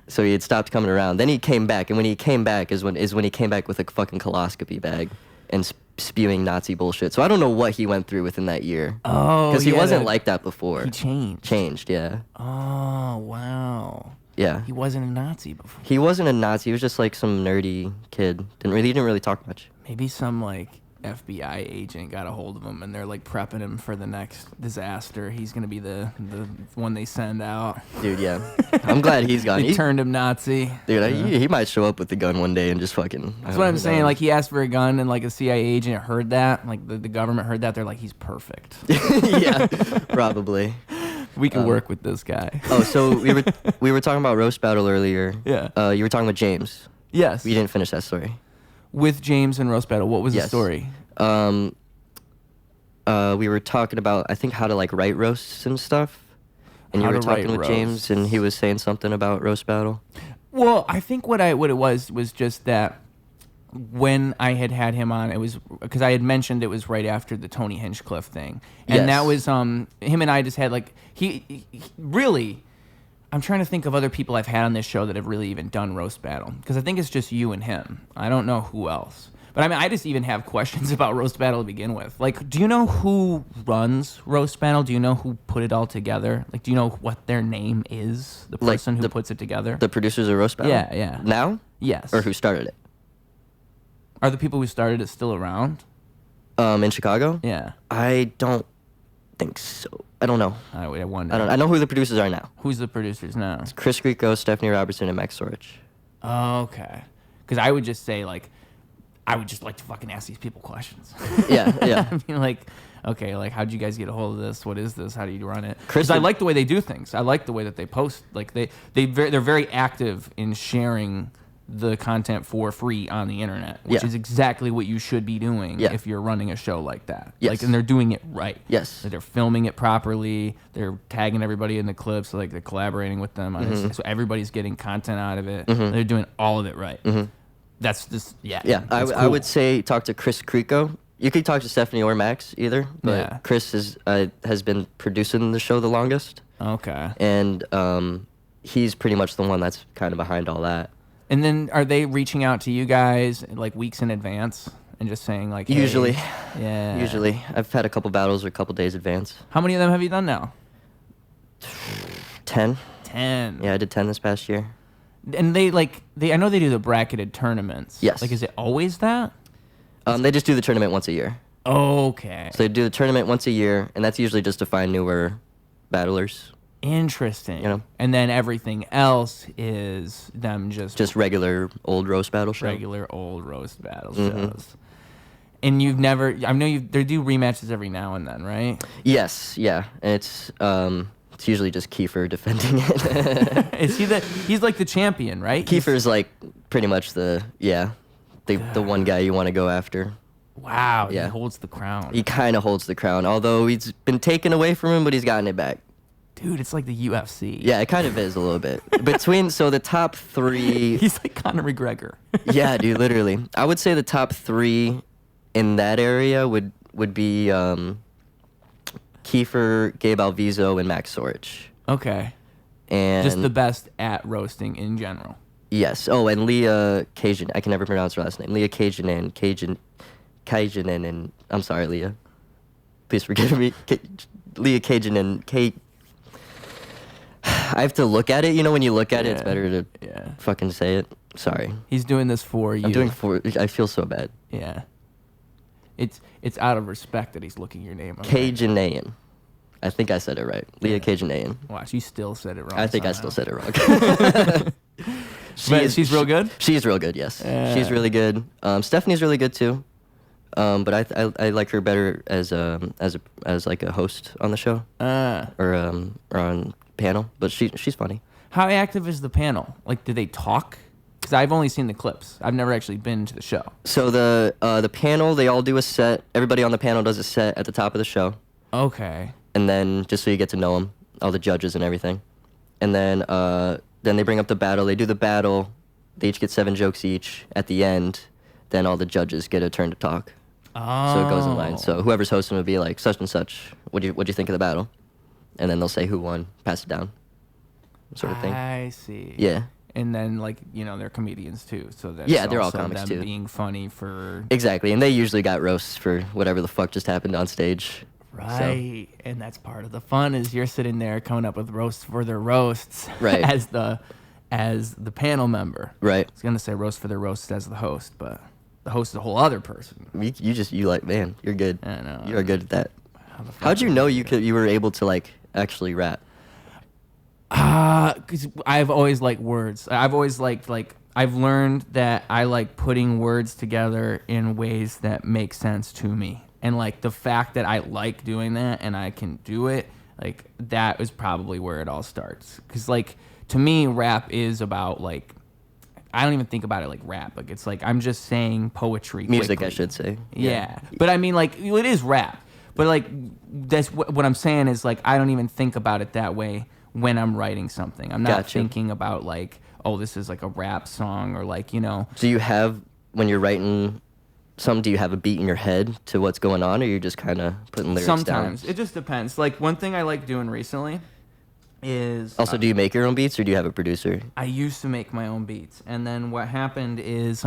So he had stopped coming around. Then he came back, and when he came back is when he came back with a fucking coloscopy bag and spewing Nazi bullshit. So I don't know what he went through within that year. Oh, Because he yeah, wasn't like that before. He changed. Changed, yeah. Oh, wow. Yeah. He wasn't a Nazi before. He wasn't a Nazi. He was just like some nerdy kid. He didn't really talk much. Maybe some like FBI agent got a hold of him and they're like prepping him for the next disaster. He's gonna be the one they send out. Dude, yeah. I'm glad he's gone. They turned him Nazi. Dude, he might show up with the gun one day and just fucking... That's what I'm saying. Like, he asked for a gun and like a CIA agent heard that. Like the government heard that. They're like, he's perfect. Yeah, probably. We can work with this guy. Oh, so we were talking about roast battle earlier. Yeah. You were talking about James. Yes. We didn't finish that story. With James and roast battle, what was the Yes. story? We were talking about, I think, how to like write roasts and stuff. And How you were to write talking with roasts. James, and he was saying something about roast battle. Well, I think what it was just that when I had him on, it was because I had mentioned it was right after the Tony Hinchcliffe thing, and Yes. that was him and I just had like he really. I'm trying to think of other people I've had on this show that have really even done roast battle because I think it's just you and him. I don't know who else. But I mean, I just even have questions about roast battle to begin with. Like, do you know who runs roast battle? Do you know who put it all together? Like, do you know what their name is? The Like person who puts it together? The producers of roast battle? Yeah, yeah. Now? Yes. Or who started it? Are the people who started it still around? In Chicago? Yeah. I don't think so. I don't know. I wonder. I know who the producers are now. Who's the producers now? Chris Grieco, Stephanie Robertson, and Max Sorich. Oh, okay. Because I would just say, like, I would just like to fucking ask these people questions. Yeah, yeah. I mean, like, okay, like, how'd you guys get a hold of this? What is this? How do you run it? Chris, Because I like the way they do things. I like the way that they post. Like, they're very active in sharing the content for free on the internet, which Yeah. is exactly what you should be doing Yeah. if you're running a show like that. Yes. Like, and they're doing it right. Yes. So they're filming it properly. They're tagging everybody in the clips. So, like, they're collaborating with them on Mm-hmm. this. So everybody's getting content out of it. They're doing all of it right. That's just, yeah. Yeah, that's I cool. would say talk to Chris Grieco. You could talk to Stephanie or Max, either. But Yeah. Chris has been producing the show the longest. Okay. And he's pretty much the one that's kind of behind all that. And then are they reaching out to you guys like weeks in advance and just saying like, hey, Usually. Yeah. Usually. I've had a couple battles or a couple days advance. How many of them have you done now? 10. 10. Yeah, I did 10 this past year. And I know they do the bracketed tournaments. Yes. Like, is it always that? They just do the tournament once a year. Okay. So they do the tournament once a year, and that's usually just to find newer battlers. Interesting. You know? And then everything else is them Just regular old roast battle show. regular old roast battle shows. And you've never, I know they do rematches every now and then, right? Yes, yeah. And it's usually just Kiefer defending it. Is he's like the champion, right? Kiefer's like pretty much the one guy you want to go after. Wow, Yeah. he holds the crown. He kind of holds the crown, although he's been taken away from him, but he's gotten it back. Dude, it's like the UFC. Yeah, it kind of is a little bit. So the top 3. He's like Conor McGregor. Yeah, dude, literally. I would say the top 3 in that area would be Kiefer, Gabe Alviso, and Max Sorich. Okay. And Just the best at roasting in general. yes. Oh, and Leah Cajun. I can never pronounce her last name. Leah Cajun and I'm sorry, Leah. Please forgive me. Leah Cajun and Kate. I have to look at it. You know, when you look at it, it's better to fucking say it. Sorry. He's doing this for you. I feel so bad. Yeah. It's out of respect that he's looking your name up. Cajanayan. I think I said it right. Leah Cajanayan. Watch, you still said it wrong. I think I still said it wrong. She's real good? She's real good, yes. She's really good. Stephanie's really good too. But I like her better as like a host on the show. Or on panel. But she's funny. How active is the panel? Like, do they talk? Because I've only seen the clips. I've never actually been to the show. So the panel, they all do a set. Everybody on the panel does a set at the top of the show. Okay. And then just so you get to know them, all the judges and everything. And then they bring up the battle. They do the battle. They each get 7 jokes each. At the end, then all the judges get a turn to talk. Oh. So it goes in line. So whoever's hosting would be like, such and such, what'd you think of the battle? And then they'll say who won, pass it down, sort of thing. I see. Yeah. And then, like, they're comedians too. So that's they're all also comics them too. being funny for... Exactly. And they usually got roasts for whatever the fuck just happened on stage. Right. So. And that's part of the fun is you're sitting there coming up with roasts for their roasts. Right. as the panel member. Right. I was going to say roast for their roasts as the host, but the host is a whole other person. You like, man, you're good. I know. You are good at that. How'd you know you were able to, like, actually rap? Because I've always liked words. I've always liked, I've learned that I like putting words together in ways that make sense to me. And, like, the fact that I like doing that and I can do it, like, that is probably where it all starts. Because, like, to me, rap is about, like, I don't even think about it like rap. Like, it's like I'm just saying poetry Music, quickly. I should say. Yeah. But, I mean, like, it is rap. But, like, that's what I'm saying is, like, I don't even think about it that way when I'm writing something. I'm not thinking about, like, oh, this is, like, a rap song or, like, Do you have, when you're writing something, do you have a beat in your head to what's going on, or you're just kind of putting lyrics down? Sometimes. It just depends. Like, one thing I like doing recently is... Also, do you make your own beats, or do you have a producer? I used to make my own beats. And then what happened is...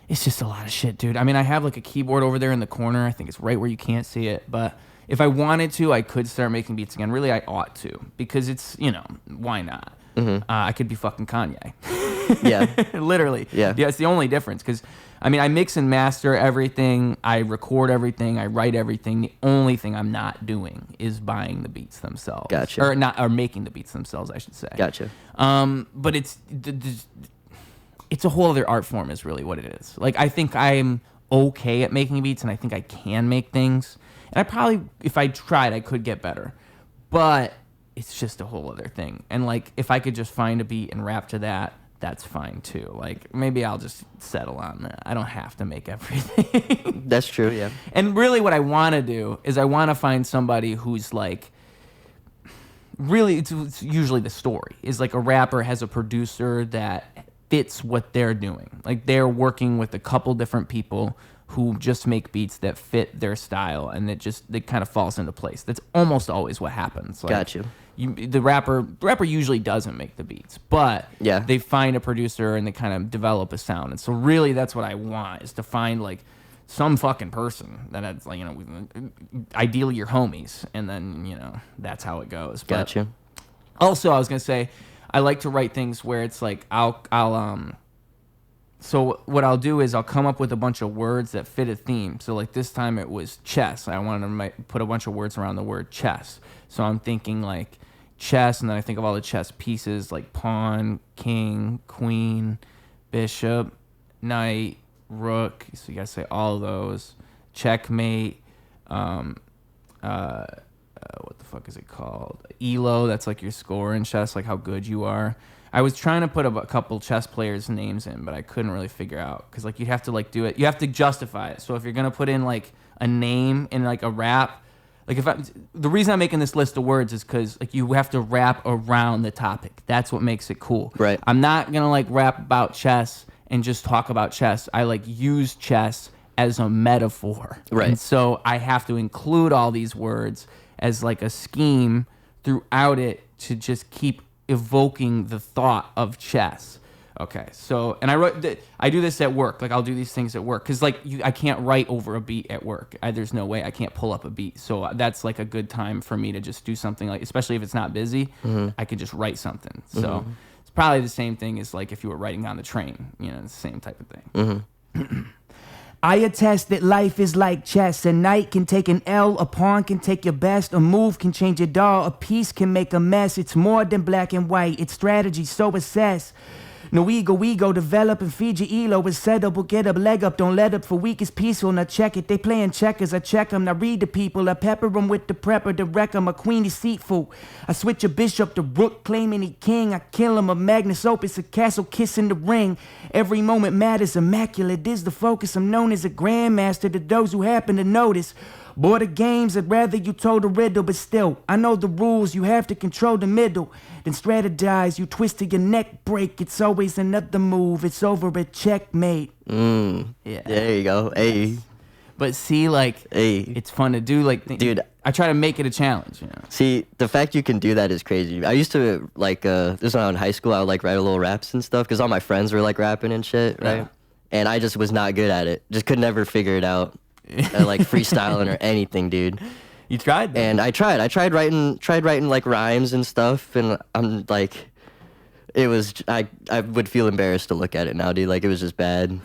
it's just a lot of shit, dude. I mean, I have like a keyboard over there in the corner. I think it's right where you can't see it. But if I wanted to, I could start making beats again. Really, I ought to. Because it's, why not? Mm-hmm. I could be fucking Kanye. Yeah. Literally. Yeah. It's the only difference. Because, I mean, I mix and master everything. I record everything. I write everything. The only thing I'm not doing is buying the beats themselves. Gotcha. Or making the beats themselves, I should say. Gotcha. But it's a whole other art form is really what it is. Like, I think I'm okay at making beats, and I think I can make things. And I probably, if I tried, I could get better. But it's just a whole other thing. And, like, if I could just find a beat and rap to that, that's fine, too. Like, maybe I'll just settle on that. I don't have to make everything. That's true, yeah. And really what I want to do is I want to find somebody who's, like, really, it's usually the story, is, like, a rapper has a producer that fits what they're doing. Like, they're working with a couple different people who just make beats that fit their style, and it kind of falls into place. That's almost always what happens. Like, Got you. The rapper usually doesn't make the beats, but yeah, they find a producer and they kind of develop a sound. And so really that's what I want, is to find, like, some fucking person that has, like, ideally your homies, and then, that's how it goes. But got you. Also, I was going to say, I like to write things where it's like so what I'll do is I'll come up with a bunch of words that fit a theme. So, like, this time it was chess. I wanted to put a bunch of words around the word chess. So I'm thinking, like, chess, and then I think of all the chess pieces like pawn, king, queen, bishop, knight, rook. So you gotta say all of those. Checkmate. What the fuck is it called? Elo. That's like your score in chess, like how good you are. I was trying to put a couple chess players' names in, but I couldn't really figure out because like you'd have to like do it. You have to justify it. So if you're gonna put in like a name in like a rap, like the reason I'm making this list of words is because like you have to rap around the topic. That's what makes it cool. Right. I'm not gonna like rap about chess and just talk about chess. I like use chess as a metaphor. Right. And so I have to include all these words as like a scheme throughout it to just keep evoking the thought of chess. Okay, so and I do this at work. Like I'll do these things at work because like I can't write over a beat at work. There's no way I can't pull up a beat. So that's like a good time for me to just do something like, especially if it's not busy, I could just write something. So it's probably the same thing as like if you were writing on the train. You know, it's the same type of thing. I attest that life is like chess. A knight can take an L, a pawn can take your best, a move can change your doll, a piece can make a mess. It's more than black and white, it's strategy, so assess. No ego, develop and feed your elo. It's set up, we'll get up, leg up, don't let up for weak is peaceful. Now check it, they playing checkers, I check them. Now read the people, I pepper them with the prepper, the wreck 'em, a queen deceitful. I switch a bishop to rook, claiming he king. I kill him, a magnus opus, a castle kissing the ring. Every moment matters, immaculate is the focus. I'm known as a grandmaster to those who happen to notice. Board of games, I'd rather you told a riddle, but still, I know the rules, you have to control the middle. Then strategize, you twist to your neck break, it's always another move, it's over at checkmate. Yeah. There you go. Hey. But see, like, it's fun to do, like, dude, I try to make it a challenge, you know? See, the fact you can do that is crazy. I used to, like, this was when I was in high school, I would, like, write a little raps and stuff, because all my friends were, like, rapping and shit, right? Yeah. And I just was not good at it. Just could never figure it out. Like freestyling or anything, dude. You tried that? And I tried writing like rhymes and stuff, and I'm like, it was, I would feel embarrassed to look at it now, dude. Like it was just bad,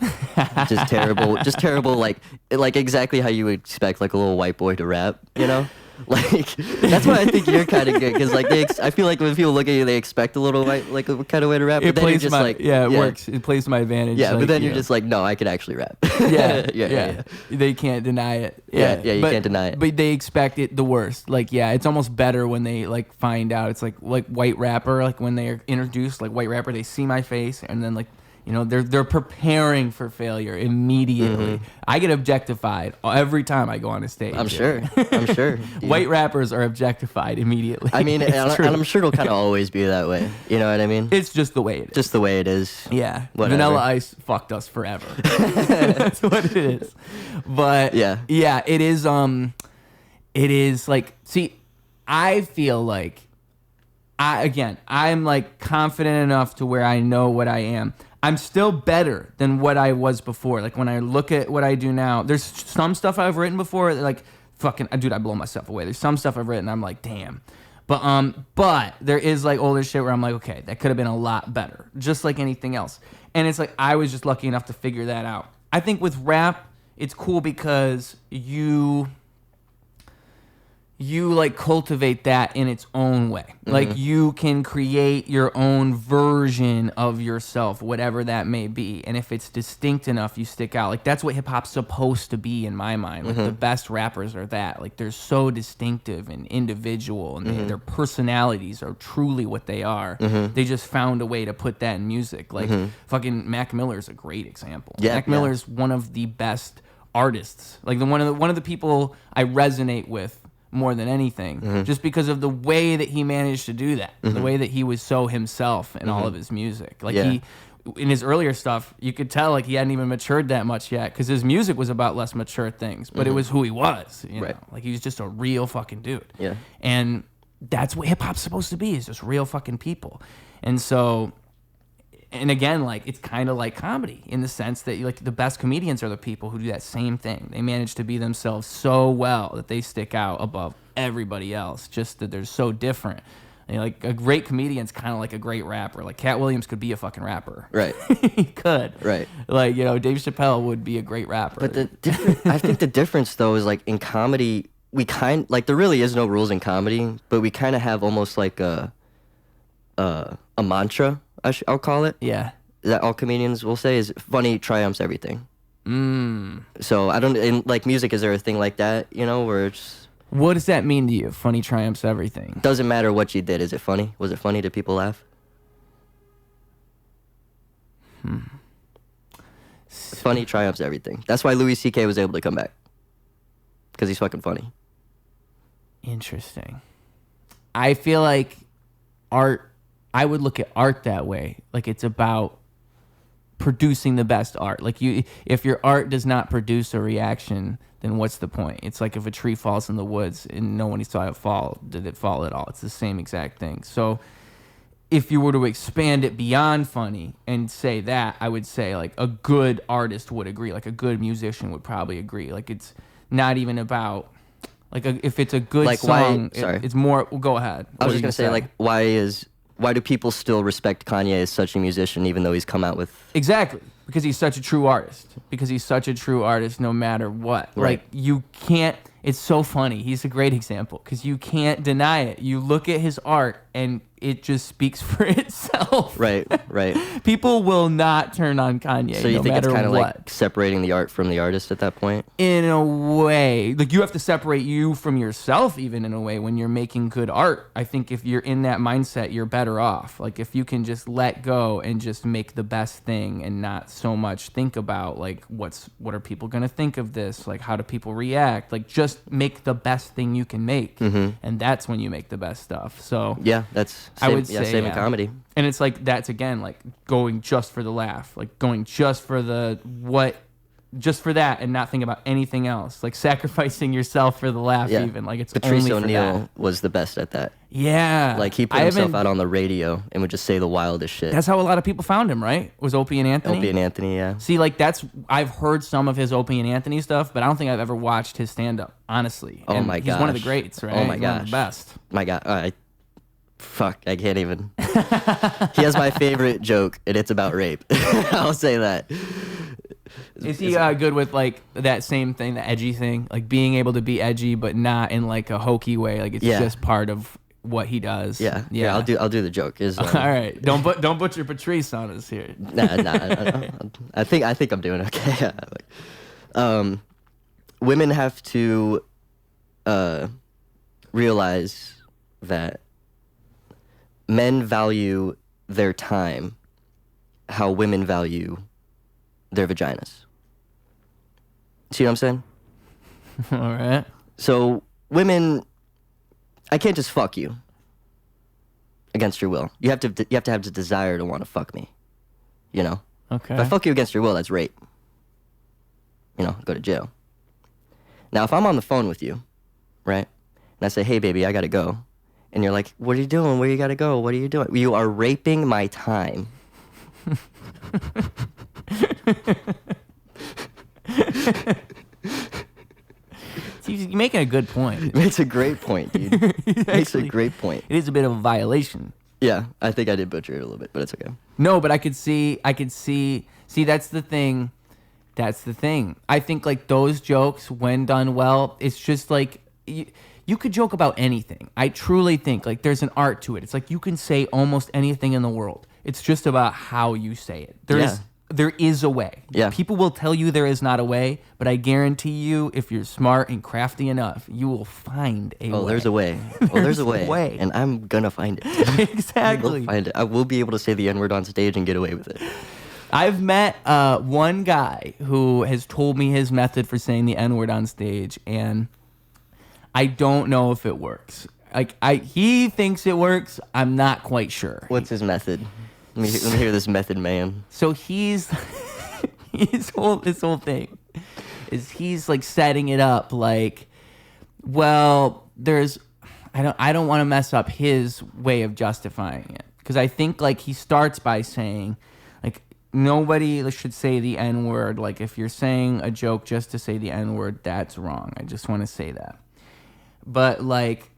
just terrible, like exactly how you would expect like a little white boy to rap, you know? Like that's why I think you're kind of good, because like I feel like when people look at you, they expect a little white, like a kind of way to rap. It but then plays you're just like, it works. It plays to my advantage. Yeah, like, but then you're just like, no, I could actually rap. Yeah. They can't deny it. Yeah, you can't deny it. But they expect it the worst. Like, yeah, it's almost better when they like find out. It's like white rapper. Like when they are introduced, like white rapper, they see my face and then like, you know, they're preparing for failure immediately. I get objectified every time I go on a stage. I'm sure. Dude. White rappers are objectified immediately. I mean, and I'm sure it'll kind of always be that way. You know what I mean? It's just the way it is. Just the way it is. Yeah. Whatever. Vanilla Ice fucked us forever. That's what it is. But yeah, it is. It is like, see, I feel like I'm like confident enough to where I know what I am. I'm still better than what I was before. Like when I look at what I do now, there's some stuff I've written before that like fucking, dude, I blow myself away. There's some stuff I've written I'm like, damn. But there is like older shit where I'm like, okay, that could have been a lot better. Just like anything else. And it's like I was just lucky enough to figure that out. I think with rap, it's cool because you like cultivate that in its own way. Like you can create your own version of yourself, whatever that may be. And if it's distinct enough, you stick out. Like that's what hip hop's supposed to be in my mind. Like the best rappers are that. Like they're so distinctive and individual, and their personalities are truly what they are. They just found a way to put that in music. Like fucking Mac Miller is a great example. Yeah, Mac Miller's one of the best artists. Like one of the people I resonate with more than anything, just because of the way that he managed to do that, the way that he was so himself in all of his music. Like he, in his earlier stuff, you could tell like he hadn't even matured that much yet, because his music was about less mature things, but it was who he was, you know? Like he was just a real fucking dude. Yeah. And that's what hip hop's supposed to be, is just real fucking people. And so, and again, like it's kind of like comedy in the sense that like the best comedians are the people who do that same thing. They manage to be themselves so well that they stick out above everybody else, just that they're so different. And, like a great comedian's kind of like a great rapper. Like Cat Williams could be a fucking rapper. Right. He could. Right. Like, you know, Dave Chappelle would be a great rapper. But I think the difference though is like in comedy, there really is no rules in comedy, but we kind of have almost like a mantra, I'll call it, Yeah. that all comedians will say is funny triumphs everything. So I don't, in like music, is there a thing like that, you know, where it's, What does that mean to you? Funny triumphs everything. doesn't matter what you did. Is it funny? Was it funny? Did people laugh? Funny triumphs everything. That's why Louis C.K. was able to come back, because he's fucking funny. Interesting. I feel like art, I would look at art that way. Like it's about producing the best art. Like if your art does not produce a reaction, then what's the point? It's like if a tree falls in the woods and no one saw it fall, did it fall at all? It's the same exact thing. So if you were to expand it beyond funny and say that, I would say like a good artist would agree. Like a good musician would probably agree. Like it's not even about like if it's a good Like song, sorry. it's more. Well, go ahead. I was What just are you gonna say, like, why do people still respect Kanye as such a musician, even though he's come out with Exactly. Because he's such a true artist. Because he's such a true artist no matter what. Right. Like, you can't... It's so funny. He's a great example. Because you can't deny it. You look at his art, and it just speaks for itself. right? People will not turn on Kanye So you no think it's matter kind of what. like separating the art from the artist at that point? In a way. Like, you have to separate you from yourself, even in a way, when you're making good art. I think if you're in that mindset, you're better off. Like, if you can just let go and just make the best thing and not so much think about, like, what are people going to think of this? Like, how do people react? Like, just make the best thing you can make. And that's when you make the best stuff. So, Yeah, that's I would yeah, say, same yeah. in comedy. And it's like, that's again, like going just for the laugh, like going just for just for that and not think about anything else, like sacrificing yourself for the laugh. Yeah. Even like it's Patrice only for O'Neill that. was the best at that. Yeah. Like he put himself out on the radio and would just say the wildest shit. That's how a lot of people found him, right? Was Opie and Anthony? Opie and Anthony, yeah. See, like I've heard some of his Opie and Anthony stuff, but I don't think I've ever watched his stand-up, honestly. Oh And my he's one of the gosh. greats, right? Oh my He's one of the gosh. best. My God, I can't even. He has my favorite joke, and it's about rape. I'll say that. Is he good with like that same thing, the edgy thing, like being able to be edgy but not in like a hokey way, like it's Yeah. just part of what he does? Yeah. I'll do the joke. All right, don't butcher Patrice on us here. Nah. I think I'm doing okay. Women have to realize that men value their time how women value their vaginas. See what I'm saying? All right. So women, I can't just fuck you against your will. You have to have the desire to want to fuck me. You know? Okay. If I fuck you against your will, that's rape. You know, go to jail. Now, if I'm on the phone with you, right, and I say, hey, baby, I gotta go, and you're like, what are you doing? Where you gotta go? What are you doing? You are raping my time. You're making a good point. It makes a great point, dude. It makes a great point. It is a bit of a violation. Yeah, I think I did butcher it a little bit, but it's okay. No, but I could see, that's the thing. That's the thing. I think like those jokes, when done well, it's just like, you could joke about anything. I truly think like there's an art to it. It's like you can say almost anything in the world. It's just about how you say it. There is a way. Yeah. People will tell you there is not a way, but I guarantee you, if you're smart and crafty enough, you will find a way. Oh, there's a way. There's a way. And I'm gonna find it. Exactly. We'll find it. I will be able to say the N-word on stage and get away with it. I've met one guy who has told me his method for saying the N-word on stage, and I don't know if it works. Like he thinks it works. I'm not quite sure. What's his method? Let me hear this method, man. So his whole thing is he's like setting it up like, well, I don't want to mess up his way of justifying it, because I think like he starts by saying like nobody should say the N-word. Like if you're saying a joke just to say the N-word, that's wrong. I just want to say that. But like,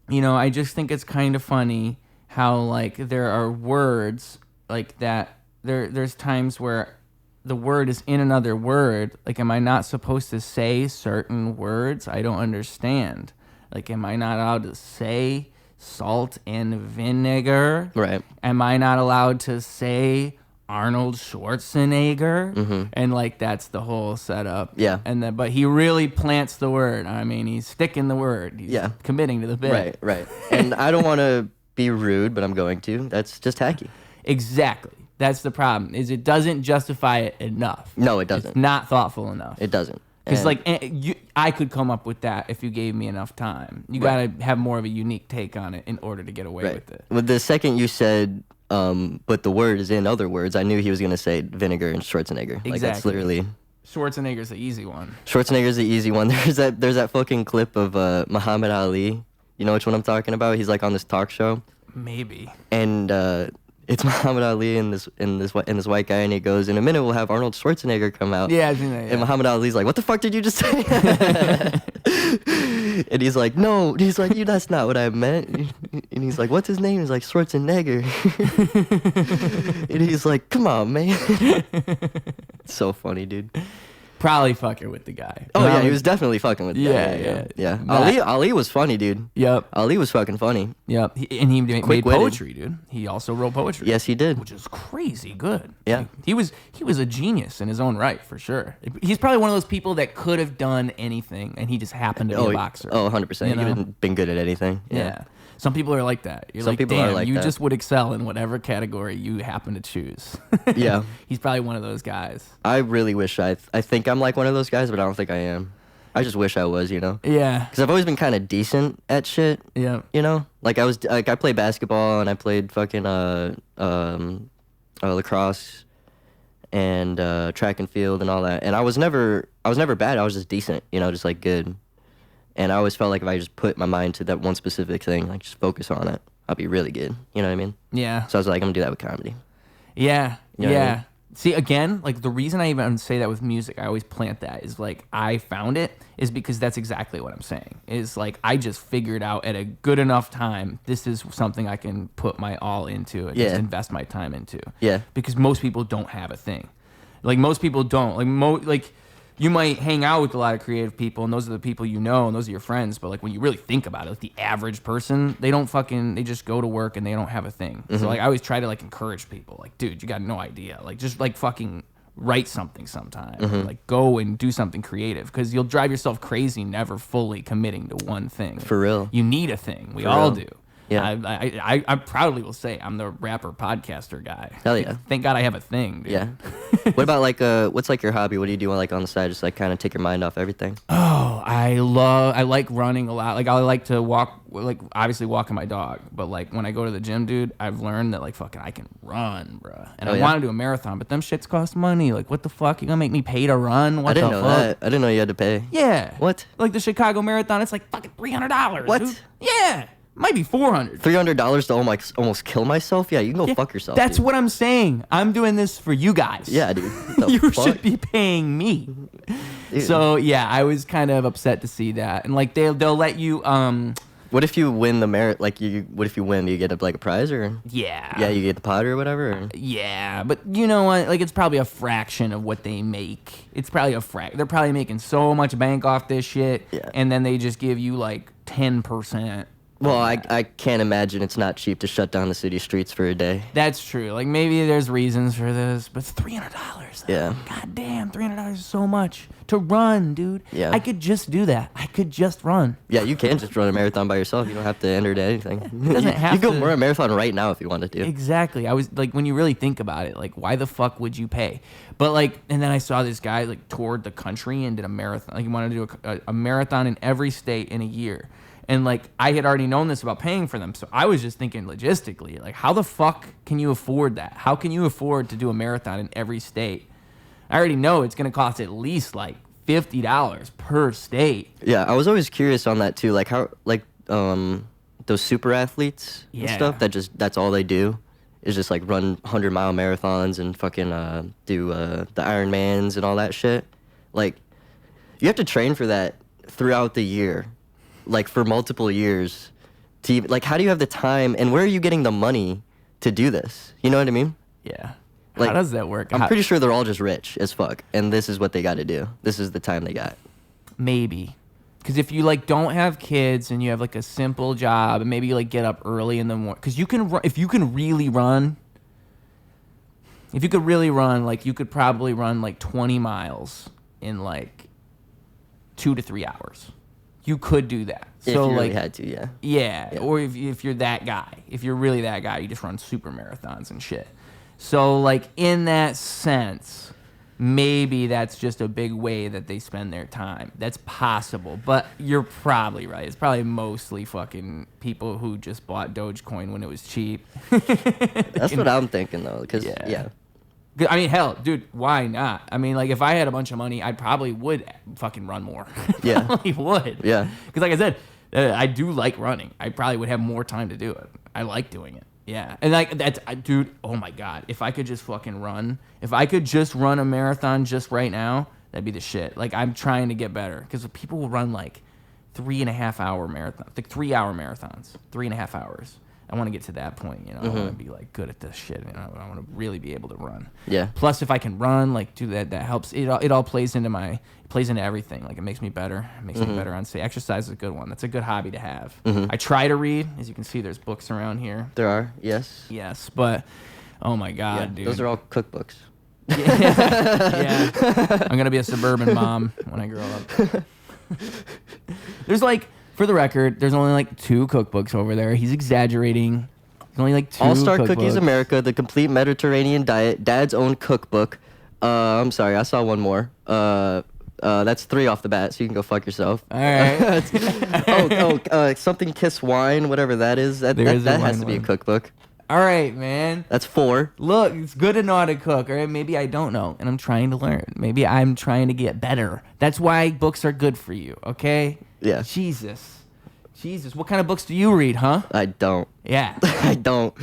you know, I just think it's kind of funny how like there are words like that. There's times where the word is in another word, like, am I not supposed to say certain words? I don't understand. Like, am I not allowed to say salt and vinegar? Right. Am I not allowed to say Arnold Schwarzenegger? And like, that's the whole setup. Yeah. And then, but he really plants the word. I mean, he's sticking the word. He's committing to the bit. Right. And I don't want to be rude, but I'm going to. That's just hacky. Exactly. That's the problem. Is it doesn't justify it enough. No, it doesn't. It's not thoughtful enough. It doesn't. Because like I could come up with that if you gave me enough time. You gotta have more of a unique take on it in order to get away with it. Well, the second you said, but the word is in other words, I knew he was gonna say vinegar and Schwarzenegger. Exactly. Like, that's literally. Schwarzenegger's the easy one. Schwarzenegger's the easy one. There's that fucking clip of Muhammad Ali. You know which one I'm talking about? He's like on this talk show. Maybe. And it's Muhammad Ali and this white guy, and he goes, "In a minute, we'll have Arnold Schwarzenegger come out." Yeah, I've seen that. Yeah. And Muhammad Ali's like, "What the fuck did you just say?" And he's like, "No." He's like, "That's not what I meant." And he's like, "What's his name?" He's like, "Schwarzenegger." And he's like, "Come on, man." It's so funny, dude. Probably fucking with the guy. Oh yeah, he was definitely fucking with the guy. Yeah. Ali was funny, dude. Yep. Ali was fucking funny. Yep. And he made poetry, dude. He also wrote poetry. Yes, he did. Which is crazy good. Yeah. Like, he was a genius in his own right, for sure. He's probably one of those people that could have done anything, and he just happened to be a boxer. Oh, 100%. He hasn't been good at anything. Yeah. Some people are like that. You're Some like, people are damn, like you that. just would excel in whatever category you happen to choose. Yeah. He's probably one of those guys. I really wish I think I'm like one of those guys, but I don't think I am. I just wish I was, you know? Yeah. Because I've always been kind of decent at shit. Yeah. You know? Like, I played basketball, and I played fucking lacrosse and track and field and all that. And I was never bad. I was just decent, you know, just like good. And I always felt like if I just put my mind to that one specific thing, like just focus on it, I'll be really good. You know what I mean? Yeah. So I was like, I'm gonna do that with comedy. Yeah. You know what I mean? See, again, like the reason I even say that with music, I always plant that is like I found it is because that's exactly what I'm saying. Is like I just figured out at a good enough time, this is something I can put my all into and just invest my time into. Yeah. Because most people don't have a thing. Like most people don't. Like you might hang out with a lot of creative people, and those are the people you know, and those are your friends. But like when you really think about it, like the average person, they just go to work and they don't have a thing. So like I always try to like encourage people, like, dude, you got no idea. Like just like fucking write something sometime. Or, like go and do something creative, because you'll drive yourself crazy never fully committing to one thing. For real. You need a thing. We all do. Yeah. I proudly will say I'm the rapper podcaster guy. Hell yeah. Thank God I have a thing, dude. Yeah. What about like what's like your hobby? What do you do like on the side, just like kind of take your mind off everything? Oh, I like running a lot. Like I like to walk, like obviously walking my dog, but like when I go to the gym, dude, I've learned that like fucking I can run, bruh. And I want to do a marathon, but them shits cost money. Like what the fuck? You gonna make me pay to run? What I didn't the know fuck? that. I didn't know you had to pay. Yeah. What? Like the Chicago Marathon, it's like fucking $300. What? Dude. Yeah. Might be $400. $300 to almost kill myself? Yeah, you can go fuck yourself. That's dude. what I'm saying. I'm doing this for you guys. Yeah, dude. You should be paying me. Dude. So yeah, I was kind of upset to see that, and like they'll let you. What if you win the merit? Like what if you win? Do you get like a prize or? Yeah. Yeah, you get the pot or whatever. Or? Yeah, but you know what? Like it's probably a fraction of what they make. It's probably They're probably making so much bank off this shit, and then they just give you like 10%. Well, I can't imagine it's not cheap to shut down the city streets for a day. That's true. Like maybe there's reasons for this, but it's $300. Yeah. God damn, $300 is so much to run, dude. Yeah. I could just do that. I could just run. Yeah, you can just run a marathon by yourself. You don't have to enter to anything. You could run a marathon right now if you wanted to. Exactly. I was like, when you really think about it, like, why the fuck would you pay? But like, and then I saw this guy like toured the country and did a marathon. Like, he wanted to do a marathon in every state in a year. And like, I had already known this about paying for them, so I was just thinking logistically, like, how the fuck can you afford that? How can you afford to do a marathon in every state? I already know it's gonna cost at least like $50 per state. Yeah, I was always curious on that too. Like how, like those super athletes and stuff that's all they do is just like run 100-mile marathons and fucking do the Ironmans and all that shit. Like, you have to train for that throughout the year. Like for multiple years, like how do you have the time and where are you getting the money to do this? You know what I mean? Yeah. Like, how does that work? I'm pretty sure they're all just rich as fuck, and this is what they got to do. This is the time they got. Maybe. Because if you like don't have kids and you have like a simple job and maybe you like get up early in the morning, because you can run, if you could really run, like you could probably run like 20 miles in like 2 to 3 hours. You could do that. If So you really like had to, yeah. Yeah, or if you're that guy, if you're really that guy, you just run super marathons and shit. So like in that sense, maybe that's just a big way that they spend their time. That's possible, but you're probably right. It's probably mostly fucking people who just bought Dogecoin when it was cheap. That's what I'm thinking though, because yeah. I mean, hell, dude, why not? I mean, like, if I had a bunch of money, I probably would fucking run more. Yeah. Probably would. Yeah. Because, like I said, I do like running. I probably would have more time to do it. I like doing it. Yeah. And, like, dude, oh my God. If I could just fucking run, if I could just run a marathon just right now, that'd be the shit. Like, I'm trying to get better. Because people will run, like, 3.5 hour marathons, like 3 hour marathons, 3.5 hours. I want to get to that point, you know. I want to be like good at this shit. You know, I want to really be able to run. Yeah. Plus, if I can run, like do that, that helps. It all plays into everything. Like it makes me better. It makes me better on stage. Exercise is a good one. That's a good hobby to have. I try to read. As you can see, there's books around here. There are, yes. Yes, but oh my God, dude. Those are all cookbooks. Yeah. I'm gonna be a suburban mom when I grow up. There's like. For the record, there's only like 2 cookbooks over there. He's exaggerating. There's only like 2 All-Star cookbooks. Cookies America, The Complete Mediterranean Diet, Dad's Own Cookbook. I'm sorry, I saw one more. That's 3 off the bat, so you can go fuck yourself. All right. Something Kiss Wine, whatever that is. That has to be a cookbook. All right, man. That's 4. Look, it's good to know how to cook. All right, maybe I don't know, and I'm trying to learn. Maybe I'm trying to get better. That's why books are good for you, okay? Yeah. Jesus. What kind of books do you read, huh? I don't. Yeah. I don't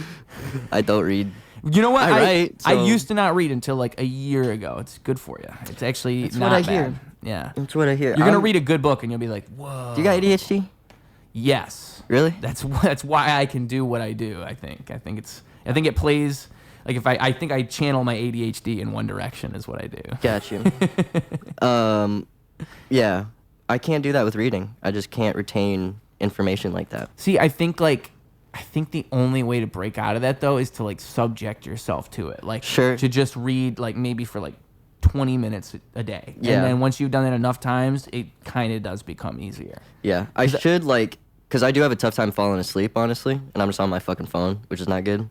read. You know what? I used to not read until like a year ago. It's good for you. It's actually That's not what I bad. hear. Yeah. That's what I hear. You're going to read a good book, and you'll be like, whoa. Do you got ADHD? Yes. Really? That's why I can do what I do, I think. I think it plays... Like if I think I channel my ADHD in one direction is what I do. Got you. Yeah. I can't do that with reading. I just can't retain information like that. See, I think the only way to break out of that though is to like subject yourself to it. Like Sure. to just read like maybe for like 20 minutes a day. Yeah. And then once you've done it enough times, it kind of does become easier. Yeah. I should like, because I do have a tough time falling asleep, honestly, and I'm just on my fucking phone, which is not good.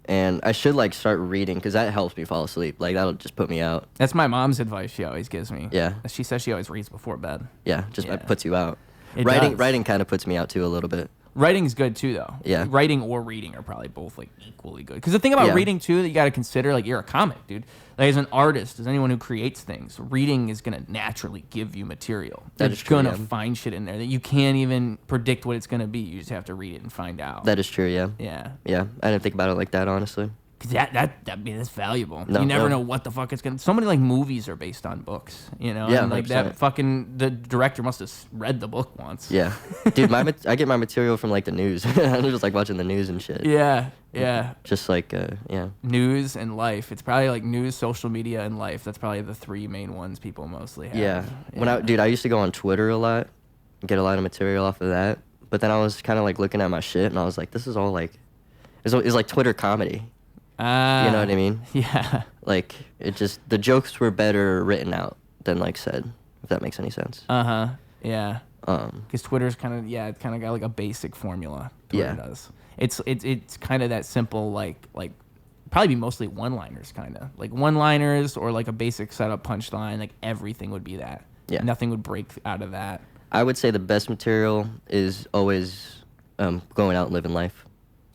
And I should like start reading because that helps me fall asleep. Like that'll just put me out. That's my mom's advice she always gives me. Yeah. She says she always reads before bed. Yeah, puts you out. It Writing does. writing kind of puts me out too a little bit. Writing's good too, though. Yeah. Writing or reading are probably both like equally good. Because the thing about reading too that you got to consider, like you're a comic, dude. Like as an artist, as anyone who creates things, reading is gonna naturally give you material. That You're is true, gonna yeah. find shit in there that you can't even predict what it's gonna be. You just have to read it and find out. That is true, yeah. Yeah. Yeah, I didn't think about it like that, honestly. Cause that's valuable. No, you never no. know what the fuck it's gonna. So many like movies are based on books, you know. Yeah, and, like 100%. that fucking the director must have read the book once. Yeah, dude, I get my material from like the news. I'm just like watching the news and shit. Yeah. Yeah. Just like yeah. News and life. It's probably like news, social media, and life. That's probably the 3 main ones people mostly have. Yeah. I used to go on Twitter a lot, get a lot of material off of that. But then I was kind of like looking at my shit, and I was like, this is all like, it's like Twitter comedy. You know what I mean? Yeah. Like the jokes were better written out than like said, if that makes any sense. Yeah. Because Twitter's kind of it kind of got like a basic formula. Twitter does. It's kind of that simple like probably be mostly one-liners kind of like one-liners or like a basic setup punchline. Like everything would be that. Yeah. Nothing would break out of that. I would say the best material is always going out and living life.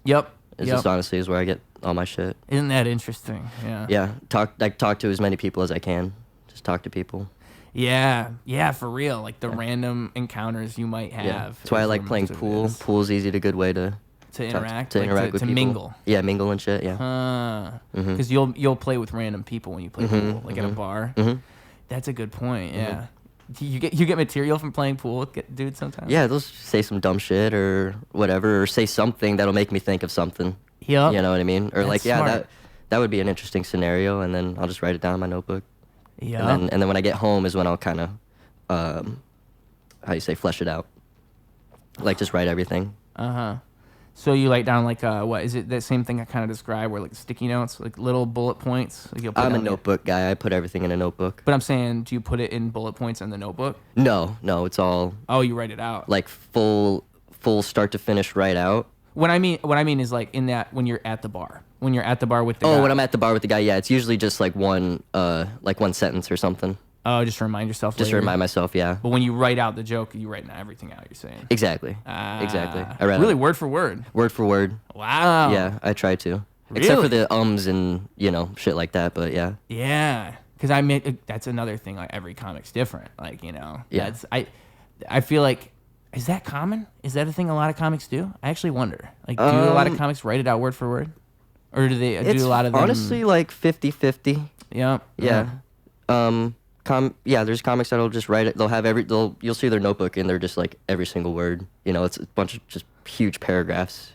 Yep. It's just honestly is where I get all my shit. Isn't that interesting? Yeah. Yeah. Talk to as many people as I can. Just talk to people. Yeah, for real. Like the random encounters you might have. Yeah. That's why I like playing pool. Pool's easy to good way to interact. To interact with to people. mingle. Yeah, mingle and shit. Yeah. Because you'll play with random people when you play pool, like at a bar. That's a good point. Yeah. You get material from playing pool with dudes sometimes. Yeah, they'll say some dumb shit or whatever, or say something that'll make me think of something. Yep. You know what I mean? Or That's like, yeah, smart. that would be an interesting scenario, and then I'll just write it down in my notebook. Yeah. And then when I get home is when I'll kind of, how do you say, flesh it out. Like, just write everything. So you write down like what is it? That same thing I kind of described, where like sticky notes, like little bullet points. Like you'll put I'm a down notebook guy. I put everything in a notebook. But I'm saying, do you put it in bullet points in the notebook? No, it's all Oh, you write it out. like full start to finish, write out. What I mean is like in that when you're at the bar, with the guy. Oh, when I'm at the bar with the guy, yeah, it's usually just like one sentence or something. Oh, just to remind yourself. Just to later. remind myself, yeah. But when you write out the joke, you write everything out. You're saying Exactly. Exactly. I read really it. word for word. Word for word. Wow. Yeah, I try to. Really? Except for the ums and shit like that. But yeah. Yeah, because I mean that's another thing. Like every comic's different. Like Yeah. That's I feel like. Is that common? Is that a thing a lot of comics do? I actually wonder. Like, do a lot of comics write it out word for word? Or do they do a lot of them? Honestly like 50-50. Yeah. Yeah. There's comics that'll just write it. You'll see their notebook and they're just like every single word. It's a bunch of just huge paragraphs,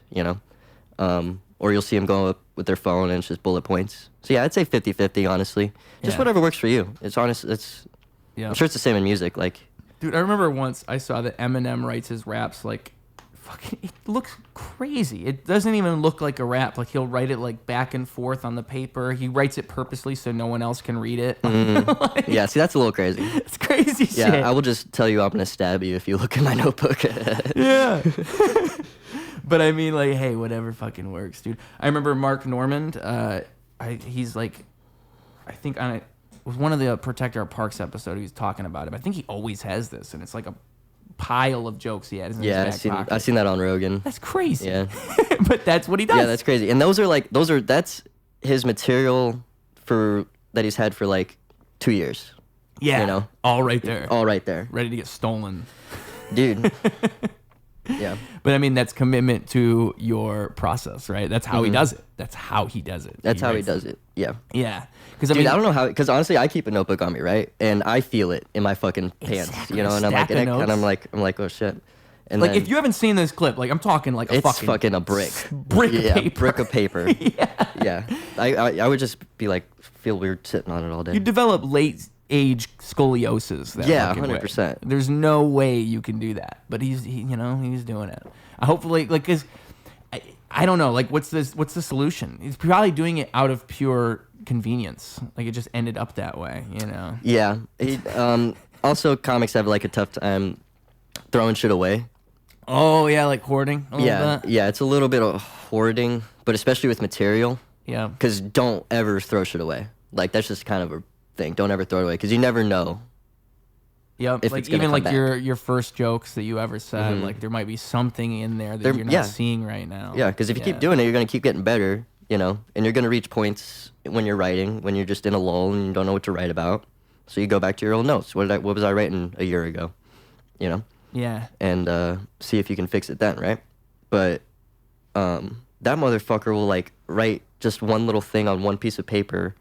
or you'll see them go up with their phone and it's just bullet points. So yeah, I'd say 50-50, honestly. Just whatever works for you. It's honest. I'm sure it's the same in music. Like, dude, I remember once I saw that Eminem writes his raps like fucking. It looks crazy. It doesn't even look like a rap. Like he'll write it like back and forth on the paper. He writes it purposely so no one else can read it. Like, yeah, see, that's a little crazy. It's crazy shit. Yeah, I will just tell you I'm gonna stab you if you look in my notebook. Yeah. But I mean, like, hey, whatever fucking works, dude. I remember Mark Normand. He's like, I think on it was one of the Protect Our Parks episode. He was talking about him. I think he always has this, and it's like a pile of jokes he has in his back pocket. I've seen that on Rogan. That's crazy. Yeah. But that's what he does. Yeah, that's crazy. And that's his material that he's had for like 2 years. Yeah. All right there. All right there. Ready to get stolen. Dude. Yeah. But I mean, that's commitment to your process, right? That's how he does it. That's how he does it. That's how he does it. Yeah. Yeah. Dude, I don't know how, because honestly, I keep a notebook on me, right? And I feel it in my fucking pants, Exactly. and I'm like, I'm like, oh shit. And like, then, if you haven't seen this clip, like, I'm talking like it's fucking a brick. Brick of paper. Brick of paper. Yeah. Yeah. I would just be like, feel weird sitting on it all day. You develop late age scoliosis. That Yeah, fucking way. 100%. There's no way you can do that, but he's doing it. Hopefully, like, cause I don't know, like, what's the solution? He's probably doing it out of pure convenience. Like, it just ended up that way, Yeah. Also, comics have like a tough time throwing shit away. Oh yeah, like hoarding. A little bit. Yeah. It's a little bit of hoarding, but especially with material. Yeah. Because don't ever throw shit away. Like, that's just kind of a thing. Don't ever throw it away because you never know. Yep. If like it's gonna even come like back. your first jokes that you ever said, like there might be something in there that you're not seeing right now. Yeah, because if you keep doing it, you're gonna keep getting better, and you're gonna reach points when you're writing when you're just in a lull and you don't know what to write about. So you go back to your old notes. What was I writing a year ago? Yeah. And see if you can fix it then, right? But that motherfucker will like write just one little thing on one piece of paper,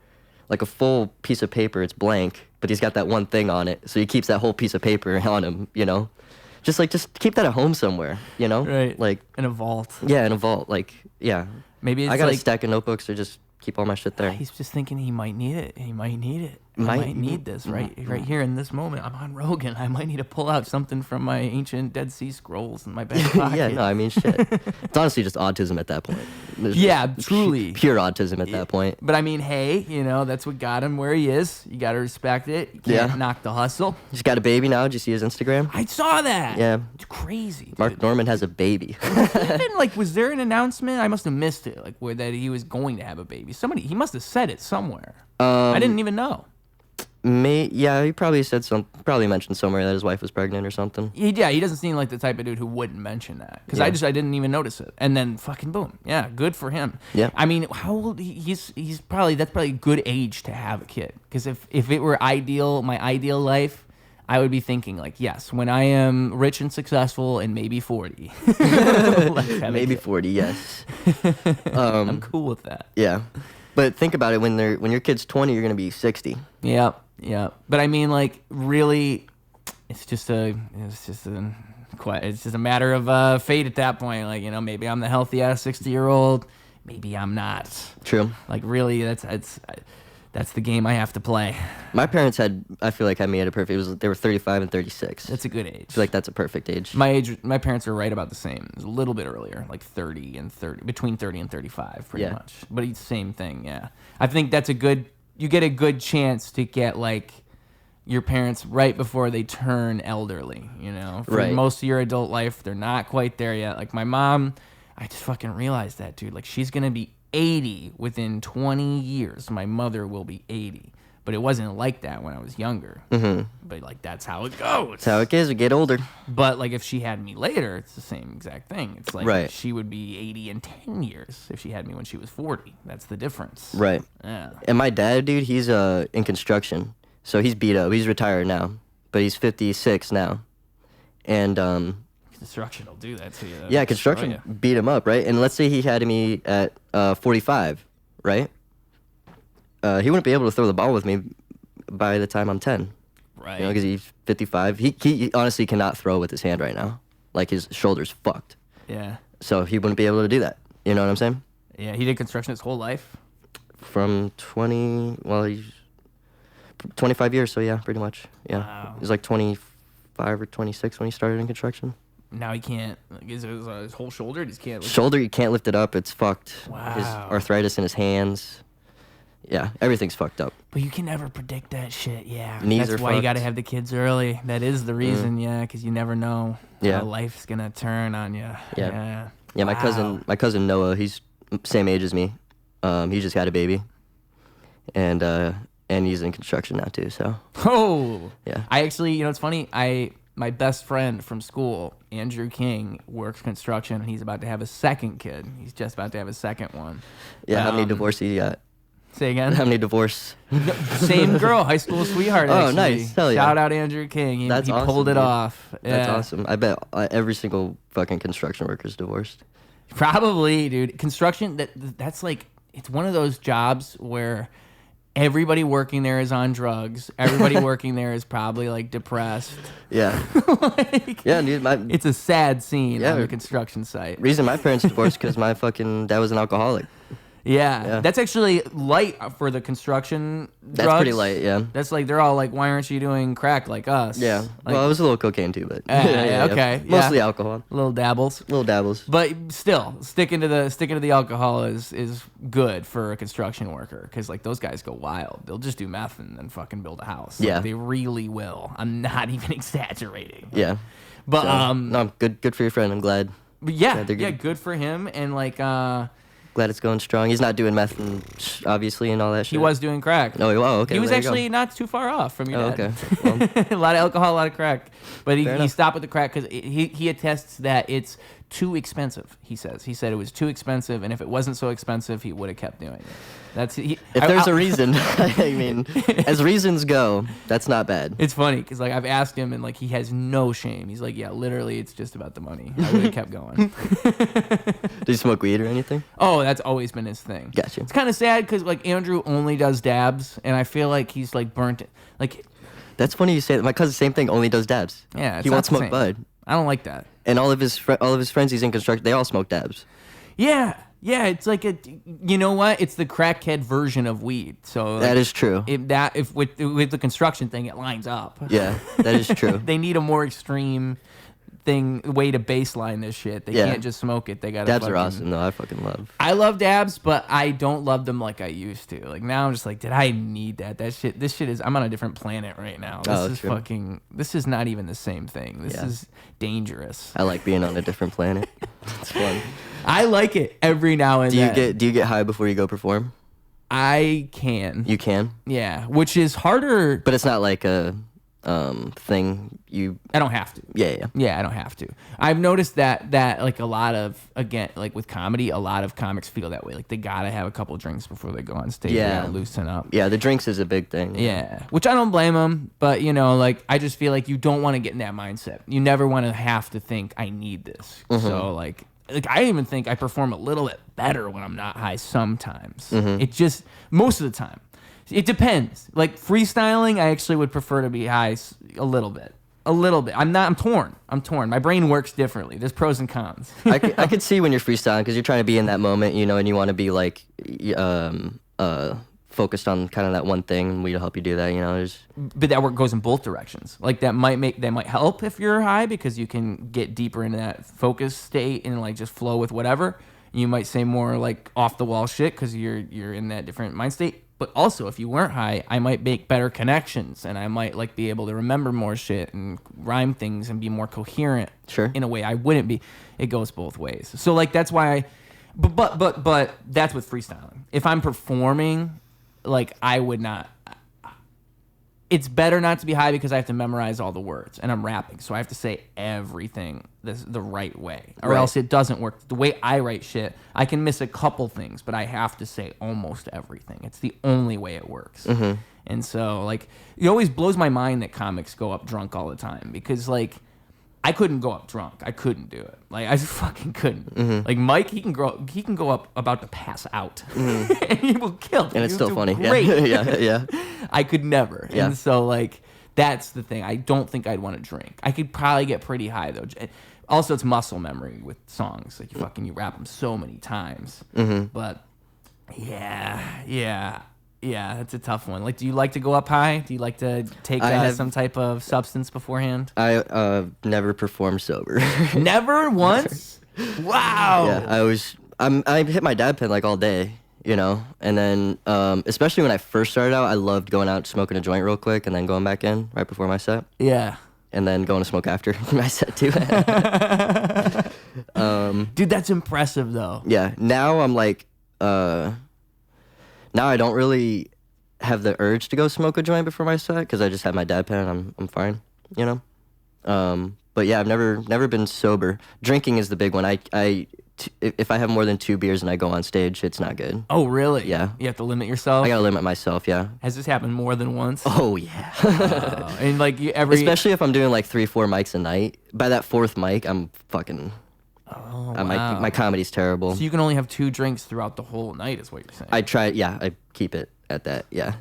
like a full piece of paper. It's blank, but he's got that one thing on it, so he keeps that whole piece of paper on him. Just keep that at home somewhere. Right. Like in a vault. Yeah, in a vault. Like yeah. Maybe it's I got like a stack of notebooks to just keep all my shit there. he's just thinking he might need it. He might need it. I might need this right here in this moment. I'm on Rogan. I might need to pull out something from my ancient Dead Sea Scrolls in my back pocket. Yeah, no, I mean shit. It's honestly just autism at that point. It's truly pure autism at that point. But I mean, hey, that's what got him where he is. You got to respect it. You can't knock the hustle. He's got a baby now. Did you see his Instagram? I saw that. Yeah. It's crazy. Dude. Mark Norman has a baby. Even, like, was there an announcement? I must have missed it. Like, where that he was going to have a baby. He must have said it somewhere. I didn't even know. He probably mentioned somewhere that his wife was pregnant or something. He doesn't seem like the type of dude who wouldn't mention that. Because I didn't even notice it. And then fucking boom. Yeah, good for him. Yeah. I mean, how old? That's probably a good age to have a kid. Because if it were my ideal life, I would be thinking like, yes, when I am rich and successful and maybe 40. Maybe 40, yes. I'm cool with that. Yeah. But think about it, when your kid's 20, you're going to be 60. Yeah. But I mean, like, really, it's just a matter of fate at that point. Like, maybe I'm the healthy ass 60-year-old maybe I'm not. True. Like really, that's the game I have to play. My parents I feel like had me at a perfect. They were 35 and 36. That's a good age. I feel like that's a perfect age. My parents are right about the same. It was a little bit earlier, like 30 and 30, between 30 and 35, pretty much. But it's the same thing, yeah. I think that's you get a good chance to get like your parents right before they turn elderly, For most of your adult life, they're not quite there yet. Like my mom, I just fucking realized that, dude. Like she's going to be 80 within 20 years. My mother will be 80. But it wasn't like that when I was younger. Mm-hmm. But like that's how it goes. That's how it is. We get older. But like if she had me later, it's the same exact thing. It's like she would be 80 in 10 years if she had me when she was 40. That's the difference. Right. Yeah. And my dad, dude, he's in construction. So he's beat up. He's retired now. But he's 56 now. And construction will do that to you. Yeah, construction beat him up, right? And let's say he had me at 45, right? He wouldn't be able to throw the ball with me by the time I'm 10. Right. Because he's 55. He honestly cannot throw with his hand right now. Like, his shoulder's fucked. Yeah. So he wouldn't be able to do that. You know what I'm saying? Yeah, he did construction his whole life? From he's 25 years, so yeah, pretty much. Yeah. Wow. He was like 25 or 26 when he started in construction. Now he can't, like, his whole shoulder, he just can't lift Shoulder, he can't lift it up. It's fucked. Wow. His arthritis in his hands. Yeah, everything's fucked up. But you can never predict that shit, yeah. Knees That's are why fucked. You got to have the kids early. That is the reason, because you never know how life's going to turn on you. Yeah. Yeah, my cousin Noah, he's same age as me. He just had a baby. And he's in construction now too, so. Oh. Yeah. I actually, it's funny, my best friend from school, Andrew King, works construction, and he's about to have a second kid. He's just about to have a second one. Yeah, how many divorces you got? Say again? How many divorce? Same girl, high school sweetheart. Oh, actually. nice. Hell yeah. Shout out Andrew King. He awesome, pulled it dude. off. Yeah. That's awesome. I bet every single fucking construction worker's divorced. Probably, dude. Construction, that's like, it's one of those jobs where everybody working there is on drugs. Everybody working there is probably like depressed. Yeah. Yeah, dude. It's a sad scene on the construction site. Reason my parents divorced because my fucking dad was an alcoholic. Yeah, that's actually light for the construction drugs. That's pretty light, yeah. That's like, they're all like, why aren't you doing crack like us? Yeah. Like, well, it was a little cocaine too, but. Okay. Mostly alcohol. Little dabbles. But still, sticking to the alcohol is good for a construction worker, because like those guys go wild. They'll just do meth and then fucking build a house. Like, yeah. They really will. I'm not even exaggerating. Yeah. But so, no, good for your friend. I'm glad. But yeah, good for him. And like glad it's going strong. He's not doing meth, obviously, and all that shit. He was doing crack. Oh, okay. He was actually not too far off from your dad. Okay. Well, a lot of alcohol, a lot of crack. But he stopped with the crack because he attests that it's too expensive, he says. He said it was too expensive, and if it wasn't so expensive, he would have kept doing it. If there's a reason, I mean, as reasons go, that's not bad. It's funny because like I've asked him and like he has no shame. He's like, yeah, literally, it's just about the money. I would have kept going. Did he smoke weed or anything? Oh, that's always been his thing. Gotcha. It's kind of sad because like Andrew only does dabs, and I feel like he's like burnt it. Like, that's funny you say that. My cousin, same thing, only does dabs. Yeah, it's he won't smoke same. bud. I don't like that. And all of his friends he's in construction, they all smoke dabs. Yeah, it's like you know what? It's the crackhead version of weed. So like, that is true. If with the construction thing, it lines up. Yeah, that is true. They need a more extreme way to baseline this shit. They can't just smoke it. They got dabs are awesome though. I love dabs, but I don't love them like I used to. Like now, I'm just like, did I need that? This shit is. I'm on a different planet right now. This is not even the same thing. This is dangerous. I like being on a different planet. It's fun. I like it every now and then. Do you get high before you go perform? I can. You can? Yeah, which is harder. But it's not like a thing I don't have to. Yeah, I don't have to. I've noticed that like a lot of, again, like with comedy, a lot of comics feel that way. Like they gotta have a couple drinks before they go on stage. Yeah. They gotta loosen up. Yeah, the drinks is a big thing. Yeah, which I don't blame them, but like I just feel like you don't want to get in that mindset. You never want to have to think I need this. Mm-hmm. So like I even think I perform a little bit better when I'm not high sometimes. Mm-hmm. It just, most of the time. It depends. Like freestyling, I actually would prefer to be high a little bit. A little bit. I'm torn. My brain works differently. There's pros and cons. I could see when you're freestyling because you're trying to be in that moment, you know, and you want to be like focused on kind of that one thing, and we'll help you do that, you know. But that work goes in both directions. Like that might help if you're high because you can get deeper into that focus state and like just flow with whatever. You might say more like off the wall shit because you're in that different mind state. But also, if you weren't high, I might make better connections, and I might like be able to remember more shit and rhyme things and be more coherent. Sure. In a way I wouldn't be. It goes both ways. So like that's why. But that's with freestyling. If I'm performing, like I would not. It's better not to be high because I have to memorize all the words, and I'm rapping, so I have to say everything the right way, or else it doesn't work. The way I write shit, I can miss a couple things, but I have to say almost everything. It's the only way it works. Mm-hmm. And so, like, it always blows my mind that comics go up drunk all the time because, like, I couldn't go up drunk. I couldn't do it. Like I just fucking couldn't. Mm-hmm. Like Mike, he can go up about to pass out, mm-hmm. and he will kill. And it's still funny. Great. Yeah. I could never. Yeah. And so like that's the thing. I don't think I'd want to drink. I could probably get pretty high though. Also, it's muscle memory with songs. Like you rap them so many times. Mm-hmm. But yeah. That's a tough one. Like, do you like to go up high? Do you like to take some type of substance beforehand? I never performed sober. Never once? Wow. Yeah, I hit my dab pen like all day, you know, and then especially when I first started out, I loved going out smoking a joint real quick and then going back in right before my set. Yeah. And then going to smoke after my set too. Dude, that's impressive though. Yeah. Now I'm like. Now I don't really have the urge to go smoke a joint before my set because I just have my dab pen and I'm fine, you know. But yeah, I've never been sober. Drinking is the big one. If I have more than 2 beers and I go on stage, it's not good. Oh really? Yeah. You have to limit yourself. I gotta limit myself. Yeah. Has this happened more than once? Oh yeah. And like especially if I'm doing like 3-4 mics a night. By that 4th mic, I'm fucking. Oh, wow. My comedy's terrible. So you can only have 2 drinks throughout the whole night, is what you're saying? I try. Yeah, I keep it at that. Yeah.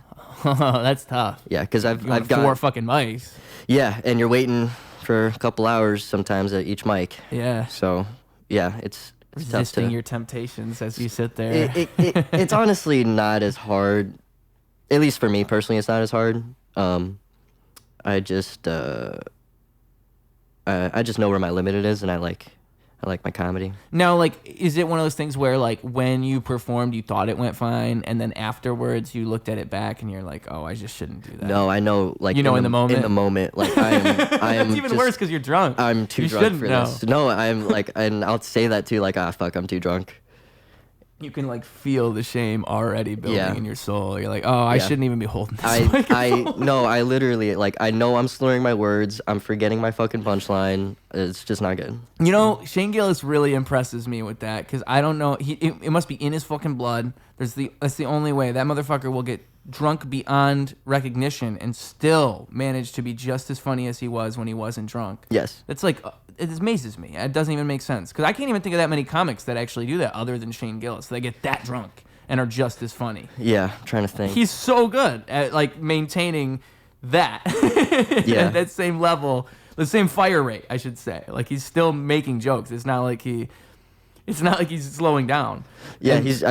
That's tough. Yeah, because I've got 4 fucking mics. Yeah, and you're waiting for a couple hours sometimes at each mic. Yeah. So yeah, it's resisting tough to, your temptations as you sit there. It's honestly not as hard. At least for me personally, it's not as hard. I just know where my limit is, and I like my comedy. Now, like, is it one of those things where, like, when you performed, you thought it went fine, and then afterwards you looked at it back and you're like, oh, I just shouldn't do that? No, I know, like, in the moment? In the moment, like, I am. It's even worse because you're drunk. I'm too drunk for this. No, I'm like, and I'll say that too, like, fuck, I'm too drunk. You can like feel the shame already building in your soul. You're like, oh, I shouldn't even be holding this. I literally like I know I'm slurring my words. I'm forgetting my fucking punchline. It's just not good. You know, Shane Gillis really impresses me with that because I don't know. It must be in his fucking blood. That's the only way that motherfucker will get drunk beyond recognition and still manage to be just as funny as he was when he wasn't drunk. Yes, that's like. It amazes me. It doesn't even make sense because I can't even think of that many comics that actually do that other than Shane Gillis. They get that drunk and are just as funny. Yeah, I'm trying to think. He's so good at like maintaining that. At that same level, the same fire rate, I should say. Like he's still making jokes. It's not like he's slowing down. Yeah, he's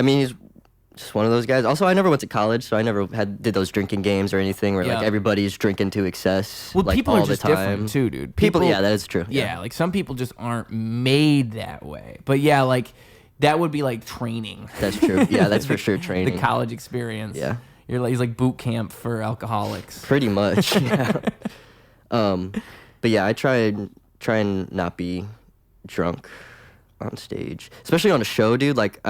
just one of those guys. Also, I never went to college, so I never did those drinking games or anything where like everybody's drinking to excess. Well, like, people all are just the time. different too, dude. People, yeah, that is true. Yeah, like some people just aren't made that way. But yeah, like that would be like training. That's true. Yeah, that's for sure training. The college experience. Yeah, he's like boot camp for alcoholics. Pretty much. Yeah. But yeah, I try and not be drunk on stage, especially on a show, dude. Like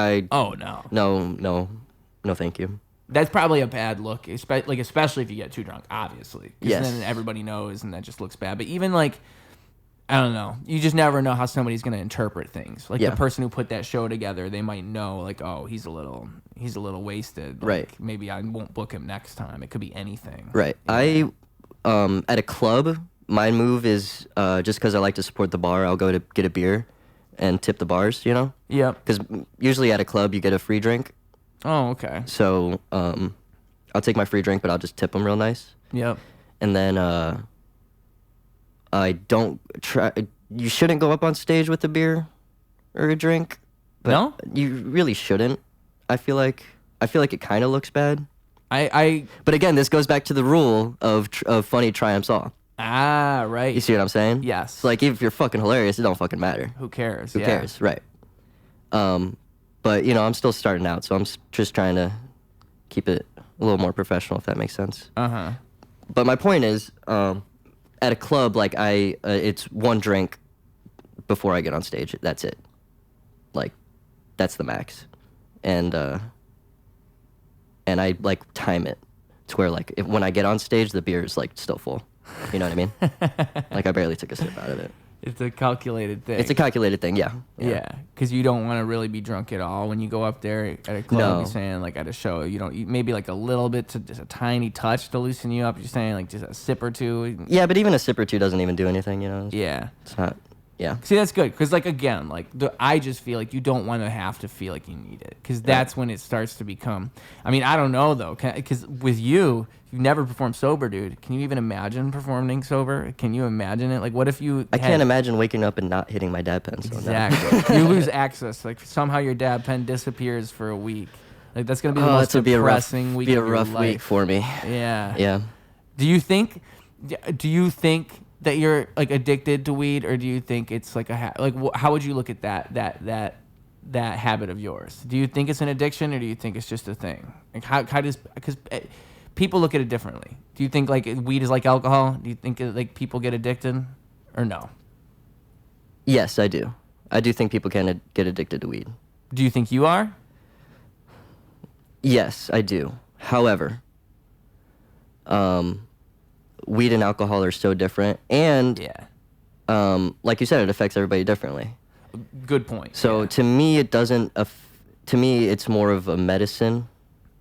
no, thank you. That's probably a bad look, especially if you get too drunk, obviously. Yes. Then everybody knows, and that just looks bad. But even like, I don't know. You just never know how somebody's gonna interpret things. Like the person who put that show together, they might know, like, oh, he's a little wasted. Like, right. Maybe I won't book him next time. It could be anything. Right. Yeah. At a club, my move is just because I like to support the bar, I'll go to get a beer and tip the bars, you know? Yeah. Because usually at a club, you get a free drink. Oh, okay. So I'll take my free drink, but I'll just tip them real nice. Yep. And then I don't try. You shouldn't go up on stage with a beer or a drink. But No? you really shouldn't. I feel like it kind of looks bad. I But again, this goes back to the rule of funny triumphs all. right. You see what I'm saying? Yes. It's like if you're fucking hilarious, it don't fucking matter. Who cares? Who cares? Right. But I'm still starting out, so I'm just trying to keep it a little more professional, if that makes sense. But my point is, at a club, like it's one drink before I get on stage. That's it. Like, that's the max, and I like time it to where like when I get on stage, the beer is like still full. You know what I mean? Like I barely took a sip out of it. It's a calculated thing. It's a calculated thing, yeah. Yeah, because you don't want to really be drunk at all when you go up there at a club. No. You're saying like at a show, maybe like a little bit to just a tiny touch to loosen you up. You're saying like just a sip or two. Yeah, but even a sip or two doesn't even do anything, Yeah. It's not. Yeah. See, that's good because like again, like I just feel like you don't want to have to feel like you need it because that's when it starts to become. I mean, I don't know though, because with you've never performed sober, dude. Can you even imagine performing sober? Can you imagine it? Like, what if you? I can't imagine waking up and not hitting my dab pen. So exactly. You lose access. Like somehow your dab pen disappears for a week. Like that's gonna be the most depressing week. Be a rough week for me. Yeah. Yeah. Do you think that you're like addicted to weed, or do you think it's like how would you look at that habit of yours? Do you think it's an addiction, or do you think it's just a thing? Like how does because people look at it differently. Do you think like weed is like alcohol? Do you think like people get addicted, or no? Yes, I do. I do think people can get addicted to weed. Do you think you are? Yes, I do. However, weed and alcohol are so different, and like you said, it affects everybody differently. Good point. So to me, it doesn't. To me, it's more of a medicine,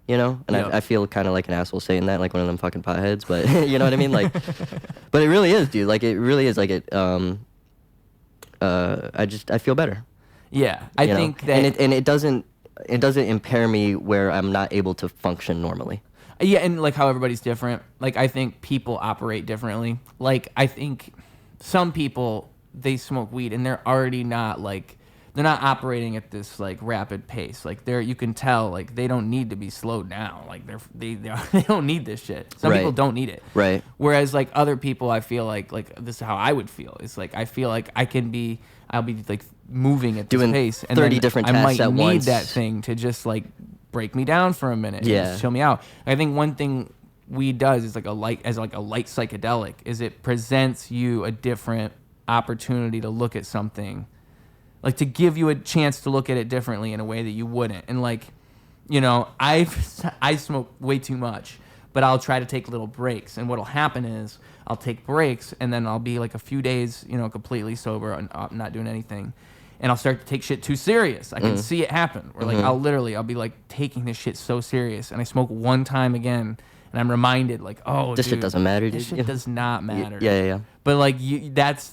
And I feel kind of like an asshole saying that, like one of them fucking potheads. But you know what I mean? Like, but it really is, dude. Like it really is. Like it. I feel better. Yeah, I think that, and it doesn't impair me where I'm not able to function normally. Yeah, and like how everybody's different. Like I think people operate differently. Like I think some people, they smoke weed and they're already not like, they're not operating at this like rapid pace. Like you can tell like they don't need to be slowed down. Like they don't need this shit. Some people don't need it. Right. Whereas like other people, I feel like this is how I would feel. It's like I feel like I'll be like moving at this doing pace, and 30 then different I tasks might at need once. that thing to just like break me down for a minute. Yeah. And just chill me out. I think one thing weed does is like a light psychedelic is it presents you a different opportunity to look at something, like to give you a chance to look at it differently in a way that you wouldn't. And like, I smoke way too much, but I'll try to take little breaks. And what'll happen is I'll take breaks and then I'll be like a few days, completely sober and not doing anything. And I'll start to take shit too serious. I can see it happen. Or like I'll be like taking this shit so serious, and I smoke one time again, and I'm reminded like, oh, this shit doesn't matter. This shit does not matter. Yeah. But like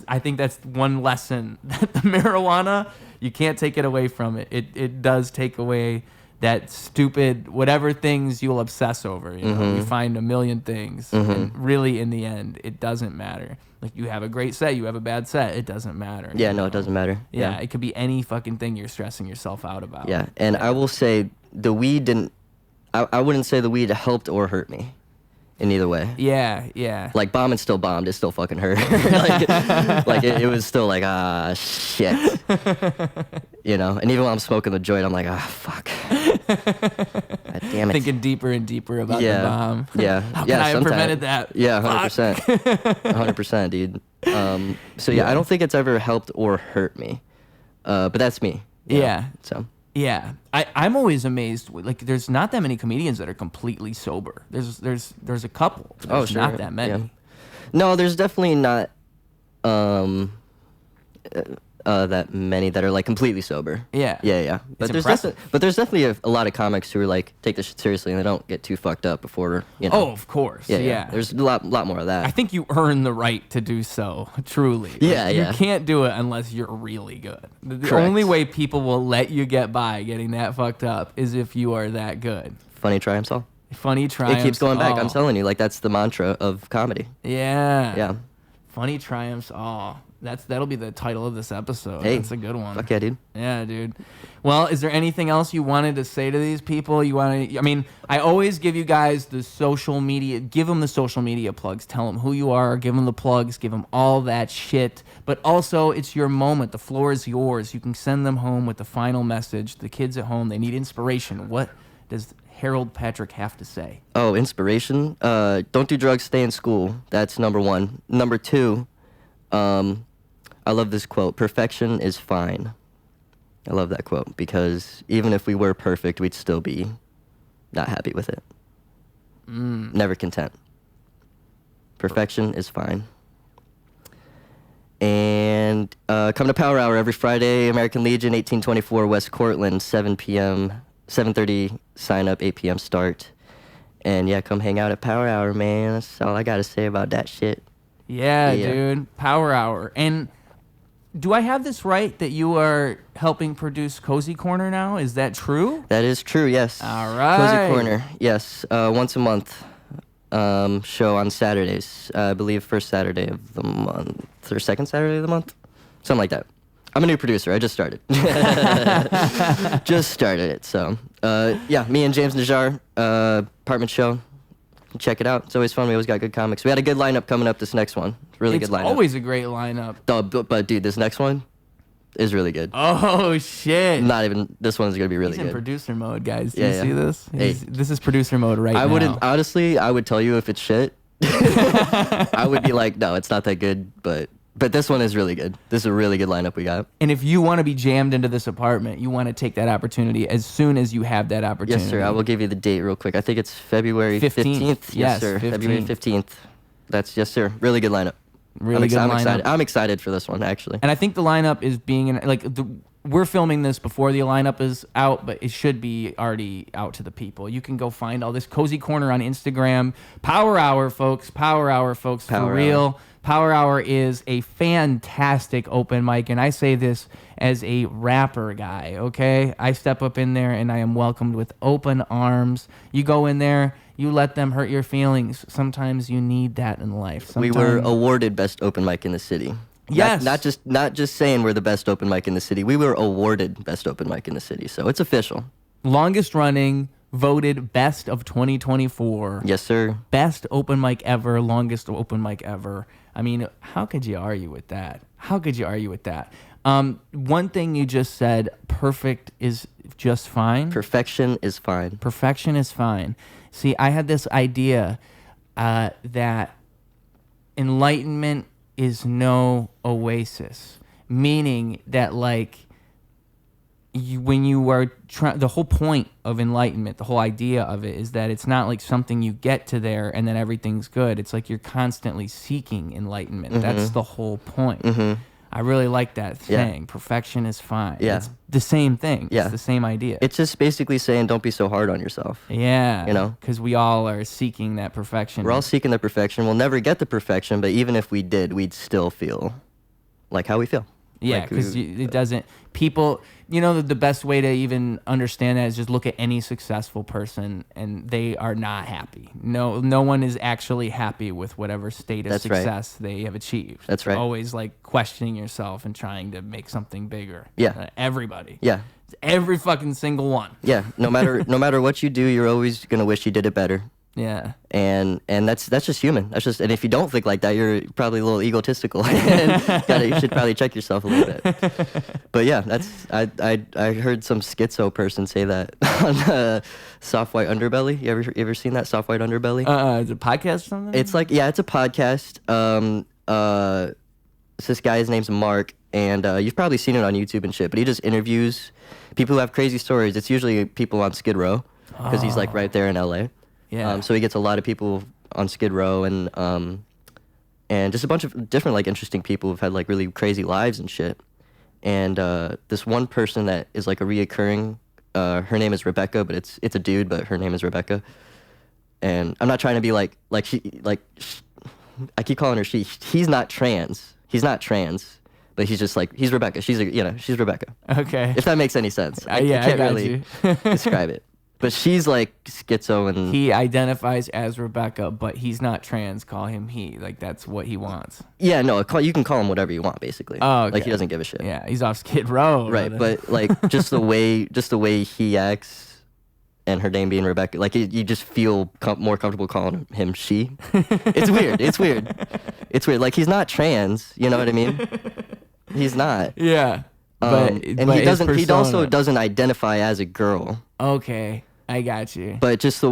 I think that's one lesson that the marijuana, you can't take it away from it. It does take away that stupid whatever things you'll obsess over. You find a million things, and really in the end, it doesn't matter. Like you have a great set, you have a bad set, it doesn't matter. Yeah, no, it doesn't matter. Yeah, it could be any fucking thing you're stressing yourself out about. Yeah, and I will say the weed didn't. I wouldn't say the weed helped or hurt me in either way. Yeah. Like bombing still bombed. It still fucking hurt. like it was still like shit. And even while I'm smoking the joint, I'm like fuck. God damn it. Thinking deeper and deeper about the bomb. Yeah. How can I have prevented that? Yeah, 100%. 100%, dude. So yeah, I don't think it's ever helped or hurt me. But that's me. Yeah. So. Yeah, I'm always amazed. Like, there's not that many comedians that are completely sober. There's a couple. There's sure. Not that many. Yeah. No, there's definitely not that many that are like completely sober. Yeah. But there's definitely a lot of comics who are like take this shit seriously and they don't get too fucked up before. Oh, of course. Yeah. There's a lot more of that. I think you earn the right to do so. Truly. Yeah. You can't do it unless you're really good. The Correct. only way people will let you get by getting that fucked up is if you are that good. Funny triumphs all. Funny triumphs. It keeps going back. all. I'm telling you, like that's the mantra of comedy. Yeah. Yeah. Funny triumphs. Oh, that'll be the title of this episode. Hey, that's a good one. Fuck yeah, dude. Yeah, dude. Well, is there anything else you wanted to say to these people? I mean, I always give you guys the social media. Give them the social media plugs. Tell them who you are. Give them the plugs. Give them all that shit. But also, it's your moment. The floor is yours. You can send them home with the final message. The kids at home, they need inspiration. What does Harold Patrick have to say? Oh, inspiration. Don't do drugs. Stay in school. That's number one. Number two. I love this quote. Perfection is fine. I love that quote because even if we were perfect, we'd still be not happy with it. Never content. Perfection is fine. And come to Power Hour every Friday, American Legion, 1824 West Cortland, 7 p.m., 7:30 sign up, 8 p.m. start. And yeah, come hang out at Power Hour, man. That's all I got to say about that shit. Yeah, dude. Power Hour. And do I have this right that you are helping produce Cozy Corner now? Is that true? That is true, yes. All right. Cozy Corner, yes. Once a month show on Saturdays. I believe first Saturday of the month or second Saturday of the month. Something like that. I'm a new producer. I just started. Just started it. So, yeah, me and James Najjar, apartment show. Check it out. It's always fun. We always got good comics. We had a good lineup coming up this next one. Really good lineup. It's always a great lineup. But dude, this next one is really good. Oh, shit. Not even, this one's going to be really He's good. in producer mode, guys. Do you see this? Hey. This is producer mode right now. I wouldn't, honestly, I would tell you if it's shit. I would be like, no, it's not that good, but this one is really good. This is a really good lineup we got. And if you want to be jammed into this apartment, you want to take that opportunity as soon as you have that opportunity. Yes, sir. I will give you the date real quick. I think it's February 15th. Yes, sir. 15th. February 15th. That's, yes, sir. Really good lineup. Really good lineup. Excited. I'm excited for this one, actually. And I think the lineup is being we're filming this before the lineup is out, but it should be already out to the people. You can go find all this Cozy Corner on Instagram. Power Hour, folks. Power Hour, folks. For real. Power Hour is a fantastic open mic, and I say this as a rapper guy, okay? I step up in there, and I am welcomed with open arms. You go in there, you let them hurt your feelings. Sometimes you need that in life. We were awarded best open mic in the city. Yes. Not just saying we're the best open mic in the city. We were awarded best open mic in the city, so it's official. Longest running, voted best of 2024. Yes, sir. Best open mic ever, longest open mic ever. I mean, how could you argue with that? How could you argue with that? One thing you just said, perfect is just fine. Perfection is fine. Perfection is fine. See, I had this idea that enlightenment is no oasis, meaning that when you are trying, the whole point of enlightenment, the whole idea of it is that it's not like something you get to there and then everything's good. It's like you're constantly seeking enlightenment. Mm-hmm. That's the whole point. Mm-hmm. I really like that saying. Yeah. Perfection is fine. Yeah. It's the same thing. Yeah. It's the same idea. It's just basically saying don't be so hard on yourself. Yeah. You know? Because we all are seeking that perfection. We're all seeking the perfection. We'll never get the perfection, but even if we did, we'd still feel like how we feel. Yeah, because it doesn't... People... You know, the best way to even understand that is just look at any successful person, and they are not happy. No one is actually happy with whatever state of success they have achieved. That's right. Always questioning yourself and trying to make something bigger. Yeah. Everybody. Yeah. Every fucking single one. Yeah. No matter what you do, you're always gonna wish you did it better. Yeah. And that's just human. And if you don't think like that, you're probably a little egotistical. And you should probably check yourself a little bit. But yeah, I heard some schizo person say that on Soft White Underbelly. You ever seen that Soft White Underbelly? Is it a podcast or something? It's it's a podcast. This guy's name's Mark, and you've probably seen it on YouTube and shit. But he just interviews people who have crazy stories. It's usually people on Skid Row because he's right there in LA. Yeah. So he gets a lot of people on Skid Row and just a bunch of different interesting people who've had really crazy lives and shit. And this one person that is a reoccurring, her name is Rebecca, but it's a dude, but her name is Rebecca. And I'm not trying to be I keep calling her she. He's not trans. He's not trans, but he's just he's Rebecca. She's Rebecca. Okay. If that makes any sense. I I can't got really describe it. But she's like schizo and He identifies as Rebecca, but he's not trans. Call him he. Like, that's what he wants. yeah, no, you can call him whatever you want, basically. Oh, okay. Like he doesn't give a shit. Yeah, he's off Skid Row. Right, but like just the way he acts, and her name being Rebecca, like you just feel more comfortable calling him she. It's weird. It's weird. It's weird. Like he's not trans. You know what I mean? He's not. Yeah. But he doesn't. He also doesn't identify as a girl. Okay, I got you. But just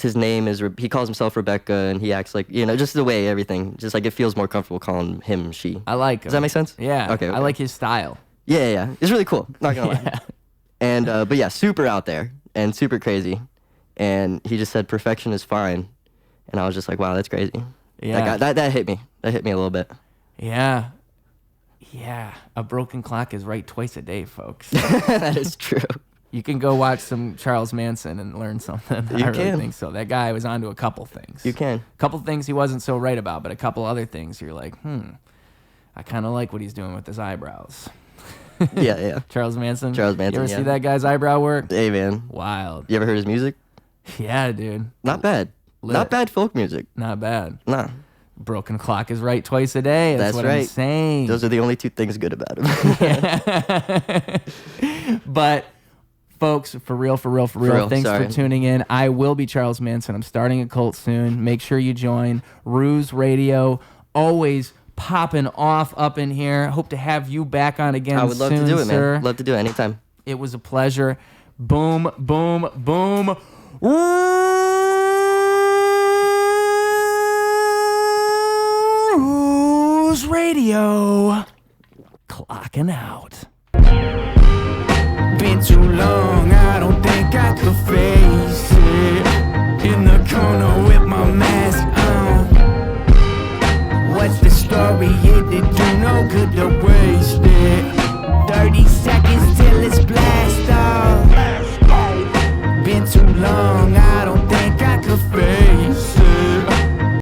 his name is. He calls himself Rebecca, and he acts like just the way everything. Just like it feels more comfortable calling him she. I like him. Does that make sense? Yeah. Okay. I like his style. Yeah. It's really cool. Not gonna lie. Yeah. And but yeah, super out there and super crazy. And he just said perfection is fine, and I was just like, wow, that's crazy. Yeah. That hit me. That hit me a little bit. Yeah. Yeah. A broken clock is right twice a day, folks. That is true. You can go watch some Charles Manson and learn something. I really think so. That guy was onto a couple things. You can. A couple things he wasn't so right about, but a couple other things you're like, I kind of like what he's doing with his eyebrows. Yeah. Charles Manson? You ever see that guy's eyebrow work? Hey, man. Wild. You ever heard his music? Yeah, dude. Not bad. Lit. Not bad folk music. Not bad. Nah. Broken clock is right twice a day. That's what right. I'm saying. Those are the only two things good about him. But, folks, for real, thanks for tuning in. I will be Charles Manson. I'm starting a cult soon. Make sure you join. Ruse Radio, always popping off up in here. Hope to have you back on again soon, I would love to do it, sir. man. Love to do it anytime. It was a pleasure. Boom, boom, boom. Ruse Radio. Clocking out. Been too long, I don't think I could face it. In the corner with my mask on. What's the story? It did do no good to waste it. 30 seconds till it's blast off. Been too long,